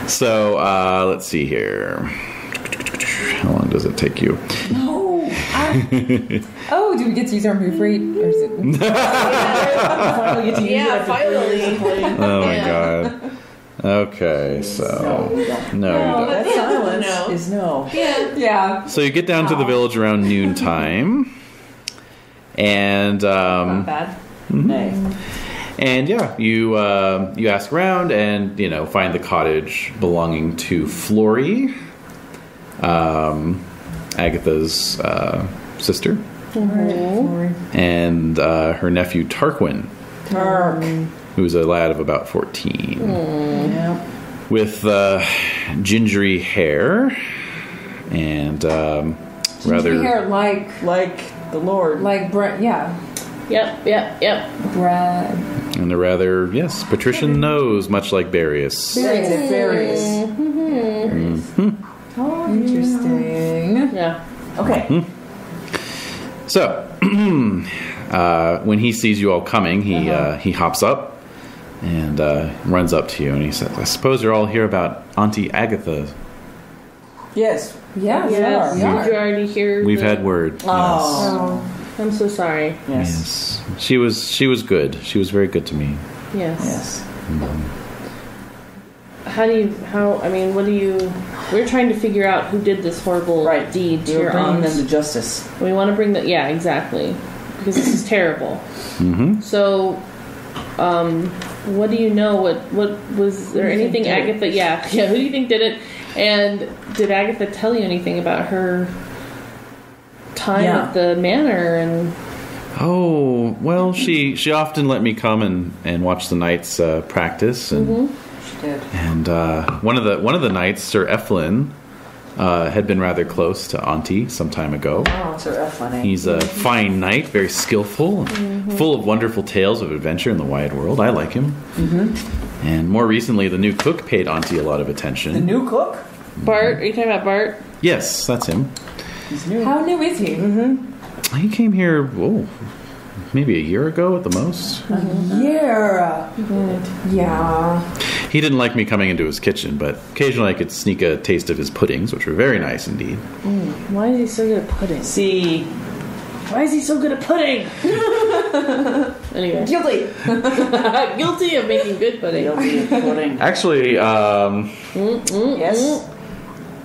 So let's see here. How long does it take you? No. Oh, do we get to use our move rate? Or is it... Finally get to use it. Finally. Oh my god. Okay, so no, you don't. That silence No. is no. Yeah. So you get down to the village around noontime, and Not bad. Nay. and yeah, you ask around and find the cottage belonging to Flory, Agatha's sister, and her nephew Tarquin, who's a lad of about 14, Yeah. with gingery hair and rather hair like the Lord. bread. Yeah. Yep. Bread. and a rather patrician nose, much like Barius. Various. Oh, interesting. Yeah. Okay. So when he sees you all coming, he hops up and runs up to you, and he says, "I suppose you're all here about Auntie Agatha." Yes. Yeah, Yes. we Did are. you already hear? We've had word. Oh. I'm so sorry. Yes. Yes. She was good. She was very good to me. Yes. Yes. We're trying to figure out who did this horrible deed to We're your bringing aunt. them to justice. We want to bring the, exactly. Because this is terrible. Mm-hmm. So, what do you know? What was there anything Agatha, who do you think did it? And did Agatha tell you anything about her time at the manor and... Oh, well, she often let me come and watch the knights practice, and She did. and one of the knights, Sir Eflin, had been rather close to Auntie some time ago. Oh, Sir Eflin. He's a fine knight, very skillful, and full of wonderful tales of adventure in the wide world. I like him. And more recently, the new cook paid Auntie a lot of attention. The new cook? Bart? Are you talking about Bart? Yes, that's him. He's new. How new is he? He came here, maybe a year ago at the most. Yeah. Yeah. He didn't like me coming into his kitchen, but occasionally I could sneak a taste of his puddings, which were very nice indeed. Why is he so good at pudding? See. Why is he so good at pudding? Anyway. Guilty. Guilty of making good pudding. Guilty of pudding. Actually, Yes.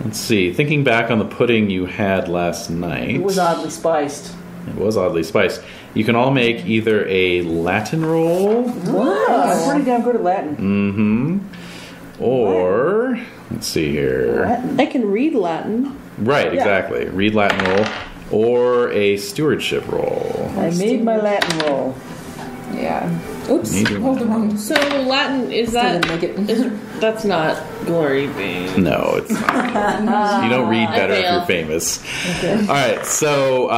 let's see. Thinking back on the pudding you had last night, It was oddly spiced. It was oddly spiced. You can all make either a Latin roll, I'm pretty damn good at Latin. or let's see here. Latin. I can read Latin. Right, exactly. Read Latin roll, or a stewardship roll. I made my Latin roll. Yeah. Oops. Neither Hold the wrong. So Latin, is that... Didn't make it. That's not glory being. No, it's not. You don't read better if you're famous. All right, so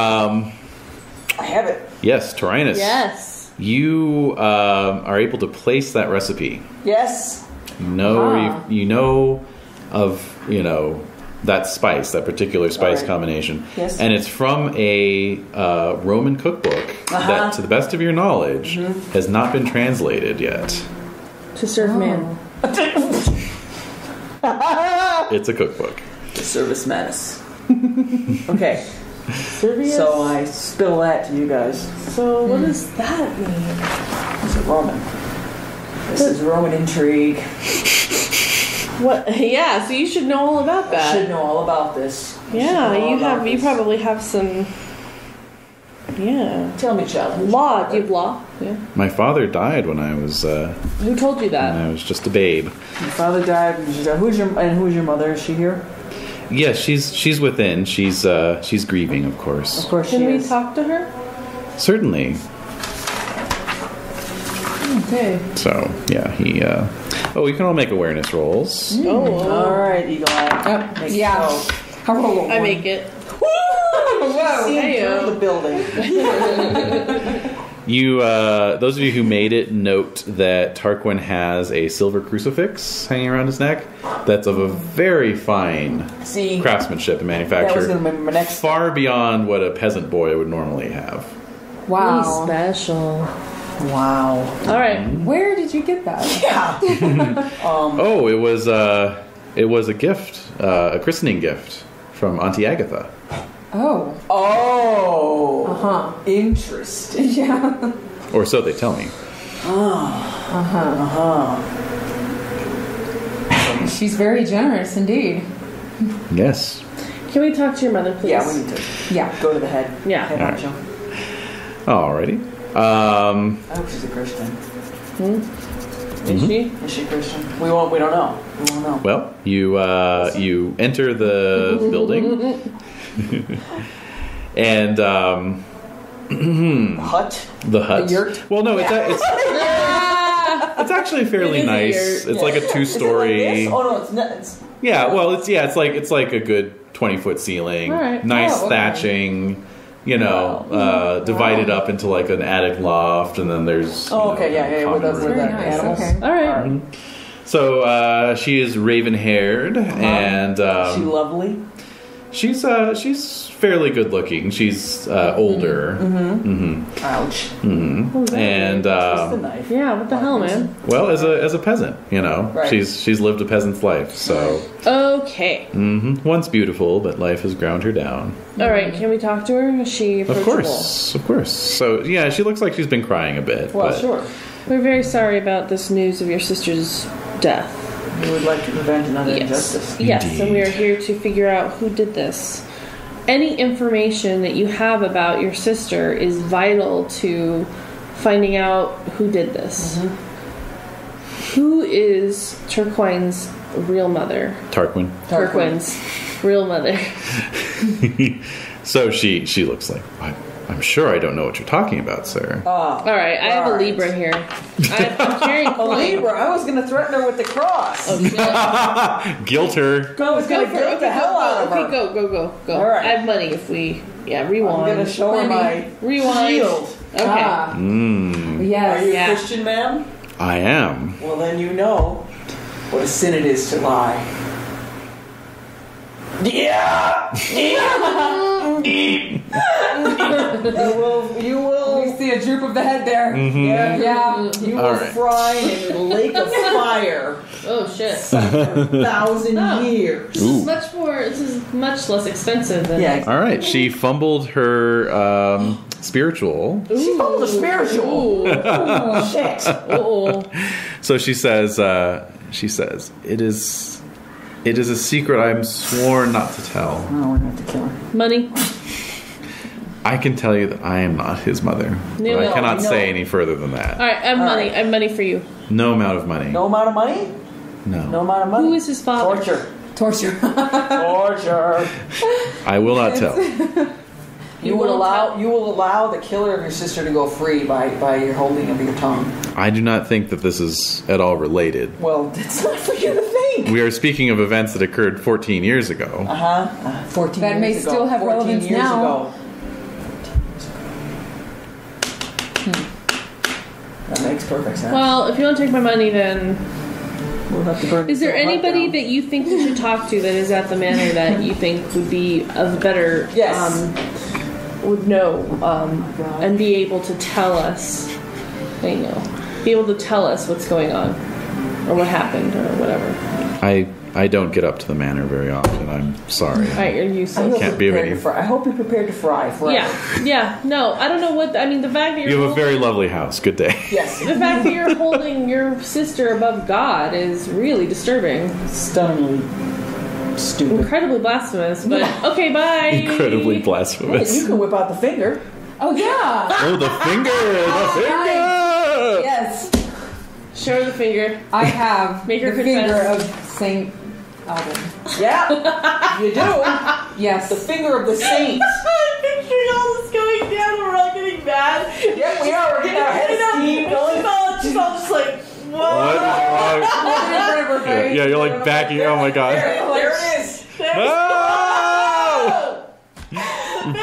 I have it. yes, Taurinus. Yes. You are able to place that recipe. Yes. You know of that spice, that particular spice combination. Yes. And it's from a Roman cookbook that, to the best of your knowledge, has not been translated yet. To serve man. It's a cookbook. Service madness. Okay. Servius? So I spill that to you guys. So what does that mean? This is Roman. This is Roman intrigue. What? Yeah, so you should know all about I that. should know all about this. Yeah, you probably have some. Yeah. Tell me, child. Law. Do you have law? Yeah. My father died when I was Who told you that? just a babe. Your father died. Who's your mother? Is she here? Yes, she's within. She's grieving, of course. Of course Can she we is. talk to her? Certainly. Okay. So yeah, he. We can all make awareness rolls. Oh. All right, Eagle Eye. Yep. Make Yeah. it I roll a I one. make it. Whoa. See Heyo. through the building. You, those of you who made it, note that Tarquin has a silver crucifix hanging around his neck. That's of a very fine See, craftsmanship and that was manufacture, going to be my next. far beyond what a peasant boy would normally have. Wow. He's special. Wow. All right. Where did you get that? Yeah. Oh, it was a gift, a christening gift from Auntie Agatha. Oh. Oh. Uh-huh. Interesting. Yeah. Or so they tell me. She's very generous indeed. Yes. Can we talk to your mother, please? Yeah, we need to Yeah. go to the head. Yeah. Head honcho. Alrighty. I hope she's a Christian. Is she? Is she Christian? We don't know. We won't know. Well, you enter the building, and Hut. the hut. The yurt? Well, no, it's actually fairly It is a nice. yurt. It's like a Is it like two-story. this? Oh no, it's not. It's, Yeah, well, it's like a good 20-foot ceiling, All right. nice Oh, okay. thatching. Divided up into like an attic loft, and then there's. oh, okay, yeah, with common the room. Very nice, animals. okay. All right. So she is raven-haired, and Is she lovely? she's fairly good-looking. She's older. Ouch. And Just the knife. Yeah. What the hell, man? well, as a peasant, Right. she's lived a peasant's life. So Okay. once beautiful, but life has ground her down. All right. Can we talk to her? Is she approachable? Of course. So yeah, she looks like she's been crying a bit. Well, but sure. We're very sorry about this news of your sister's death. We would like to prevent another Yes. injustice. Yes, Indeed. and we are here to figure out who did this. Any information that you have about your sister is vital to finding out who did this. Who is Turquine's real mother? Tarquin. Turquine's real mother. So she looks like I'm sure I don't know what you're talking about, sir. All right, I have a All right. Libra here. I'm carrying A coin. Libra. I was going to threaten her with the cross. Oh, shit. Guilt her. I was going to guilt the hell out of her. Okay, go. All right. I have money if we... Yeah, rewind. I'm going to show her my Rewind. shield. Okay. Ah. Mm, Are Yes. you Yeah. a Christian, ma'am? I am. Well, then you know what a sin it is to lie. Yeah! You will. We see a droop of the head there. Yeah. Yeah. You All will right. fry in a lake of fire Oh, shit. for 1,000 Oh. years. This is much more... This is much less expensive than... Yeah. All right. She fumbled her spiritual. She fumbled a spiritual. Ooh. Shit. Uh-oh. So she says, it is a secret I am sworn not to tell. Oh, we're going to have to kill her. Money. I can tell you that I am not his mother. No, but I no, cannot no. say any further than that. All right, I have All money. right. I have money for you. No amount of money. No amount of money? No. No amount of money. Who is his father? Torture. Torture. Torture. I will not tell. You will allow the killer of your sister to go free by your holding of your tongue. I do not think that this is at all related. Well, it's not for you to think. We are speaking of events that occurred 14 years ago. 14 That years may ago. still have 14 relevance years now. ago. That makes perfect sense. Well, if you want to take my money, then... We'll have to burn Is there this whole hut anybody down. that you think we should talk to that is at the manor that you think would be of better... Yes. Would know, and be able to tell us, be able to tell us what's going on, or what happened, or whatever. I I don't get up to the manor very often. I'm sorry. Alright, you're useless. Can't be of any. I hope you're prepared to fry forever. Yeah. No, I don't know what. I mean, the fact that You have a very lovely house. Good day. Yes. the fact that you're holding your sister above God is really disturbing. Stunningly stupid. Incredibly blasphemous. But okay, bye. Incredibly Hey, blasphemous. you can whip out the finger. Oh yeah. Oh, the finger! The finger! Yes. Show her the finger. I have Make her the confess. finger of Saint Alban. Yeah, you do. Yes. The finger of the saint. I'm picturing all this going down. We're all getting mad. Yeah, we are. We're getting our head of steam going. She's all just like, What? whoa. Yeah, you're like backing. Oh my god. There it is. No!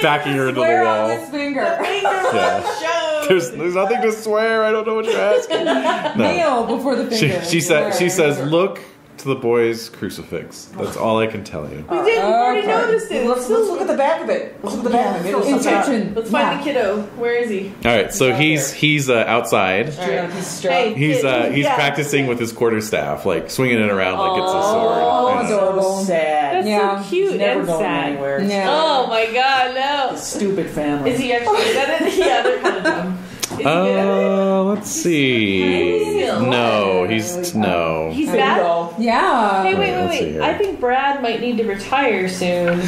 Backing her into the Swear on wall. this finger. Yeah. There's nothing to swear. I don't know what you're asking. No. Kneel before the finger. She says, look to the boy's crucifix. That's all I can tell you. We did. We've already Okay. noticed it. Let's look at the back of it. Let's look at the back of it. Maybe it'll suck it Intention. Let's find Yeah. the kiddo. Where is he? All right, so he's outside. out. Straight on a piece of straw. Hey. He's Yeah. practicing with his quarterstaff, like swinging it around like it's a Oh, sword. Yeah. adorable. so sad. That's Yeah. so cute Never and going sad. anywhere. Yeah. Oh my god, no. Stupid family. Is he actually good at it? Yeah, they're kind of dumb. Is he good at it? Let's see. No, he's no. He's bad? Bingo. Yeah. Hey, wait. Let's see here. I think Brad might need to retire soon.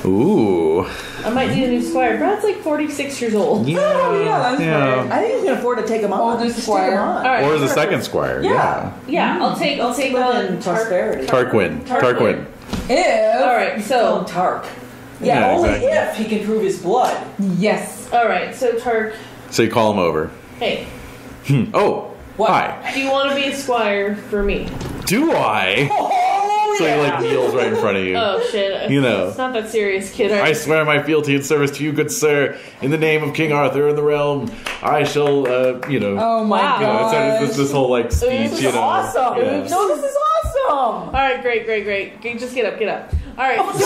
Ooh. I might need a new squire. Brad's like 46 years old. Yeah. Oh, yeah, that's yeah. right. I think we can afford to take him on. Oldest Just take him squire. on. All right. Or as a perfect. second squire. Yeah. Yeah, I'll take Live in on prosperity. Tarquin. Tarquin. If. All right, Call him so Tark. Yeah, Yeah, only exactly. if he can prove his blood. Yes. Tark. So you call him over. Hey, Oh. What? Hi. do you want to be a squire for me? Do I? Oh, So he like kneels right in front of you. Oh shit! You know. It's not that serious, kid. I swear my fealty and service to you, good sir. In the name of King Arthur and the realm, I shall, Oh my Wow. god. it's this whole like speech, This you is know. awesome. Yeah. No, this is awesome. All right, great. Just get up. All right, so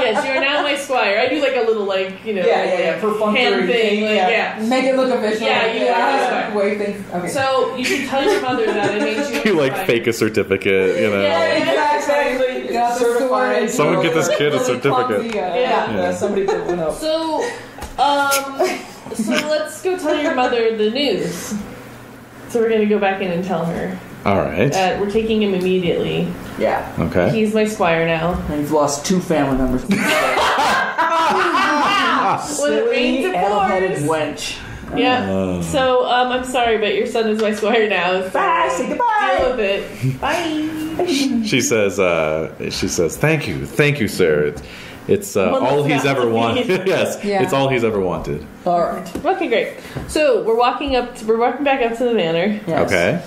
yes, you are now my squire. I do like a little Yeah, perfunctory hand thing, like, yeah. yeah. Make it look official. Yeah, you are. Wait, things. Okay. So you should tell your mother that I made you. You like fake a certificate, you know. Yeah. Exactly. Get out the Certified. sword. Someone get this kid a Really certificate. clumsy, Yeah. Yeah, somebody put one up. So let's go tell your mother the news. So we're gonna go back in and tell her All right. that we're taking him immediately. Yeah. Okay. He's my squire now. And you've lost 2 family members. With a rain to addle-headed force. wench. Yeah. So I'm sorry, but your son is my squire now. So Bye. Say goodbye. Deal with it. Bye. She says, thank you, sir. It's all he's ever wanted. Yes, Yeah. it's all he's ever wanted. All right. Okay, great. So we're walking back up to the manor. Yes. Okay.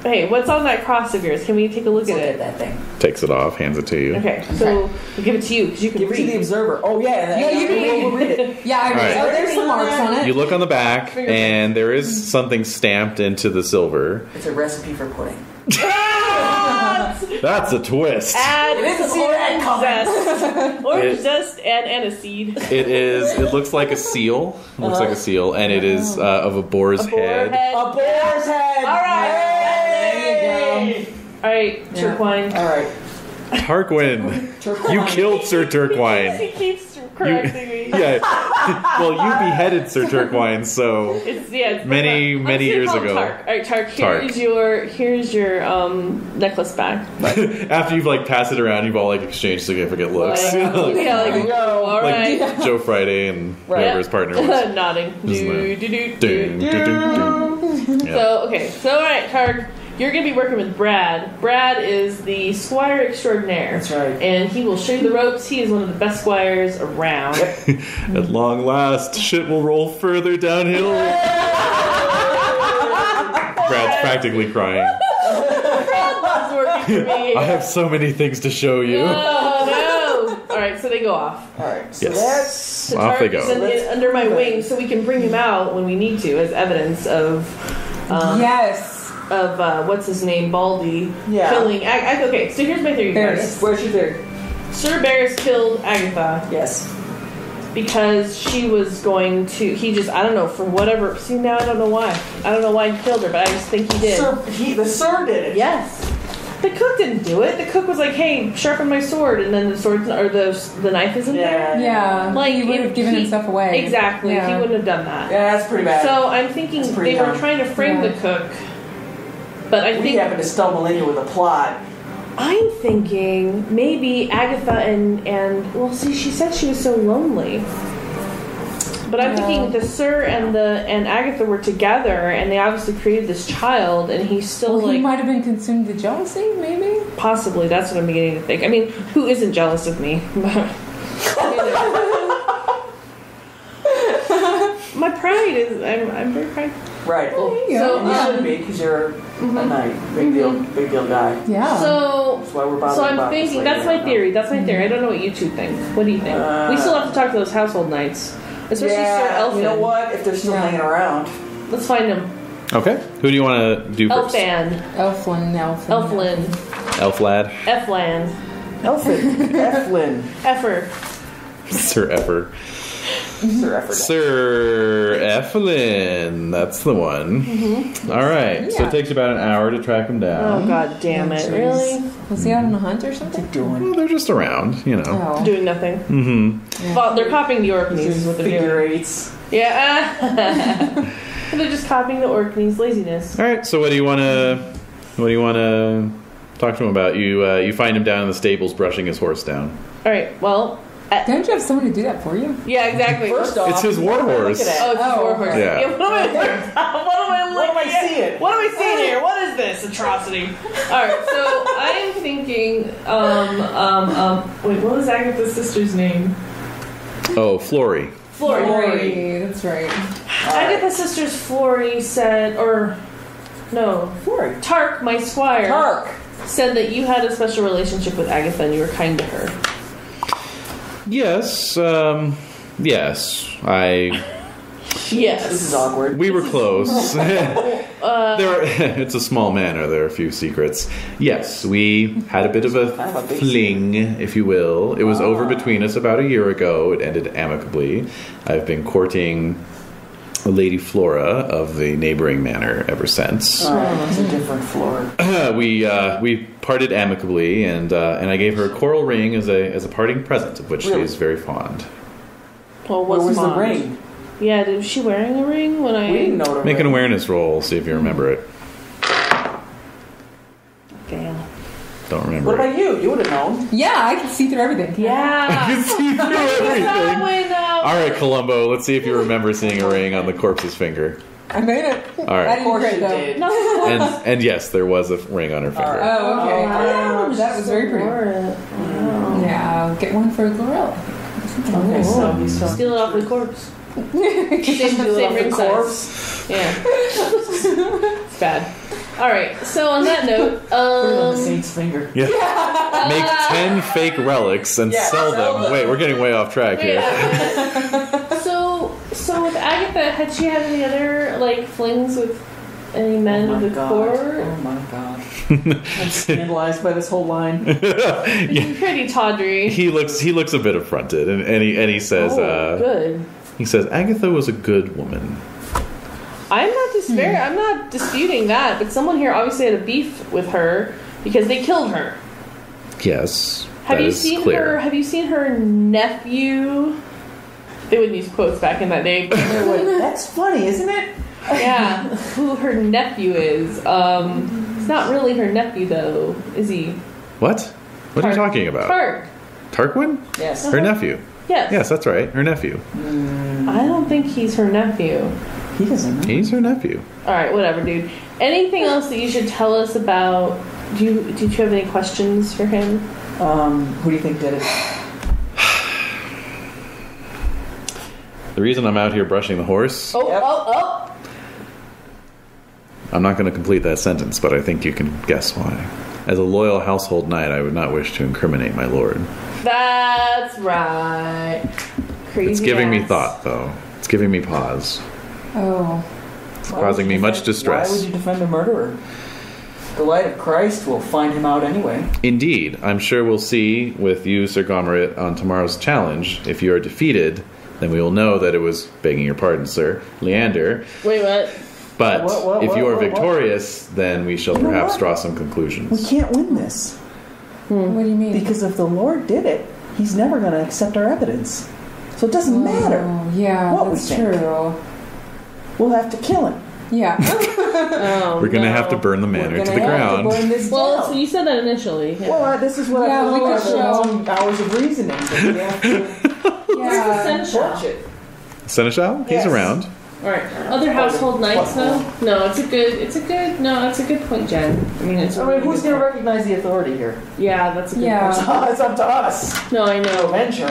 Hey, what's on that cross of yours? Can we take a look Look at at it? that thing. Takes it off, hands it to you. Okay, so we'll give it to you because you can Give it to the read. observer. Oh, yeah. Yeah, you can we'll read it. Yeah, I All right. oh, there's some marks on it. You look on the back, and there is something stamped into the silver. It's a recipe for pudding. That's a twist. Add didn't see that coming. orange It- zest and aniseed. It looks like a seal. It looks like a seal, and it is of a boar's head. A boar's head. All right. There you All right, Turquoise. All right. Tarquin, you killed Sir Turquoise. He keeps correcting me. Yeah. Well, you beheaded Sir Turquoise, so It's Many I'm just gonna years call him ago. Tark. All right, Tark. Tark. Here's your necklace back. after you've like passed it around, you've all like exchanged significant looks. Yeah, like Go. all Like right. Joe Friday and whoever his partner was. Nodding. Isn't Do, it? do, do, Ding, do. ding, ding, ding. Yeah. So all right, Tark. You're going to be working with Brad. Brad is the squire extraordinaire. That's right. And he will show you the ropes. He is one of the best squires around. At long last, shit will roll further downhill. Brad's practically crying. Brad loves working for me. I have so many things to show you. Oh, no. All right, so they go off. All right. So Yes. that's... So Off they Tark go. is under my wing so we can bring him out when we need to as evidence of Yes. what's his name, Baldy, Yeah. killing. Okay, so here's my theory, guys. Barris. Where's your theory? Sir Barris killed Agatha Yes. because she was going to. He just, I don't know, for whatever. See, now I don't know why. I don't know why he killed her, but I just think he did. The sir did it. Yes. The cook didn't do it. The cook was like, "Hey, sharpen my sword," and then the sword or the knife isn't there. Yeah, Like he would have given himself away. Exactly. Yeah. He wouldn't have done that. Yeah, that's pretty bad. So I'm thinking they were dumb. trying to frame the cook, but I We think happened to stumble in here with a plot. I'm thinking maybe Agatha and well, see, she said she was so lonely. But I'm thinking the Sir and Agatha were together, and they obviously created this child, and he's still Well, like he might have been consumed with jealousy, maybe. possibly. That's what I'm beginning to think. I mean, who isn't jealous of me? My pride is. I'm very prideful. Right. Well, There you So, go. you should be because you're a knight. Big deal guy. Yeah. So, That's why we're bothered so I'm about this thinking lady that's my right theory. That's my theory. I don't know what you two think. What do you think? We still have to talk to those household knights, especially Sir Elfin. You know what? If they're still hanging around. Let's find him. Okay. Who do you want to do first? Elfan, Elflin. Elf lad. Eflan, Elfin. Effer. Sir Effer. Sir Effort. Sir Effelin. That's the one. All right. So Yeah. it takes about an hour to track him Oh down. God damn it! jeez. Really? Was he out on a hunt or something? Doing Well, they're just around, you know. Oh. Doing nothing. Mm-hmm. Well, they're copying the Orkneys. Is what they're doing. figure eights. Yeah. They're just copying the Orkneys' laziness. All right. So what do you want to talk to him about? You find him down in the stables brushing his horse down. All right. Well. Don't you have someone to do that for you? Yeah. Exactly. First off, It's his war horse. Look at Oh, it. it's war horse. Yeah. What am I What am I seeing? What am I seeing here? What is this atrocity? All right, so I'm thinking. Wait, what was Agatha's sister's name? Oh, Flory. Flory. That's right. Agatha's sister's Flory said, or no, Flory. Tark, my squire, Tark. said that you had a special relationship with Agatha and you were kind to her. Yes. Yes. Yes. This is awkward. We were close. It's a small manor. There are a few secrets. Yes, we had a bit of a Kind of a big fling, if you will. It was over between us about a year ago. It ended amicably. I've been courting Lady Flora of the neighboring manor ever since. It's a different floor. We parted amicably, and I gave her a coral ring as a parting present, of which she Really? is very fond. Well, Where what's was the mine? ring? Yeah, was she wearing a ring when I? We didn't know the Make an ring. awareness roll. See if you remember it. Fail. Don't remember. What it. about you? You would have known. Yeah, I can see through everything. Yeah. You see through everything. All All right, Columbo. Let's see if you remember seeing a ring on the corpse's finger. I made it. All I right, didn't course crit you though. did. and yes, there was a ring on her finger. Oh, okay. wow. That was very pretty. Yeah, I'll get one for Glorilla. Okay, so he's still. Steal it off the corpse. Same Steal it off ring the size. corpse. Yeah. It's bad. Alright, so on that note, Put it on the saint's finger. Yeah. Make 10 fake relics and Yeah, sell sell them. them. Wait, we're getting way off track here. so with Agatha, had she had any other like flings with any men Oh of my the god. court? Oh my god. I'm scandalized by this whole line. Yeah. Pretty tawdry. He looks a bit affronted, and he says, Good. he says, Agatha was a good woman. I'm not disputing that, but someone here obviously had a beef with her because they killed her. Yes, Have that you is seen clear. her? Have you seen her nephew? They wouldn't use quotes back in that day. That's funny, isn't it? Yeah, who her nephew is. It's not really her nephew though, is he? What? What are you Tark. talking about? Tark. Tarquin? Yes. Her nephew. Yes. Yes, that's right. Her nephew. I don't think he's her nephew. He doesn't know. He's her nephew. All right, whatever, dude. Anything else that you should tell us about? Did you have any questions for him? Who do you think did it? The reason I'm out here brushing the horse, Oh, Yep. oh. I'm not going to complete that sentence, but I think you can guess why. As a loyal household knight, I would not wish to incriminate my lord. That's right. Crazy. It's giving me ass. thought, though. It's giving me pause. Oh. It's causing me much distress. Why would you defend a murderer? The light of Christ will find him out anyway. Indeed, I'm sure we'll see with you, Sir Gomerit, on tomorrow's challenge. If you are defeated, then we will know that it was, begging your pardon, sir, Leander. Wait, what? But if you are what? victorious, then we shall You know perhaps what? draw some We conclusions. can't win this. What do you mean? Because if the Lord did it, he's never going to accept our evidence. So it doesn't matter. Oh, yeah, what we that's think. true. We'll have to kill him. Yeah. We're going to have to burn the manor We're to gonna the have ground. To burn this Well, down. so you said that initially. Yeah. Well, this is what Yeah, I we thought could after show- long hours of reasoning. But we have to Yeah. torch it. Seneschal? He's Yes. around. All right. Other household knights, though. No, it's a good point, Jen. I mean, it's. I mean, who's going to recognize the authority here? Yeah, that's a good Yeah. point. It's up to us. No, I To know. avenge her.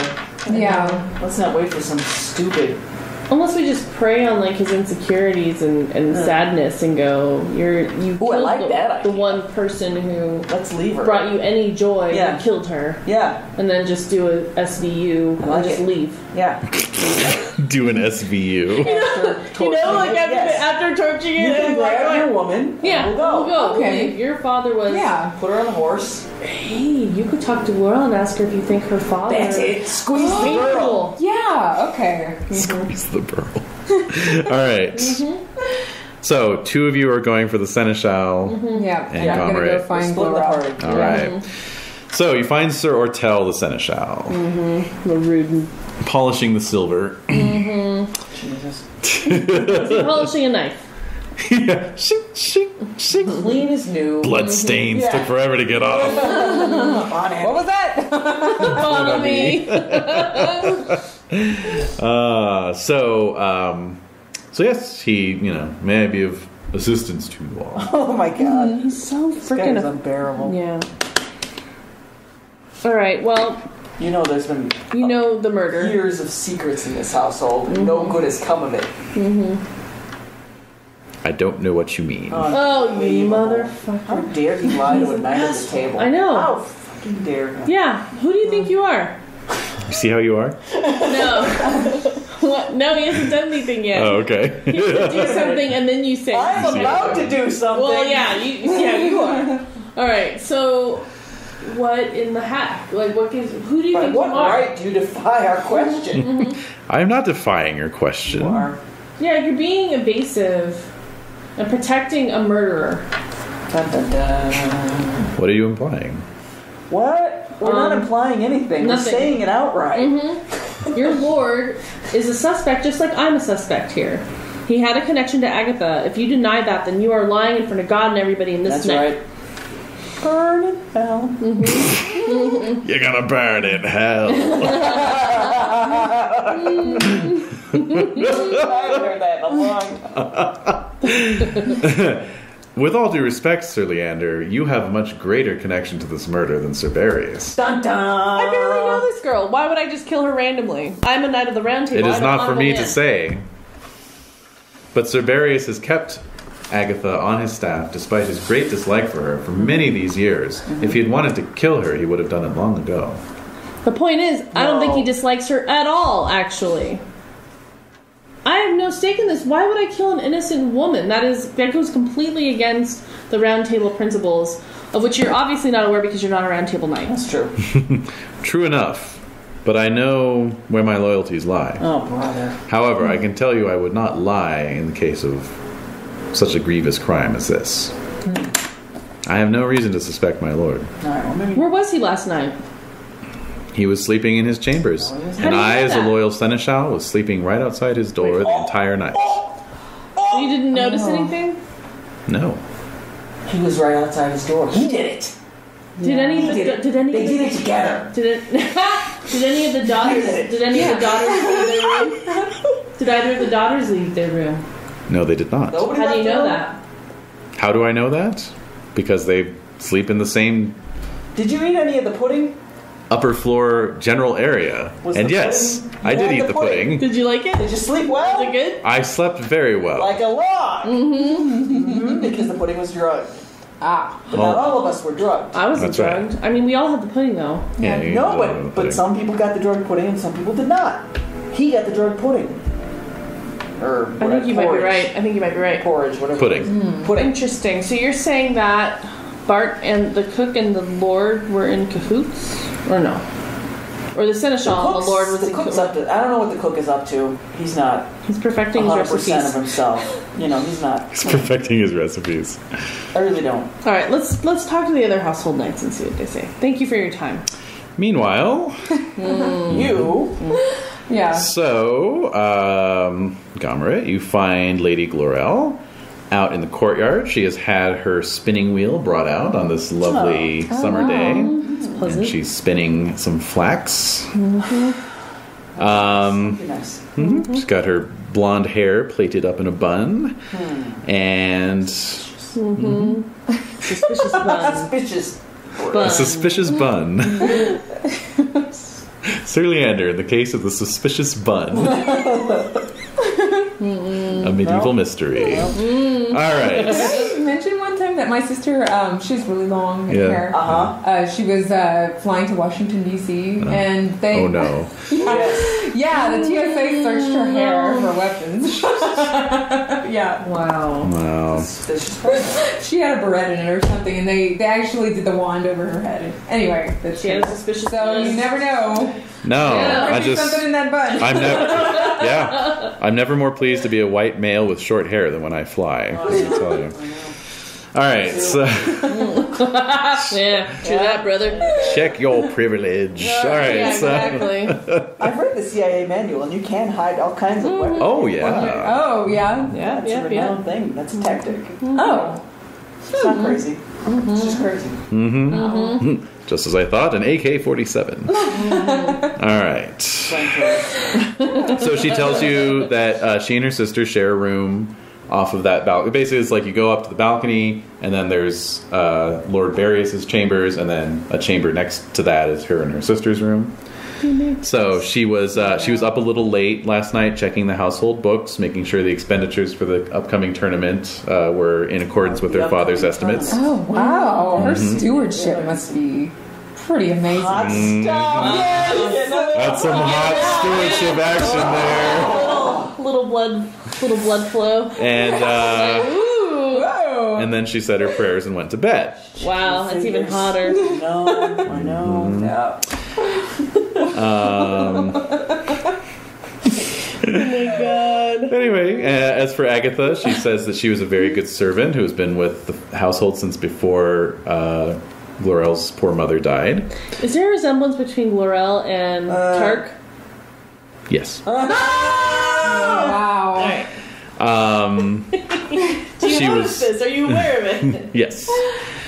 Yeah. Let's not wait for some stupid. Unless we just prey on like his insecurities and sadness and go, you Ooh, I killed like that the idea. one person who Let's leave her. brought you any joy. Yeah. You killed her, Yeah, and then just do a SVU I like and just it. leave. yeah. Do an SVU. After torching You can grab your woman. Yeah, and we'll go. Okay. Your father was. Yeah. Put her on the horse. Hey, you could talk to Laurel and ask her if you think her father. That's it. Squeeze the girl. Painful. Yeah, okay. Squeeze the pearl. All right. So, 2 of you are going for the Seneschal. Yeah. And I'm gonna Comrade. go find Split the Laura. party. All right. So, you find Sir Ortel the Seneschal, The rude. polishing the silver. Jesus. Polishing a knife. Yeah. Shink, shink, shink. Clean as new. Blood stains. Yeah. Took forever to get off. On it. What was that? Follow me. So yes, he, may I be of assistance to you all. Oh my god. He's so This guy freaking. is unbearable. Yeah. All right. Well, You know there's been you know the murder. years of secrets in this household and no good has come of it. I don't know what you mean. Oh, you Unbelievable. motherfucker! How dare he lie to a knight at the table? I know. How fucking dare him. Yeah. Who do you think you are? You see how you are? No. What? No, he hasn't done anything yet. Oh, okay. He has to do something, and then you say. I'm allowed to do something. Well, yeah, you are. All right. So, what in the hat? Like, who do you By think what you are? right do you defy our question? I'm not defying your question. You are. Yeah, you're being evasive and protecting a murderer. Dun, dun, dun. What are you implying? What? We're not implying anything. Nothing. We're saying it outright. Your lord is a suspect, just like I'm a suspect here. He had a connection to Agatha. If you deny that, then you are lying in front of God and everybody in this That's night. right. Burn in hell. You're gonna burn in hell. I've heard that in a long. With all due respect, Sir Leander, you have a much greater connection to this murder than Sir Barius. Dun dun. I barely know this girl. Why would I just kill her randomly? I'm a knight of the round table. It is I don't not for wanna me go to in. say. But Sir Barius has kept Agatha on his staff despite his great dislike for her for many of these years. If he had wanted to kill her, he would have done it long ago. The point is, I don't think No. he dislikes her at all, actually. I have no stake in this. Why would I kill an innocent woman? That goes completely against the round table principles, of which you're obviously not aware because you're not a round table knight. That's true. True enough. But I know where my loyalties lie. Oh, brother. However, I can tell you I would not lie in the case of such a grievous crime as this. I have no reason to suspect my lord. All right, well, maybe. Where was he last night? He was sleeping in his chambers, How and do you I, know as a that? loyal seneschal, was sleeping right outside his door the entire night. You didn't notice anything? No. He was right outside his door. He did it. Did any of the They did it together. Did any of the daughters leave their room? Did either of the daughters leave their room? No, they did not. Nobody How do you left know the room? that? How do I know that? Because they sleep in the same Did you eat any of the pudding? upper floor general area. Was And the yes, pudding- I you did had eat the the pudding? pudding. Did you like it? Did you sleep well? Was it good? I slept very well. Like a log. Mm-hmm. Because the pudding was drugged. Ah. But not all of us were drugged. I wasn't That's right. drugged. I mean, we all had the pudding, though. Yeah, you No, ate the but pudding. some people got the drugged pudding and some people did not. He got the drugged pudding. Or I think you might be right. I think you might be right. Porridge, whatever. Pudding. Pudding. Interesting. So you're saying that Bart and the cook and the Lord were in cahoots? Or no? Or the seneschal, the Lord was the cook's up to. I don't know what the cook is up to. He's not. He's perfecting his 100% recipes. of himself. He's not. He's perfecting his recipes. I really don't. All right, let's talk to the other household knights and see what they say. Thank you for your time. Meanwhile, You. Yeah. so Gomrit, you find Lady Glorel out in the courtyard. She has had her spinning wheel brought out on this lovely summer day, and she's spinning some flax. Be nice. She's got her blonde hair plaited up in a bun, and Suspicious bun. Suspicious. a suspicious bun. Sir Leander, in the case of the suspicious bun. A medieval mystery. All right. Did I mention one time that my sister, she has really long hair. She was flying to Washington, D.C., and they... Oh, no. Yeah, the TSA searched her hair for weapons. Yeah. Wow. She had a beret in it or something, and they actually did the wand over her head. Anyway, She had a suspicious so bun. you never know. No, There I could be just... something in that bun. I'm never more pleased to be a white male with short hair than when I fly. Let me tell you. All right, so Yeah, true that, brother. check your privilege. All right, Yeah, so exactly. I've read the CIA manual, and you can hide all kinds of weapons. oh yeah, Oh, yeah. That's a renowned thing. That's a tactic. Oh. It's not crazy. It's just crazy. just as I thought, an AK-47. All right. So she tells you that she and her sister share a room off of that balcony. Basically, it's like you go up to the balcony, and then there's Lord Barrius's chambers, and then a chamber next to that is her and her sister's room. So she was up a little late last night, checking the household books, making sure the expenditures for the upcoming tournament were in accordance with her father's estimates. Oh, wow. Her stewardship must be pretty amazing. Hot stuff. That's some hot stewardship action there. Little blood flow. And Whoa. and then she said her prayers and went to bed. Wow, that's even hotter. I know. Yeah. Oh my god. Anyway, as for Agatha, she says that she was a very good servant who has been with the household since before Glorel's poor mother died. Is there a resemblance between Glorel and Tark? Yes. Wow. Alright. Do you She notice was- this? Are you aware of it? Yes.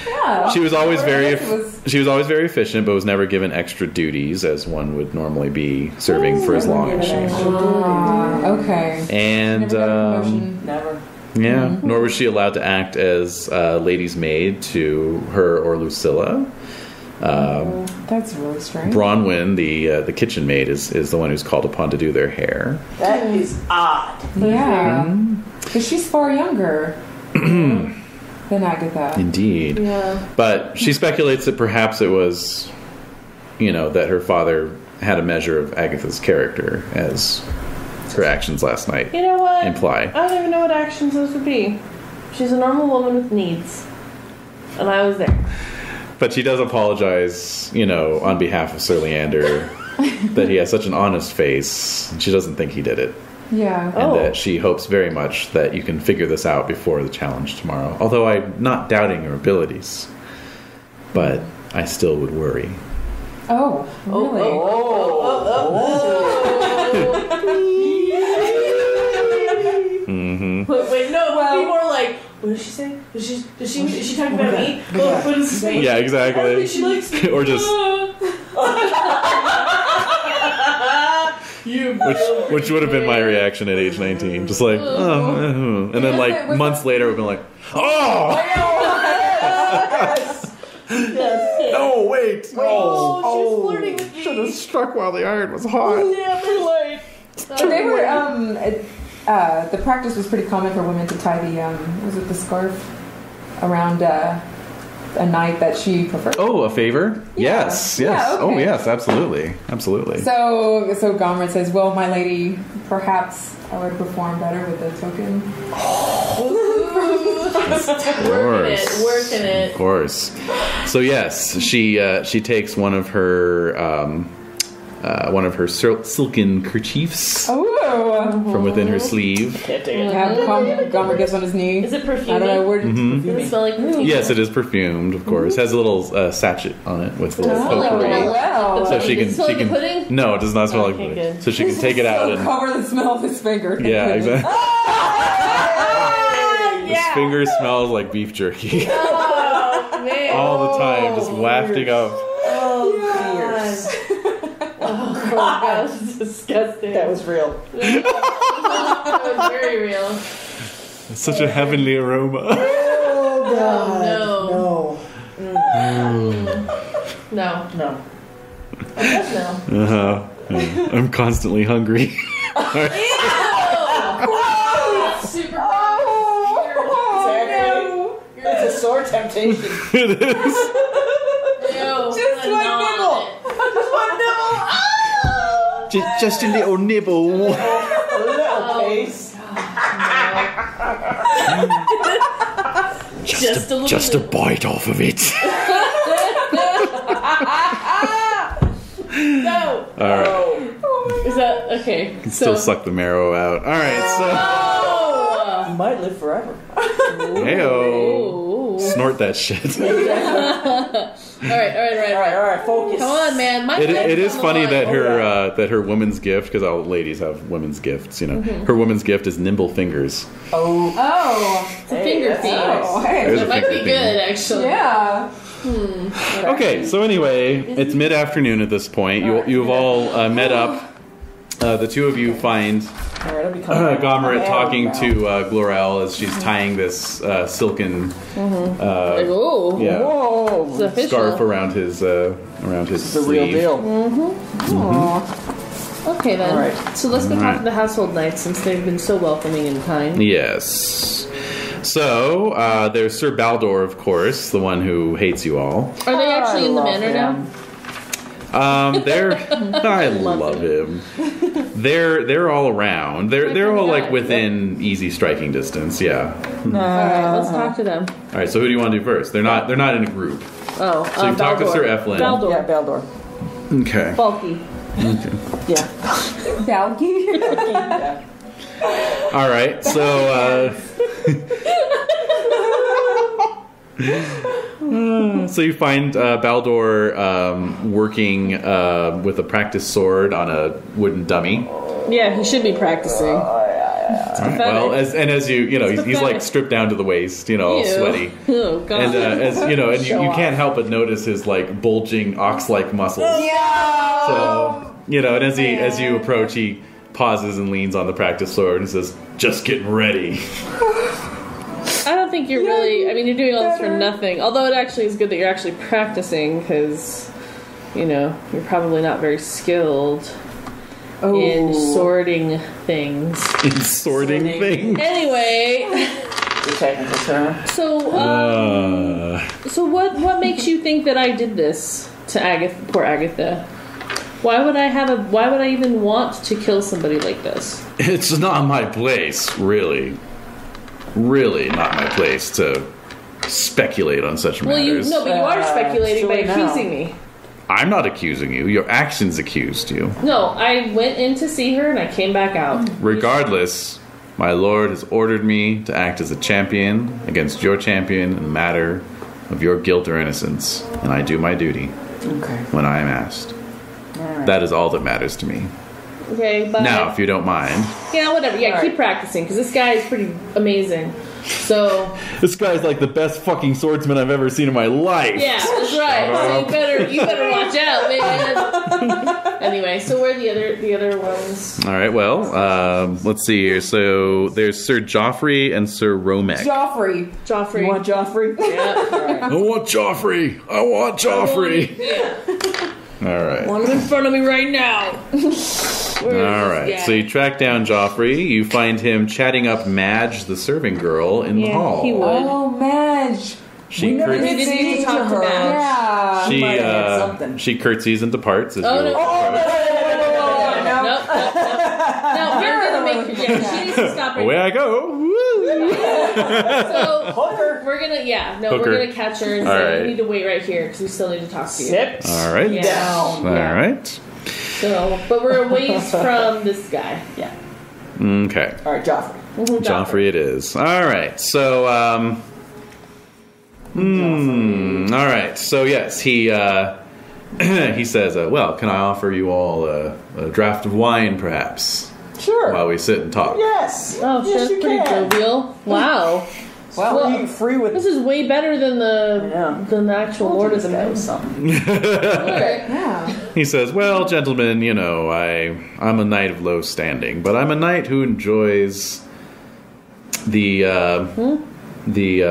Yeah. She was always very was- she was always very efficient, but was never given extra duties as one would normally be serving for as long as she. Okay. And Never got a promotion. Never. yeah, nor was she allowed to act as lady's maid to her or Lucilla. That's really strange. Bronwyn, the kitchen maid, is the one who's called upon to do their hair. That is odd. Yeah. Because she's far younger than Agatha. Indeed. Yeah. But she speculates that perhaps it was, that her father had a measure of Agatha's character, as her actions last night You know what? imply. I don't even know what actions those would be. She's a normal woman with needs. And I was there. But she does apologize, on behalf of Sir Leander, that he has such an honest face, and she doesn't think he did it. Yeah. And that she hopes very much that you can figure this out before the challenge tomorrow. Although I'm not doubting your abilities, but I still would worry. Oh, really? Wait, no, well, be more like, what did she say? Is she talking about me? What does this mean? Yeah, exactly. I think she likes me. Or just which would have been my reaction at age 19, just like, and then like months later, we've been like, no, wait, She's flirting with me. should have struck while the iron was hot. Yeah, they're like. But they were, the practice was pretty common for women to tie the scarf around a knight that she preferred. Oh, a favor? Yeah. Yes. Yeah, okay. Oh, yes, absolutely. So Gomrit says, well, my lady, perhaps I would perform better with the token. Working it. Of course. So yes, she takes one of her one of her silken kerchiefs from within her sleeve. Can't take it. Gomer gets on his knee. Is it perfume? I don't know where Does it smell like perfume? Yes, it is perfumed, of course. Has a little sachet on it with little potpourri. wow. So she can. Does it smell like She the can. pudding? No, it does not smell like Okay, pudding. good. So she can take it out and. Cover the smell of his finger. Yeah, exactly. His Yeah. finger smells like beef jerky Oh, man. all the time, just wafting up. Oh, gosh, it's disgusting. That was real. That was very real. It's such a heavenly aroma. Oh, God. No. No. No. No. No. I'm constantly hungry. Super It's a sore temptation. It is. Just one nibble. Just a little nibble. A little taste. Just a bite off of it. No. All right. Is that okay? Still suck the marrow out. All right. So. You might live forever. Heyo. Snort that shit. All right. Focus. Come on, man. My It head's is on the funny line. that her woman's gift, because all ladies have women's gifts, you know. Her woman's gift is nimble fingers. Oh. It's a finger that's theme. nice. Oh, hey. There's a That might be finger good, theme. actually. Yeah. Okay, so anyway, it's mid-afternoon at this point. You've all met up. The two of you find Alright, I'll be coming back. Gomerett talking to Glorel as she's tying this silken Like, oh. yeah, Whoa. It's official. scarf around his It's the real sleeve. deal. Okay, then. All right. So let's go All talk right. to the household knights since they've been so welcoming and kind. Yes. So there's Sir Baldor, of course, the one who hates you all. Are they actually in the love manor him. now? They're I love him. They're all around. They're all like within easy striking distance. Yeah. Alright, let's talk to them. All right. So who do you want to do first? They're not in a group. Oh, So you talk to Baldor. Sir Eflin. Baldor. Yeah, Baldor. Okay. Bulky. Yeah. Balky. Yeah. All right. So. So you find Baldor working with a practice sword on a wooden dummy. Yeah, he should be practicing. It's All right, pathetic. well, as you know, It's he's like pathetic. stripped down to the waist, you know, all Ew. sweaty. Oh, God. And as you know, and you Show can't help but notice his like bulging ox-like muscles. Yeah. So you know, and as you approach, he pauses and leans on the practice sword and says, "Just getting ready." I don't think you're really. I mean, you're doing all this for nothing. Although it actually is good that you're actually practicing because, you know, you're probably not very skilled in sorting things. In sorting things. Anyway, The technical term. so so what makes you think that I did this to Agatha, poor Agatha? Why would I even want to kill somebody like this? It's not my place, really. Really not my place to speculate on such Well, matters. but you are speculating by silly now. accusing me. I'm not accusing you. Your actions accused you. No, I went in to see her and I came back out. Regardless, my lord has ordered me to act as a champion against your champion in the matter of your guilt or innocence, and I do my duty Okay. when I am asked. Alright. That is all that matters to me. Okay, but Now, if you don't mind. yeah, whatever. Yeah, All keep right. practicing because this guy is pretty amazing. So This guy's like the best fucking swordsman I've ever seen in my life. yeah, that's right. So you better watch out, man. Anyway, so where are the other ones? All right, well, let's see here. So there's Sir Joffrey and Sir Romek. Joffrey. Joffrey. You want Joffrey? Yeah. I want Joffrey. I want Joffrey. Yeah. All right. Want him in front of me right now. All right. So you track down Joffrey. You find him chatting up Madge, the serving girl, in the hall. he would. Oh, Madge. She We never cur- did need to talk to Madge. Yeah. she might have had something. she curtsies and departs. As Oh, you no. approach. No, we're gonna make her. Yeah, she needs to stop right Away I go. Woo. So Hooker. we're gonna, Hooker. we're gonna catch her and All say right. you need to wait right here because we still need to talk to you. Sit All right. Yeah. down. All Yeah. right. So, but we're a ways from this guy. Yeah. Okay. All right, Joffrey. Joffrey it is. All right. So, all right. So, yes, he he says, well, can I offer you all a draft of wine, perhaps, Sure. while we sit and talk? Yes. Oh, yes, shit, you pretty can. jovial. Wow. Well, free with. This is way better than the actual Lord of the Guy Moon. was something. Okay. Yeah. He says, well, gentlemen, you know, I'm a knight of low standing, but I'm a knight who enjoys the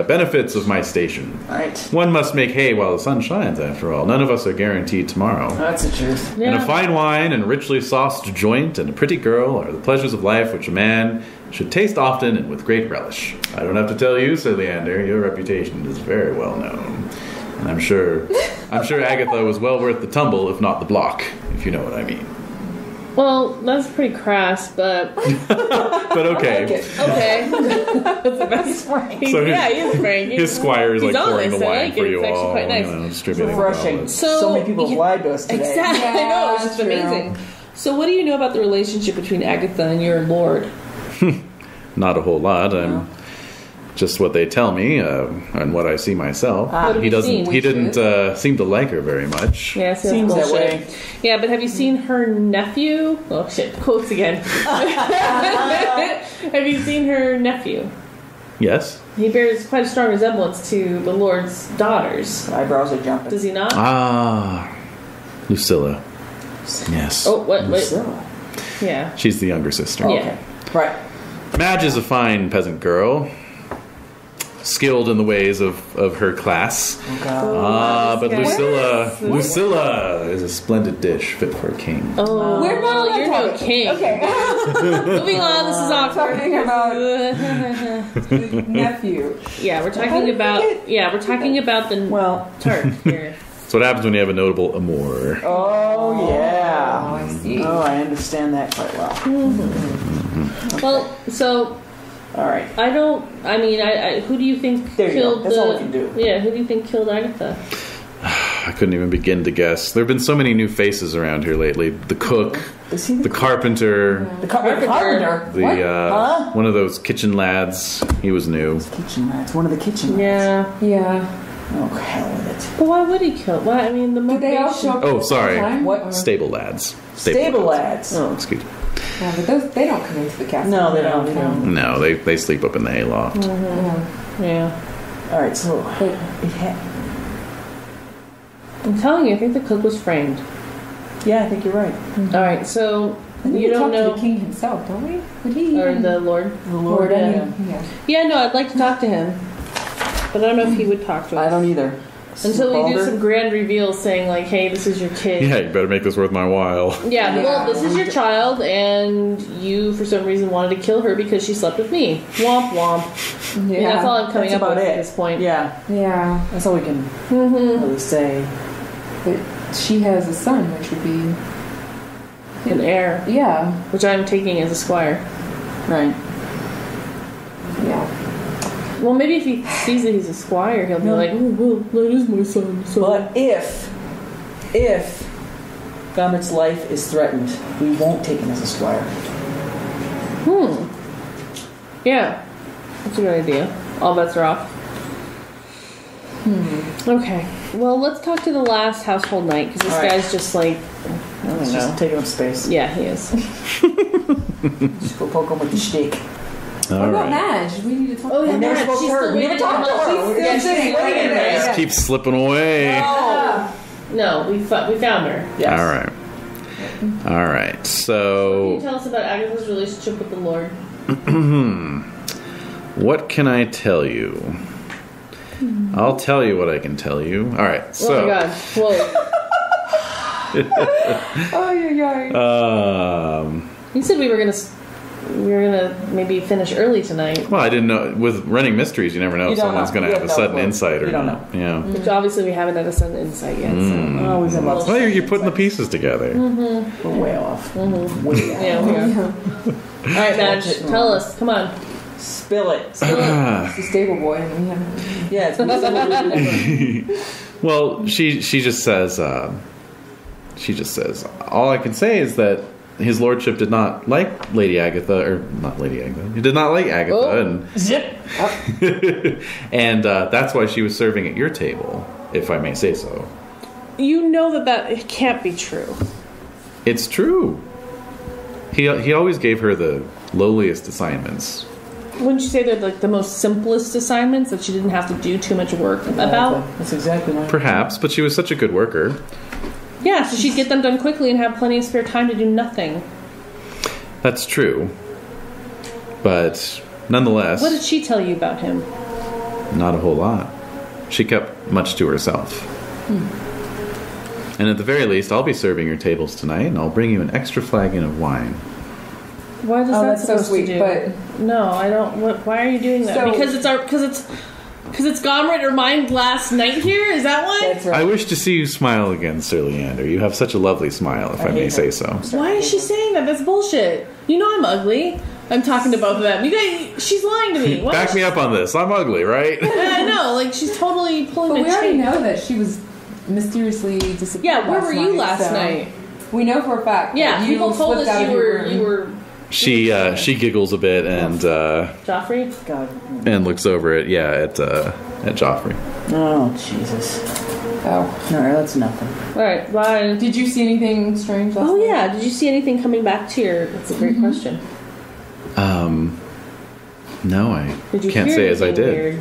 benefits of my station. Right. One must make hay while the sun shines, after all. None of us are guaranteed tomorrow. That's the truth. And a fine wine and a richly sauced joint and a pretty girl are the pleasures of life which a man should taste often and with great relish. I don't have to tell you, Sir Leander, your reputation is very well known. And I'm sure Agatha was well worth the tumble, if not the block, if you know what I mean. Well, that's pretty crass, but But okay. okay. That's the best. So he is frank. His squire is like He's pouring the honest. I wine like for it. you It's actually all, quite nice. you know, distributing Refreshing. the So many people have lied to us today. Exactly. I know. It's just true. amazing. So, what do you know about the relationship between Agatha and your lord? Not a whole lot. I'm just what they tell me and what I see myself. What have He you seen? didn't seem to like her very much. Yeah, Seems that way. Yeah, but have you seen her nephew? Oh shit! Quotes again. Have you seen her nephew? Yes. He bears quite a strong resemblance to the Lord's daughters. Eyebrows are jumping. Does he not? Ah, Lucilla. Yes. Oh, what? Wait. Lucilla. Yeah. She's the younger sister. Yeah. Right. Madge is a fine peasant girl, skilled in the ways of her class. But Lucilla is a splendid dish fit for a king. Oh, We're not allowed you're to no have it. king. Okay. Moving on. This is awkward. Talking about nephew. Yeah, we're talking about. Yeah, we're talking about the Turk here. That's what happens when you have a notable amour. Oh, yeah. Oh, I see. Oh, I understand that quite well. Well, so All right. I mean, who do you think There you killed go. That's all we can do. Yeah, who do you think killed Agatha? I couldn't even begin to guess. There have been so many new faces around here lately. The cook, Is he the carpenter, the carpenter? the Huh? one of those kitchen lads. He was new. Kitchen lads. One of the kitchen lads. Yeah. Yeah. Oh, hell with it. But why would he kill? Why? I mean, the Do they all motivation. show up Oh, at the sorry. same time? What? Or- Stable lads. Stable lads. Oh. Excuse me. Yeah, but they don't come into the castle. No, they don't. They don't. No, they sleep up in the hayloft. Yeah. All right, so But I'm telling you, I think the cook was framed. yeah, I think you're right. All right, so I think you we don't talk to know, the king himself, don't we? Would he? or even- the Lord. The Lord. Lord, I Yeah. mean, yeah. Yeah, no, I'd like to talk to him, but I don't know if he would talk to us. I don't either. Until we do Balder? some grand reveals saying like, "Hey, this is your kid." Yeah, you better make this worth my while. Yeah, Yeah. well, this is your child, and you, for some reason, wanted to kill her because she slept with me. Womp womp. Yeah. Yeah, that's all I'm coming That's up about with it. at this point. Yeah, Yeah. that's all we can Mm-hmm. really say. But she has a son, which would be. An heir, Yeah. which I'm taking as a squire. Right. Yeah. Well, maybe if he sees that he's a squire, he'll be like, "Oh, well, that is my son." So. But if Gommet's life is threatened, we won't take him as a squire. Yeah, that's a good idea. All bets are off. Okay, well, let's talk to the last household knight because this All right. guy's just like, I don't It's know. just taking up space. Yeah, he is. Just go poke him with the stick. What All about right. Madge? We need to talk Oh, to yeah, her. never Madge, spoke to she's her. still We never waiting talked to on- her. she's- We're yeah, just she's sitting waiting there. there. Just keep slipping away. Oh. No, we found her. Yes. All right. All right. Can you So, tell us about Agatha's relationship with the Lord? what can I tell you? I'll tell you what I can tell you. All right. Oh So, my god. Whoa. Oh, yeah. You said we were gonna maybe finish early tonight. well, I didn't know. With running mysteries, you never know You if don't someone's know. going to You have a have no sudden clue. insight or You don't not. Yeah. Which obviously we haven't had a sudden insight yet. Oh, we've had lots Well, of you're putting the pieces together. We're way off. Way off. Yeah, we are. All right, Madge, tell us. Come on. Spill it. It's the stable boy, and we haven't. Yeah, it's Well, she just says she just says, all I can say is that his lordship did not like Lady Agatha, or not Lady Agatha. He did not like Agatha, and Zip. and that's why she was serving at your table, if I may say so. You know that it can't be true. It's true. He always gave her the lowliest assignments. Wouldn't you say they're like the most simplest assignments that she didn't have to do too much work about? That's exactly right. Perhaps, but she was such a good worker. Yeah, so she'd get them done quickly and have plenty of spare time to do nothing. That's true. But nonetheless, What did she tell you about him? not a whole lot. She kept much to herself. And at the very least, I'll be serving your tables tonight, and I'll bring you an extra flagon of wine. What is Oh, that that's so supposed sweet, to do? but- No, I don't. Why are you doing that? So- Because it's Gomrit or mine last night here. Is that why? That's right. I wish to see you smile again, Sir Leander. You have such a lovely smile, if I may hate say her. so. Why is she saying that? That's bullshit. You know I'm ugly. I'm talking to both of them. You guys, she's lying to me. Why Back is me up on this. I'm ugly, right? Yeah, I know. Like she's totally pulling But my we already chain. know that she was mysteriously disappeared. Yeah, where were you last so night? We know for a fact. Yeah, that you people told slipped us out of you your were room. you were She giggles a bit Joffrey. God. and looks over at Joffrey. Oh, Jesus. Oh, No, that's nothing. All right, bye. did you see anything strange last Oh night? yeah, did you see anything coming back to your? That's a great question. No, I Did you can't hear say as I anything did. weird?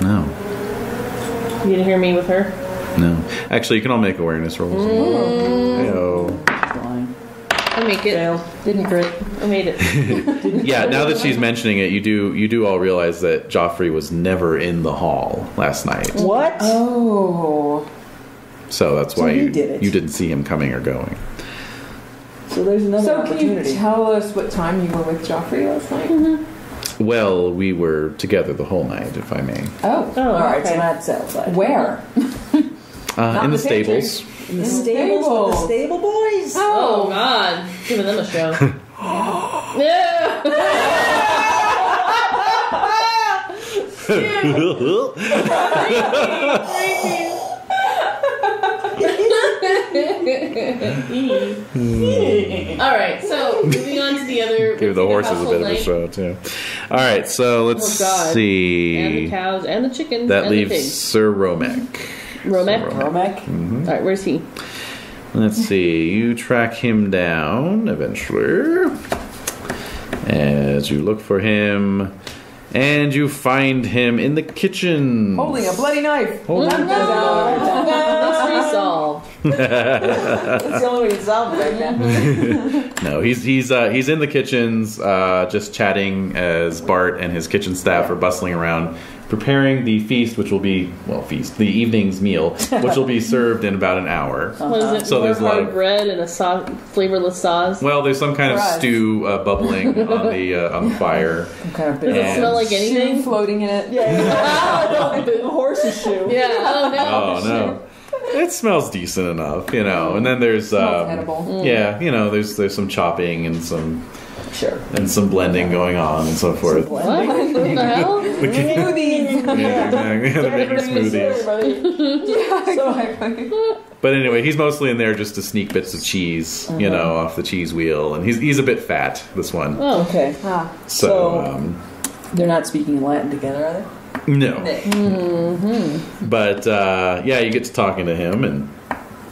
No, You didn't hear me with her? no. Actually, you can all make awareness rolls. Heyo. Flying. I make it. Fail. Didn't crit. I made it. Yeah, now that she's mentioning it, you do all realize that Joffrey was never in the hall last night. What? Oh. So that's So why you did it. you didn't see him coming or going. So there's another So can you opportunity. tell us what time you were with Joffrey last night? Well, we were together the whole night, if I may. Oh. Oh, All right, okay. so that's outside. Where? In the the picture. stables. In the stables with the stable boys. Oh God, giving them a show. Yeah. All right, so moving on to the other. Give the horses a household bit of a night. show, too. All right, so let's Oh, God. see. And the cows and the chickens That and leaves the pigs. Sir Romek. Romek. Romek. All right, where's he? Let's see. You track him down eventually. As you look for him, and you find him in the kitchen. Holding a bloody knife. Holding a Mystery solved. That's the only way to solve it right now. No, he's in the kitchens, just chatting as Bart and his kitchen staff are bustling around, preparing the feast, which will be the evening's meal, which will be served in about an hour. What is it? So More there's a lot hard of- bread and a flavorless sauce. Well, there's some kind of Fries. stew bubbling on the fire. Some kind of Does big. it And- smell like Shoe anything? floating in it. Yeah. Big horse's shoe. Yeah. Oh no. Oh no. It smells decent enough, And then there's Smells edible. yeah, there's some chopping and some Sure. blending going on and so forth. What? What the hell? Smoothies. Yeah, exactly. They're making smoothies. Yeah, exactly. But anyway, he's mostly in there just to sneak bits of cheese, off the cheese wheel, and he's a bit fat. This one, Oh. Okay. Ah. so They're not speaking Latin together, are they? no. But yeah, you get to talking to him, and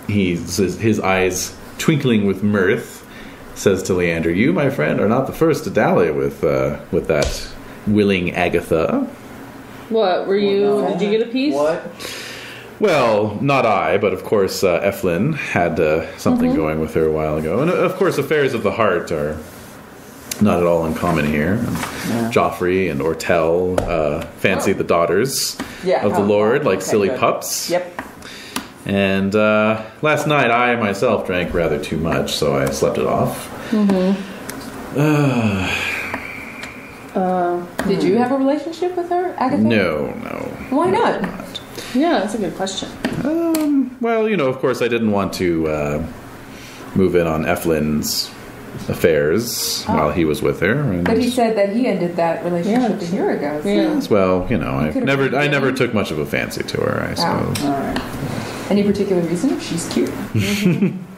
his eyes twinkling with mirth. Says to Leander, "You, my friend, are not the first to dally with that willing Agatha." What were you? Did you get a piece? What? Well, not I, but of course Eflin had something going with her a while ago. And of course affairs of the heart are not at all uncommon here. Joffrey and Ortel fancy the daughters of the Lord like okay, silly good. pups. Yep. And last night I myself drank rather too much, so I slept it off. Did you have a relationship with her, Agatha? No. Why not? Yeah, that's a good question. Well, of course I didn't want to move in on Eflin's affairs while he was with her. And But he said that he ended that relationship a year ago. So. Yeah. well, I could've never been took much of a fancy to her, I suppose. All right. Any particular reason? She's cute.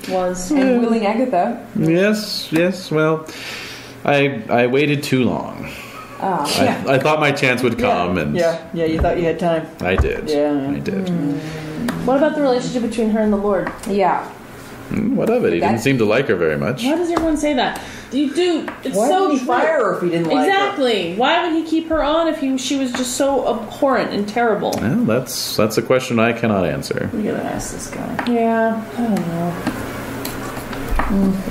Was. And willing Agatha. Yes, yes. Well, I waited too long. Oh. I thought my chance would come, and Yeah, you thought you had time. I did. Yeah. I did. What about the relationship between her and the Lord? Yeah. What of it? He didn't seem to like her very much. Why does everyone say that? Dude, it's Why so did he fire her if he didn't like her? Exactly. Why would he keep her on if she was just so abhorrent and terrible? Well, that's a question I cannot answer. We gotta ask this guy. Yeah, I don't know.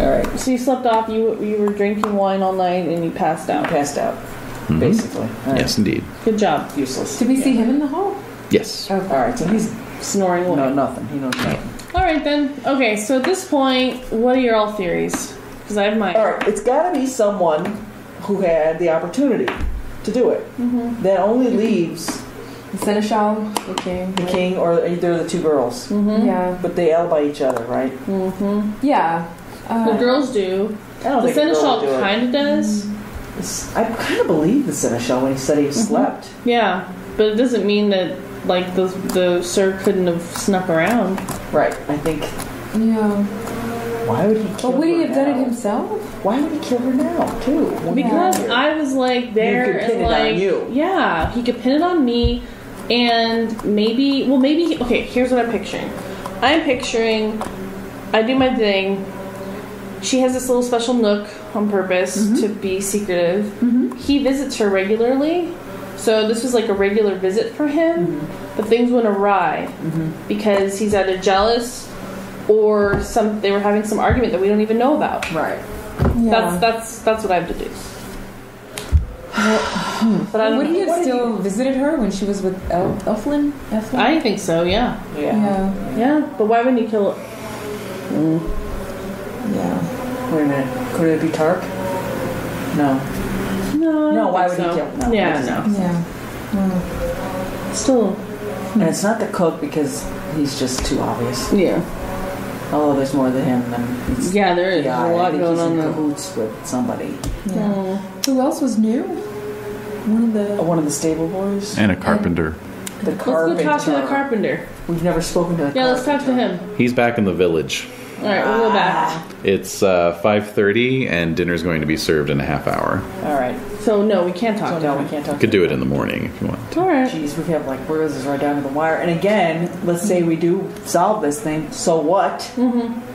All right. So you slept off. You were drinking wine all night and you passed out. Passed out, basically. All right. Yes, indeed. Good job. Useless. Did we see him in the hall? Yes. All right, so he's Snoring away. nothing. He knows nothing. All right then. Okay, so at this point, what are your all theories? Because I have mine. All right, it's got to be someone who had the opportunity to do it. That only leaves The Seneschal. The king. the king or either of the two girls. Yeah. But they alibi each other, right? Yeah. The girls do. I don't The think a girl Seneschal would do it. kind of does. I kind of believe the Seneschal when he said he slept. Yeah, but it doesn't mean that like the sir couldn't have snuck around. Right. I think. Yeah. Why would he kill But would he her have done it now? himself? Why would he kill her now, too? Because I was like there You could pin and it on like you. yeah, he could pin it on me, and maybe okay. Here's what I'm picturing. I do my thing. She has this little special nook on purpose to be secretive. He visits her regularly, so this was like a regular visit for him. But things went awry because he's either jealous or they were having some argument that we don't even know about. Right. Yeah. That's what I have to do. But I don't Would he know. have still visited her when she was with Elflin? I think so. Yeah. Yeah. Yeah. But why wouldn't he kill? Yeah. Wait a minute. Could it be Tark? No. No. I No, don't why think would he so. kill? No, Yeah. no. No. Yeah. Still. And it's not the cook because he's just too obvious. Yeah. Although there's more than him than it's Yeah. There is yeah, a I lot think going he's on in there. cahoots with somebody. Yeah. Who else was new? One of the stable boys. And a carpenter. The Let's go carpenter. talk to the carpenter. We've never spoken to the Yeah. carpenter. Let's talk to him. He's back in the village. All right. We'll go back. It's 5:30, and dinner's going to be served in a half hour. All right. So no, we can't talk So to no, him. we can't talk. You could do it in the morning if you want. All right. Jeez, we have like bruises right down to the wire. And again, let's say we do solve this thing. So what?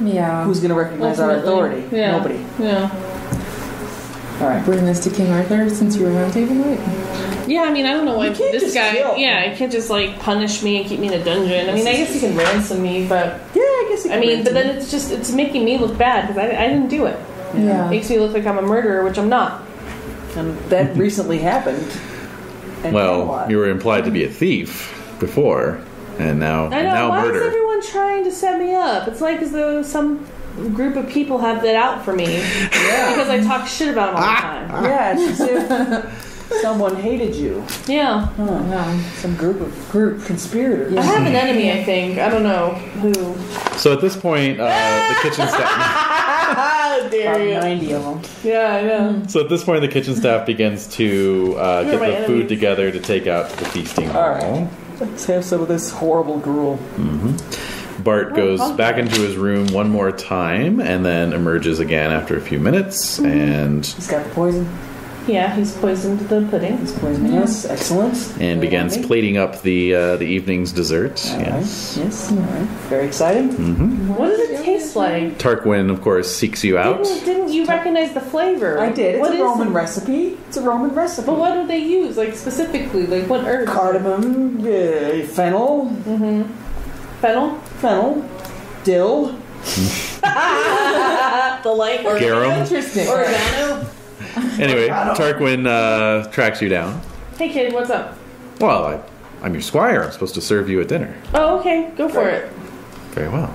Yeah. Who's going to recognize our Ultimately, authority? Yeah. Nobody. Yeah. All right. Bring this to King Arthur since you were around table night. Yeah, I mean, I don't know why You can't this just guy. kill. Yeah, he can't just like punish me and keep me in a dungeon. I mean, I guess he can ransom me, but Yeah, I guess. he I can mean, ransom but then it's making me look bad because I didn't do it. Yeah. It makes me look like I'm a murderer, which I'm not. And that recently happened. And Well, you were implied to be a thief before, and now I know. now Why is murder. everyone trying to set me up? It's like as though some group of people have that out for me because I talk shit about them all the time. Yeah, it's as if someone hated you. Yeah, Some group conspirator. I have an enemy. I think I don't know who. So at this point, the kitchen staff. How dare About you? 90 of them. Yeah, I know. So at this point, the kitchen staff begins to get my the food enemies. together to take out to the feasting hall. All right. Let's have some of this horrible gruel. Bart goes back into his room one more time, and then emerges again after a few minutes, and He's got the poison. Yeah, he's poisoned the pudding. He's poisoning us. Excellent. begins Good on me. plating up the evening's dessert. All right. Yes. Yes. All right. Very exciting. What does it taste like? Tarquin, of course, seeks you out. Didn't you recognize the flavor? I did. It's What a is Roman it? recipe. It's a Roman recipe. But what do they use? Like specifically, like what herbs? Cardamom, fennel, Fennel. dill. The light Garum. Interesting. oregano. Anyway, Tarquin tracks you down. Hey kid, what's up? Well, I'm your squire. I'm supposed to serve you at dinner. Oh, okay, go for it. Very well.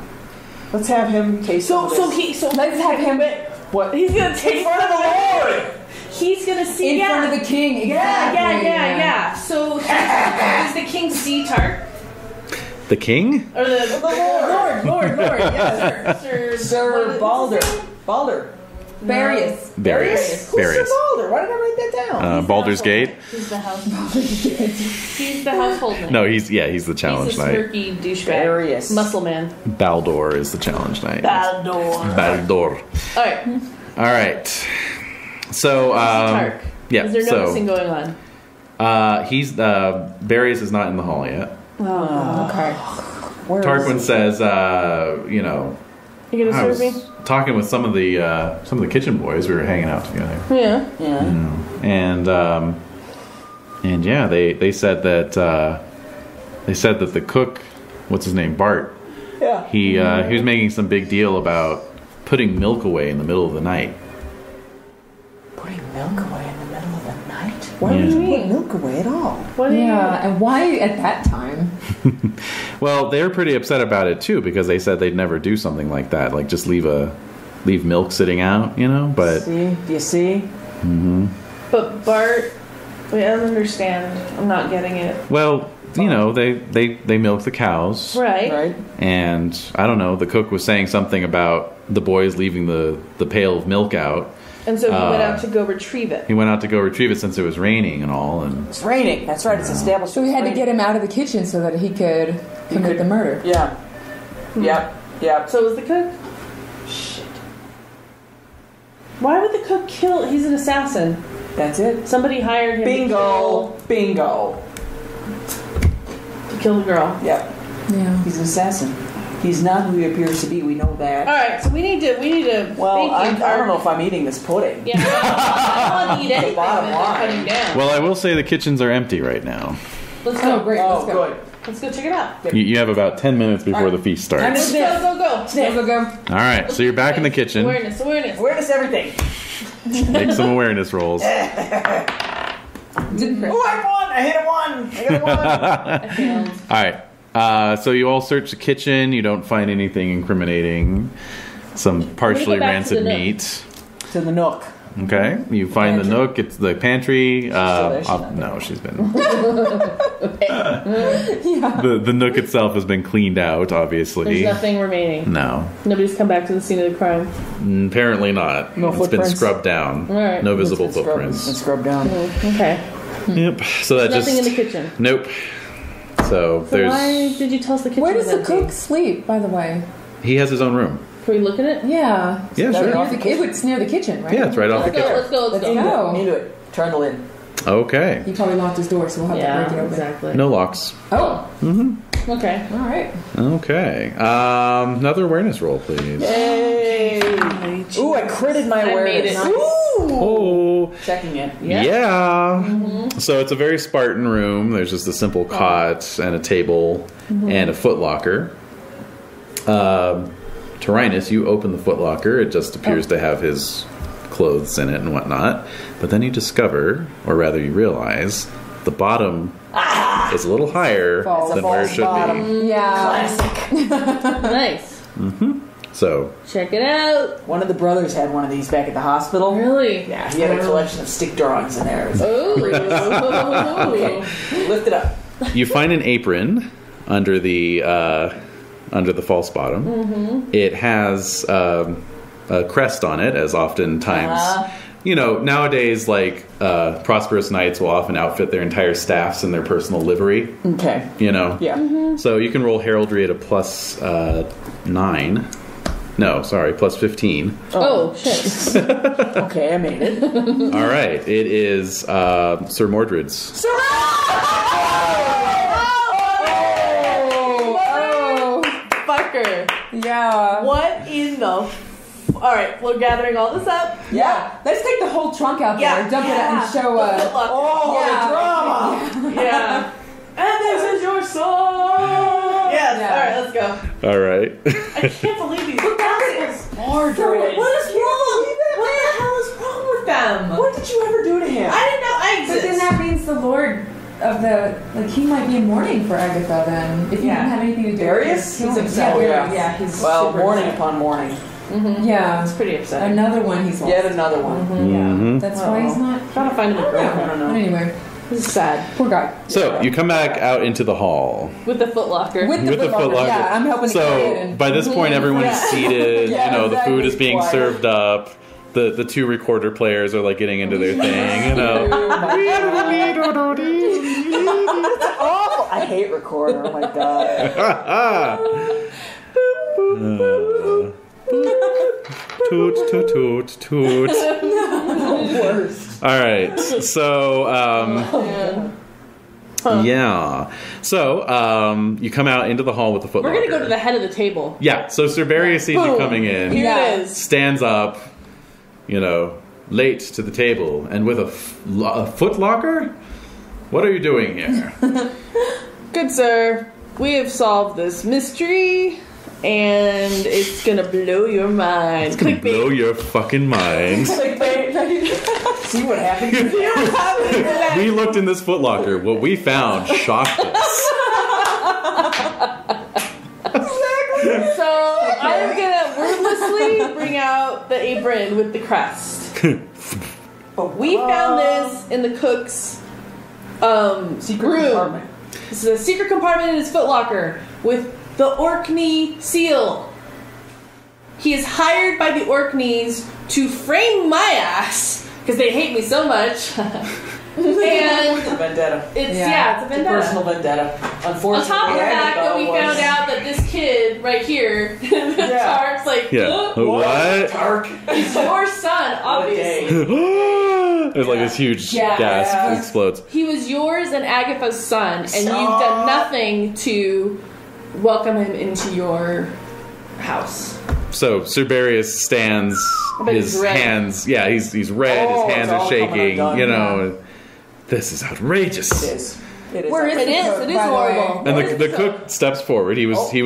Let's have him taste some of this. Let's have him What? He's gonna taste In front of the Lord! He's gonna see in front of the king. Exactly. Yeah. So does the king see Tark? The king? Or the Lord! Lord, yes. Sir what is Balder. his name? Balder. Various. Various. Who's Sir Balder? Why did I write that down? Baldur's Gate. He's the He's the household name. No, he's the challenge He's a knight. smirky douchebag. Various. Muscle man. Baldur is the challenge knight. Baldur. Alright. All right. So, Tark. yeah. Is there so, noticing going on? Various is not in the hall yet. Oh, okay. Tarquin says, You gonna I serve was me? talking with some of the kitchen boys. We were hanging out together, Yeah. and yeah, they said that the cook, what's his name, Bart. Yeah. He was making some big deal about putting milk away in the middle of the night. Putting milk away in the middle of the night? Why would you put milk away at all? What do you And why at that time? Well, they were pretty upset about it too because they said they'd never do something like that, like just leave milk sitting out, But See? Do you see? But Bart, wait, I don't understand. I'm not getting it. well, they milk the cows, Right. and I don't know. The cook was saying something about the boys leaving the pail of milk out. And so he went out to go retrieve it. He went out to go retrieve it since it was raining and all, and It's raining. That's right. It's established. So we it's had to raining. get him out of the kitchen so that he could commit the murder. Yeah. Yep. Yep. So was the cook? Shit. Why would the cook kill? He's an assassin. That's it. Somebody hired him Bingo. Bingo. to kill the girl. Yep. Yeah. He's an assassin. He's not who he appears to be. We know that. All right, so we need to. Well, I think don't know if I'm eating this pudding. Yeah, I don't want to eat anything bottom that line. they're putting down. well, I will say the kitchens are empty right now. Let's go. Oh, great. Oh, Let's go. good. Let's go check it out. You have about 10 minutes before the feast starts. I'm Go, go, go. Go, go. All right, so you're back in the kitchen. Awareness. Where's everything? Make some awareness rolls. Didn't crit. Oh, I won! I hit a 1! I got a 1! I failed. All right. So you all search the kitchen. You don't find anything incriminating. Some partially back to the rancid nook. meat. To the nook. Okay. You find the Pantry. nook. It's the pantry. there? She's not No, she's been. The nook itself has been cleaned out. Obviously. There's nothing remaining. No. Nobody's come back to the scene of the crime. Apparently not. No It's footprints? been scrubbed down. All right. No visible It's been footprints. scrubbed down. Okay. Yep. So that Nothing just in the kitchen. Nope. So So there's. why did you tell us the kitchen Where does was the empty? cook sleep, by the way? He has his own room. Can we look at it? Yeah. Yeah, that sure. off the It kitchen? was near the kitchen, right? Yeah, it's right off the Let's go. kitchen. Let's go. Let's Into go. go. it. Into it. Turn the lid. Okay. He probably locked his door, so we'll have to break it Yeah, open. exactly. No locks. Oh, Okay. all right. Okay. Another awareness roll, please. Hey! Ooh, I critted my I made awareness. it. Ooh! Oh. Checking it. Yeah. So it's a very Spartan room. There's just a simple cot and a table and a footlocker. Tyrannus, you open the footlocker. It just appears to have his clothes in it and whatnot. But then you discover, or rather you realize, the bottom is a little higher False. than where it False should bottom. Yeah. Classic. Nice. be. So, Check it out. One of the brothers had one of these back at the hospital. Really? Yeah, he had a collection of stick drawings in there. It was Oh. okay. Lift it up. you find an apron under the false bottom. It has a crest on it, as oftentimes nowadays, like prosperous knights will often outfit their entire staffs in their personal livery. Okay. Yeah. So you can roll heraldry at a plus 9. No, sorry, plus 15. Oh, shit. Okay, I made it. All right, it is Sir Mordred's. Oh, Fucker. yeah. What in the... Alright, we're gathering all this up. Yeah. Let's take the whole trunk out there, Yeah. dump it out, and show. Oh, Yeah. the drama! Yeah. And this is your song. Yes. Yeah. Alright, let's go. All right. I can't believe these assholes. Mordred. What is wrong? What the hell is wrong with them? What did you ever do to him? I didn't know I But then exist. that means the Lord of the he might be in mourning for Agatha then if he Yeah. didn't have anything to do Darius? with He's it. upset. Yeah, he's Well, super morning upset. upon morning. Yeah, It's pretty upsetting. another one he's lost. Yet another one. Yeah, that's why he's not. Trying to find him a girl. I don't know. But anyway, This is sad. poor guy. So you come back out into the hall. With the footlocker. With the footlocker. Yeah, I'm helping to carry it So in. by this point, everyone is seated. Yeah, the food is being exactly. served up. the two recorder players are like getting into their thing, you know. Awful. I hate recorder. Oh my god. Toot toot toot toot. Worst. All right, so yeah, so you come out into the hall with the footlocker. We're gonna go to the head of the table. Yeah, so Cerberius sees you coming in. Here it is. Stands up, you know, late to the table, and with a footlocker. What are you doing here? Good sir, we have solved this mystery, and it's gonna blow your mind. It's gonna blow your fucking mind. See what happened? We looked in this footlocker. What we found shocked us. So I'm gonna wordlessly bring out the apron with the crest. We found this in the cook's Secret room. compartment. This is a secret compartment in his footlocker with the Orkney seal. He is hired by the Orkneys to frame my ass because they hate me so much. And It's a vendetta. it's Yeah. it's a vendetta. Personal vendetta. Unfortunately. On top of the fact that we was- found out that this kid right here, Tark's like, Yeah. What? Dark. he's your son, obviously. There's like this huge gasp explodes. He was yours and Agatha's son, and you've done nothing to welcome him into your house. So Cerberius stands, I bet his he's red. hands, yeah, he's red, Oh, his hands it's are all coming shaking, undone, you know. This is outrageous. It is. It is. Where is It is by the horrible. way? And the cook steps forward. He was there.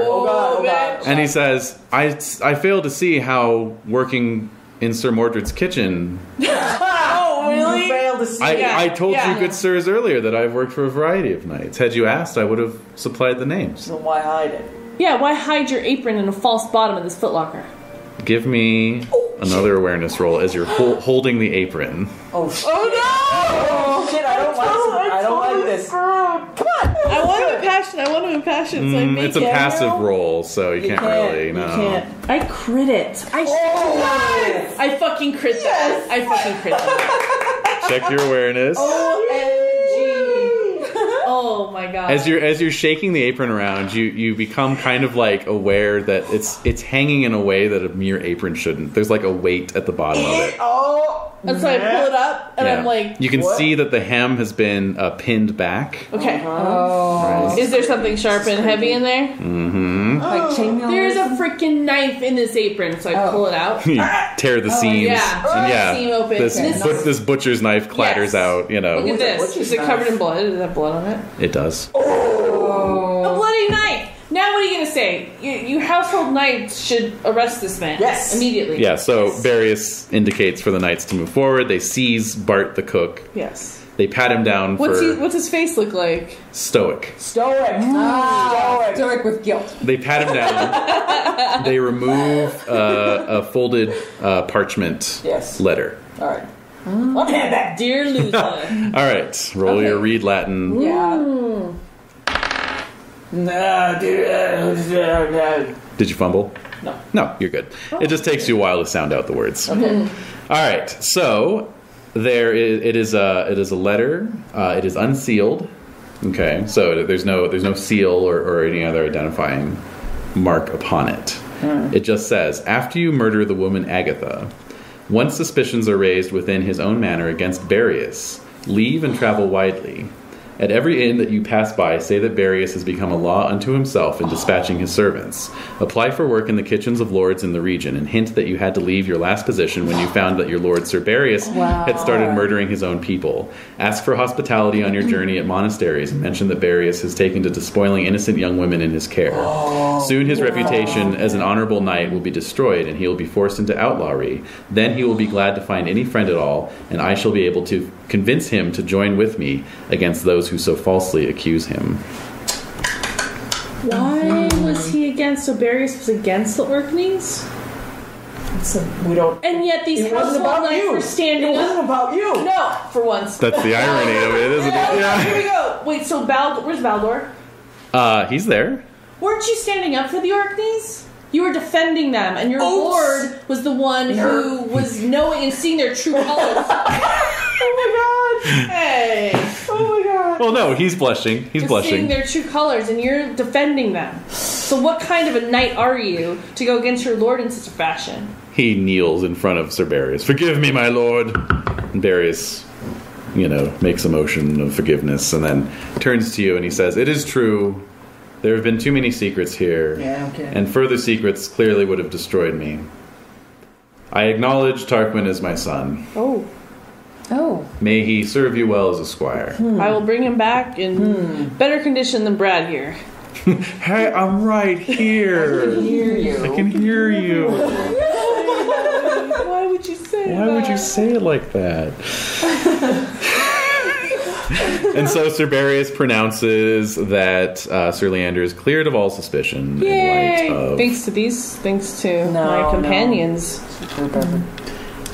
Oh god. Oh god. And he says, I fail to see how working in Sir Mordred's kitchen. Oh, really? You failed to see. I told yeah. you, good sirs, earlier that I've worked for a variety of knights. Had you asked, I would have supplied the names. So why hide it? Yeah, why hide your apron in a false bottom in this footlocker? Give me another awareness roll as you're holding the apron. Oh shit. Oh shit! I don't like this. Come on. I want to be passionate. So I make It's a it. passive roll, so you can't really. No. You can't. I crit it. I fucking crit that. I fucking crit that. Check your awareness. Oh my god. As you're shaking the apron around, you become kind of like aware that it's hanging in a way that a mere apron shouldn't. There's like a weight at the bottom of it. And so I pull it up, and I'm like, you can what? see that the hem has been pinned back. okay. Oh. Is there something sharp and heavy in there? Mm-hmm. Like chainmail? There's a freaking knife in this apron, so I pull it out. You tear the seams. yeah. And yeah, Seam open. this Okay. this butcher's knife clatters Yes. out. You know, Look at this. What's Is his it covered knife? in blood? Does it have blood on it? it does. A bloody knife! Now what are you gonna say? You household knights should arrest this man. Yes. Immediately. Yeah. So Various indicates for the knights to move forward. They seize Bart the cook. Yes. They pat him down for What's his face look like? stoic. Stoic. Stoic with guilt. They pat him down. They remove a folded parchment Yes. letter. All right. Let me have that. Dear Lusa. All right, roll your read Latin. Yeah. No, dude. Did you fumble? No. No, you're good. It just takes you a while to sound out the words. Okay. All right. So it is a letter. It is unsealed. Okay. So there's no seal or any other identifying mark upon it. It just says, after you murder the woman Agatha, once suspicions are raised within his own manor against Various, leave and travel widely. At every inn that you pass by, say that Various has become a law unto himself in dispatching his servants. Apply for work in the kitchens of lords in the region, and hint that you had to leave your last position when you found that your lord Sir Various had started murdering his own people. Ask for hospitality on your journey at monasteries, and mention that Various has taken to despoiling innocent young women in his care. Soon his reputation as an honorable knight will be destroyed, and he will be forced into outlawry. Then he will be glad to find any friend at all, and I shall be able to convince him to join with me against those who so falsely accuse him. Why was he against? So Various was against the Orkneys? We don't. And yet these It wasn't household about knights you. were standing It up. wasn't about you. No, for once. That's the irony of it, isn't it? Here Yeah. we go. Wait, so where's Baldor? He's there. Weren't you standing up for the Orkneys? You were defending them, and your lord was the one who was knowing and seeing their true colors. Oh my god! Hey! Oh my god! Well, no, he's blushing. He's Just blushing. seeing their true colors, and you're defending them. So what kind of a knight are you to go against your lord in such a fashion? He kneels in front of Sir Barius. Forgive me, my lord. And Barius, makes a motion of forgiveness and then turns to you and he says, "It is true. There have been too many secrets here. Yeah, okay. And further secrets clearly would have destroyed me. I acknowledge Tarquin as my son. Oh. May he serve you well as a squire." I will bring him back in better condition than Brad here. Hey, I'm right here. I can hear you. Why would you say Why would you say it like that? And so Sir Barius pronounces that Sir Leander is cleared of all suspicion Yay! in light of... Thanks to my companions.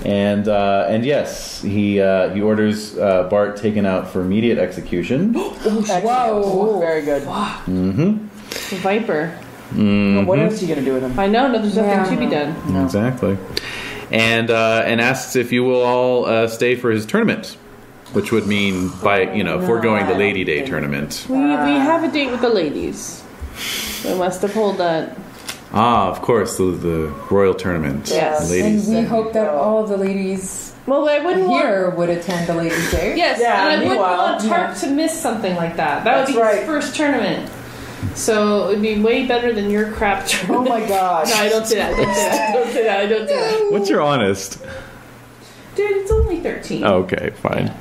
And yes, he orders Bart taken out for immediate execution. Whoa! Very good. Viper. What else are you gonna do with him? I know, no, there's nothing to be done. No. Exactly. And asks if you will all stay for his tournament, which would mean foregoing the Lady Day tournament. We have a date with the ladies. We must uphold that. Ah, of course, the royal tournament. Yes. The ladies. And we hope that all the ladies Well, I wouldn't here would attend the ladies' day. Yes, Yeah, and I wouldn't meanwhile- want Tark to miss something like that. That would That's be right. his first tournament. So it would be way better than your crap Oh tournament. my god! No, I don't say that. I don't say that. What's your honest? Dude, it's only 13. Oh, okay, fine.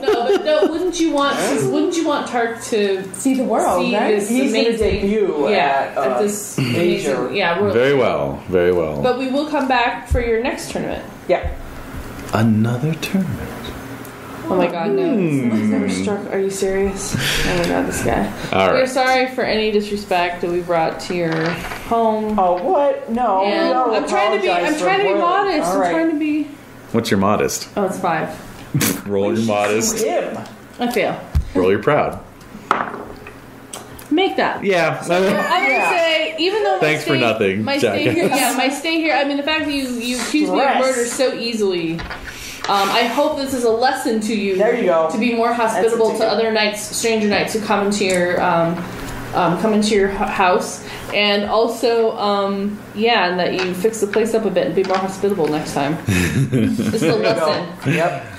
No, wouldn't you want Tark to See the world, see right? this He's gonna amazing debut at this Asia. amazing, we're, Very well, very well. But we will come back for your next tournament. Yeah. Another tournament. Oh my god, no. He's never struck. Are you serious? Oh my god, this guy. All We're right. sorry for any disrespect that we brought to your home. Oh what? No. And we all I'm trying to be apologize for modest. All right. I'm trying to be. What's your modest? Oh, it's 5. Roll your modest. Him. I fail. Roll your proud. Make that. Yeah. I'm gonna say, even though Thanks for nothing, my stay here, jackass. my stay here. I mean, the fact that you accused me of Stress. murder so easily. I hope this is a lesson to you. There you go. To be more hospitable That's to a other knights, stranger knights who come into your house, and also, and that you fix the place up a bit and be more hospitable next time. Just a lesson. Yep.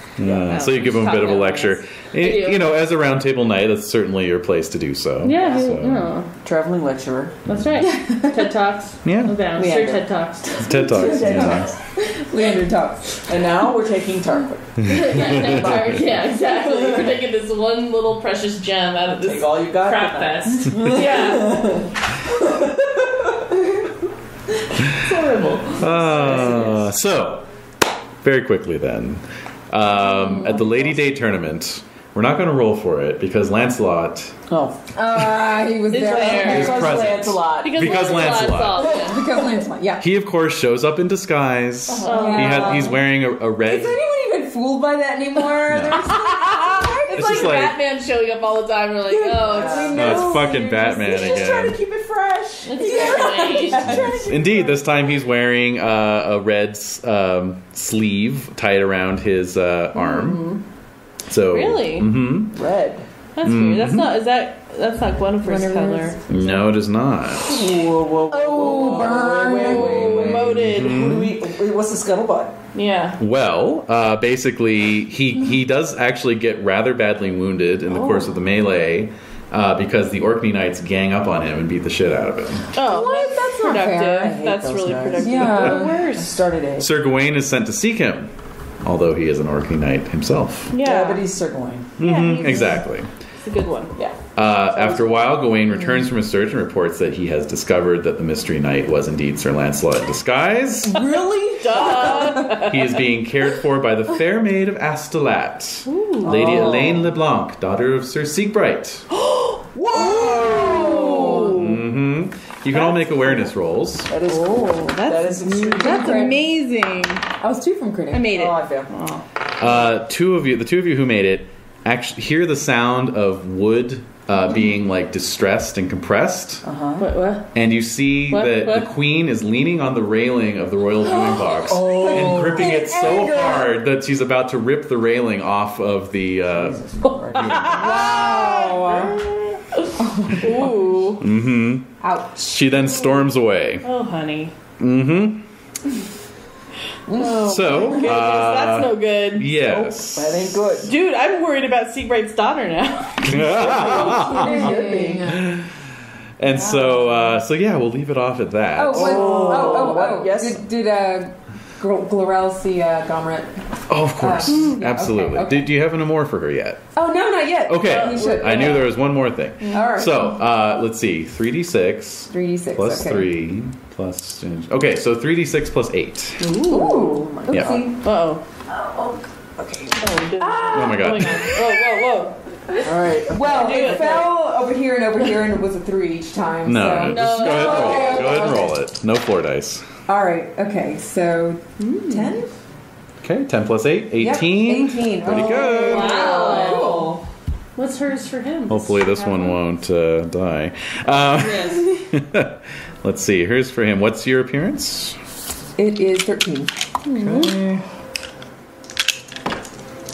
So you give him a bit of a lecture. do. As a round table knight, that's certainly your place to do so. Yeah, So, Traveling lecturer. that's right. TED Talks. Yeah. No bounds. Leander. Sure, TED Talks. TED Talks. Yeah. Leander talks. And now we're taking Tarquin. Yeah, exactly. We're taking this one little precious gem out of this Take all you got. crap fest. Yeah. It's horrible. So, very quickly then, at the Lady Day tournament, we're not going to roll for it because Lancelot. Oh. He was He's there. there. He's Because present. Lancelot. Because Lancelot. Because Lancelot, yeah. He, of course, shows up in disguise. He's wearing a red. Is anyone even fooled by that anymore? It's It's like just like- Batman showing up all the time. We're like, oh, it's No, it's fucking Batman He's just trying to again. keep it fresh. it's Indeed, this time he's wearing a red sleeve tied around his arm. So Really? Mm-hmm. Red. That's weird. That's not. That's not Guinevere's color. No, it is not. Whoa. Oh, burn. Wait. Moated. What's the scuttlebutt? Yeah. Well, basically, he does actually get rather badly wounded in the course of the melee because the Orkney Knights gang up on him and beat the shit out of him. Oh, What? That's not productive. fair. I hate That's those really guys. productive. Yeah. Or worse. Started A. Sir Gawain is sent to seek him, although he is an Orkney Knight himself. Yeah, but he's Sir Gawain. Mhm, exactly. It's a good one. Yeah. After a while, Gawain returns from his search and reports that he has discovered that the mystery knight was indeed Sir Lancelot in disguise. Really? Duh. He is being cared for by the fair maid of Astolat, Lady Elaine LeBlanc, daughter of Sir Siegbright. Whoa! You can all make awareness rolls. That is cool. That is extremely That's amazing. I was 2 from critic. I made it. Oh, I fail. The two of you who made it, actually hear the sound of wood being like distressed and compressed. What? And you see that What? the queen is leaning on the railing of the royal viewing box and gripping it so hard that she's about to rip the railing off of the Wow. Ooh. Mm-hmm. Ouch. She then storms away. Oh, honey. Mm-hmm. Oh, So, goodness, that's no good. yes. That ain't good. Dude, I'm worried about Seabright's daughter now. And so yeah, we'll leave it off at that. Oh. Yes. Did Glorel see Gomrit? Oh, of course. yeah, Absolutely. okay. Do you have an amour for her yet? Oh, no, not yet. Okay. He should. I knew there was one more thing. All right. So, let's see. 3d6 3d6 plus okay. 3 plus... Okay, so 3d6 plus 8. Ooh. Yeah. Oopsie. Uh-oh. Okay. Oh my god. Whoa. All right. Well, it fell over here and it was a 3 each time. No, so. just go ahead and roll it. Okay. Go ahead and roll it. No floor dice. All right. Okay. So 10. Okay, 10 plus 8, 18. Yep, 18. Pretty good. Wow. Cool. What's hers for him? Hopefully this one won't die. Yes. Let's see. Here's for him. What's your appearance? It is 13. Okay.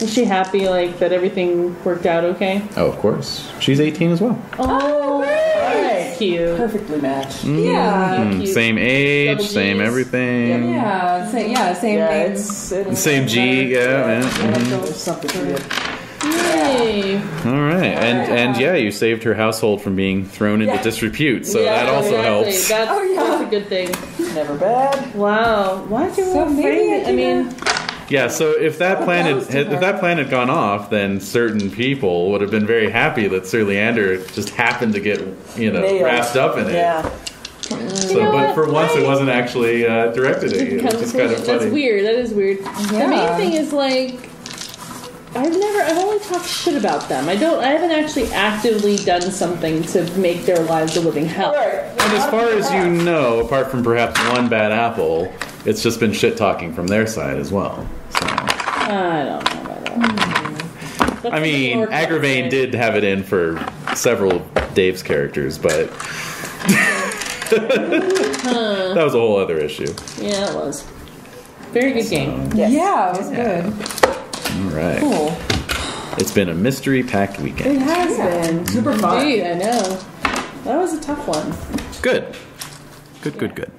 Is she happy, like, that everything worked out okay? Oh, of course. She's 18 as well. Oh, that's cute. Perfectly matched. Yeah. Cute. Same age, Double same Gs. everything. Yeah. Same Yeah, name. Same G, yeah. There's something to it. Yay. All right, and yeah, you saved her household from being thrown into disrepute, so Yeah, that also exactly. helps. That's a good thing. Never bad. Wow. Why'd you So maybe frame it? I I mean, Yeah, so if that plan had gone off, then certain people would have been very happy that Sir Leander just happened to get Nailed. wrapped up in it. Yeah. So, know but what? for once, it wasn't actually directed at you, which is kind of funny. that's weird. That is weird. The main thing is like, I've only talked shit about them. I haven't actually actively done something to make their lives a living hell. And as far as you know, apart from perhaps one bad apple, it's just been shit talking from their side as well. So. I don't know about that. I mean, Agravain did have it in for several of Dave's characters, but that was a whole other issue. Yeah, it was. Very good game. Yes. Yeah, it was good. All right. Cool. It's been a mystery-packed It weekend. has been. Super fun. Indeed, I know. That was a tough one. Good. Good.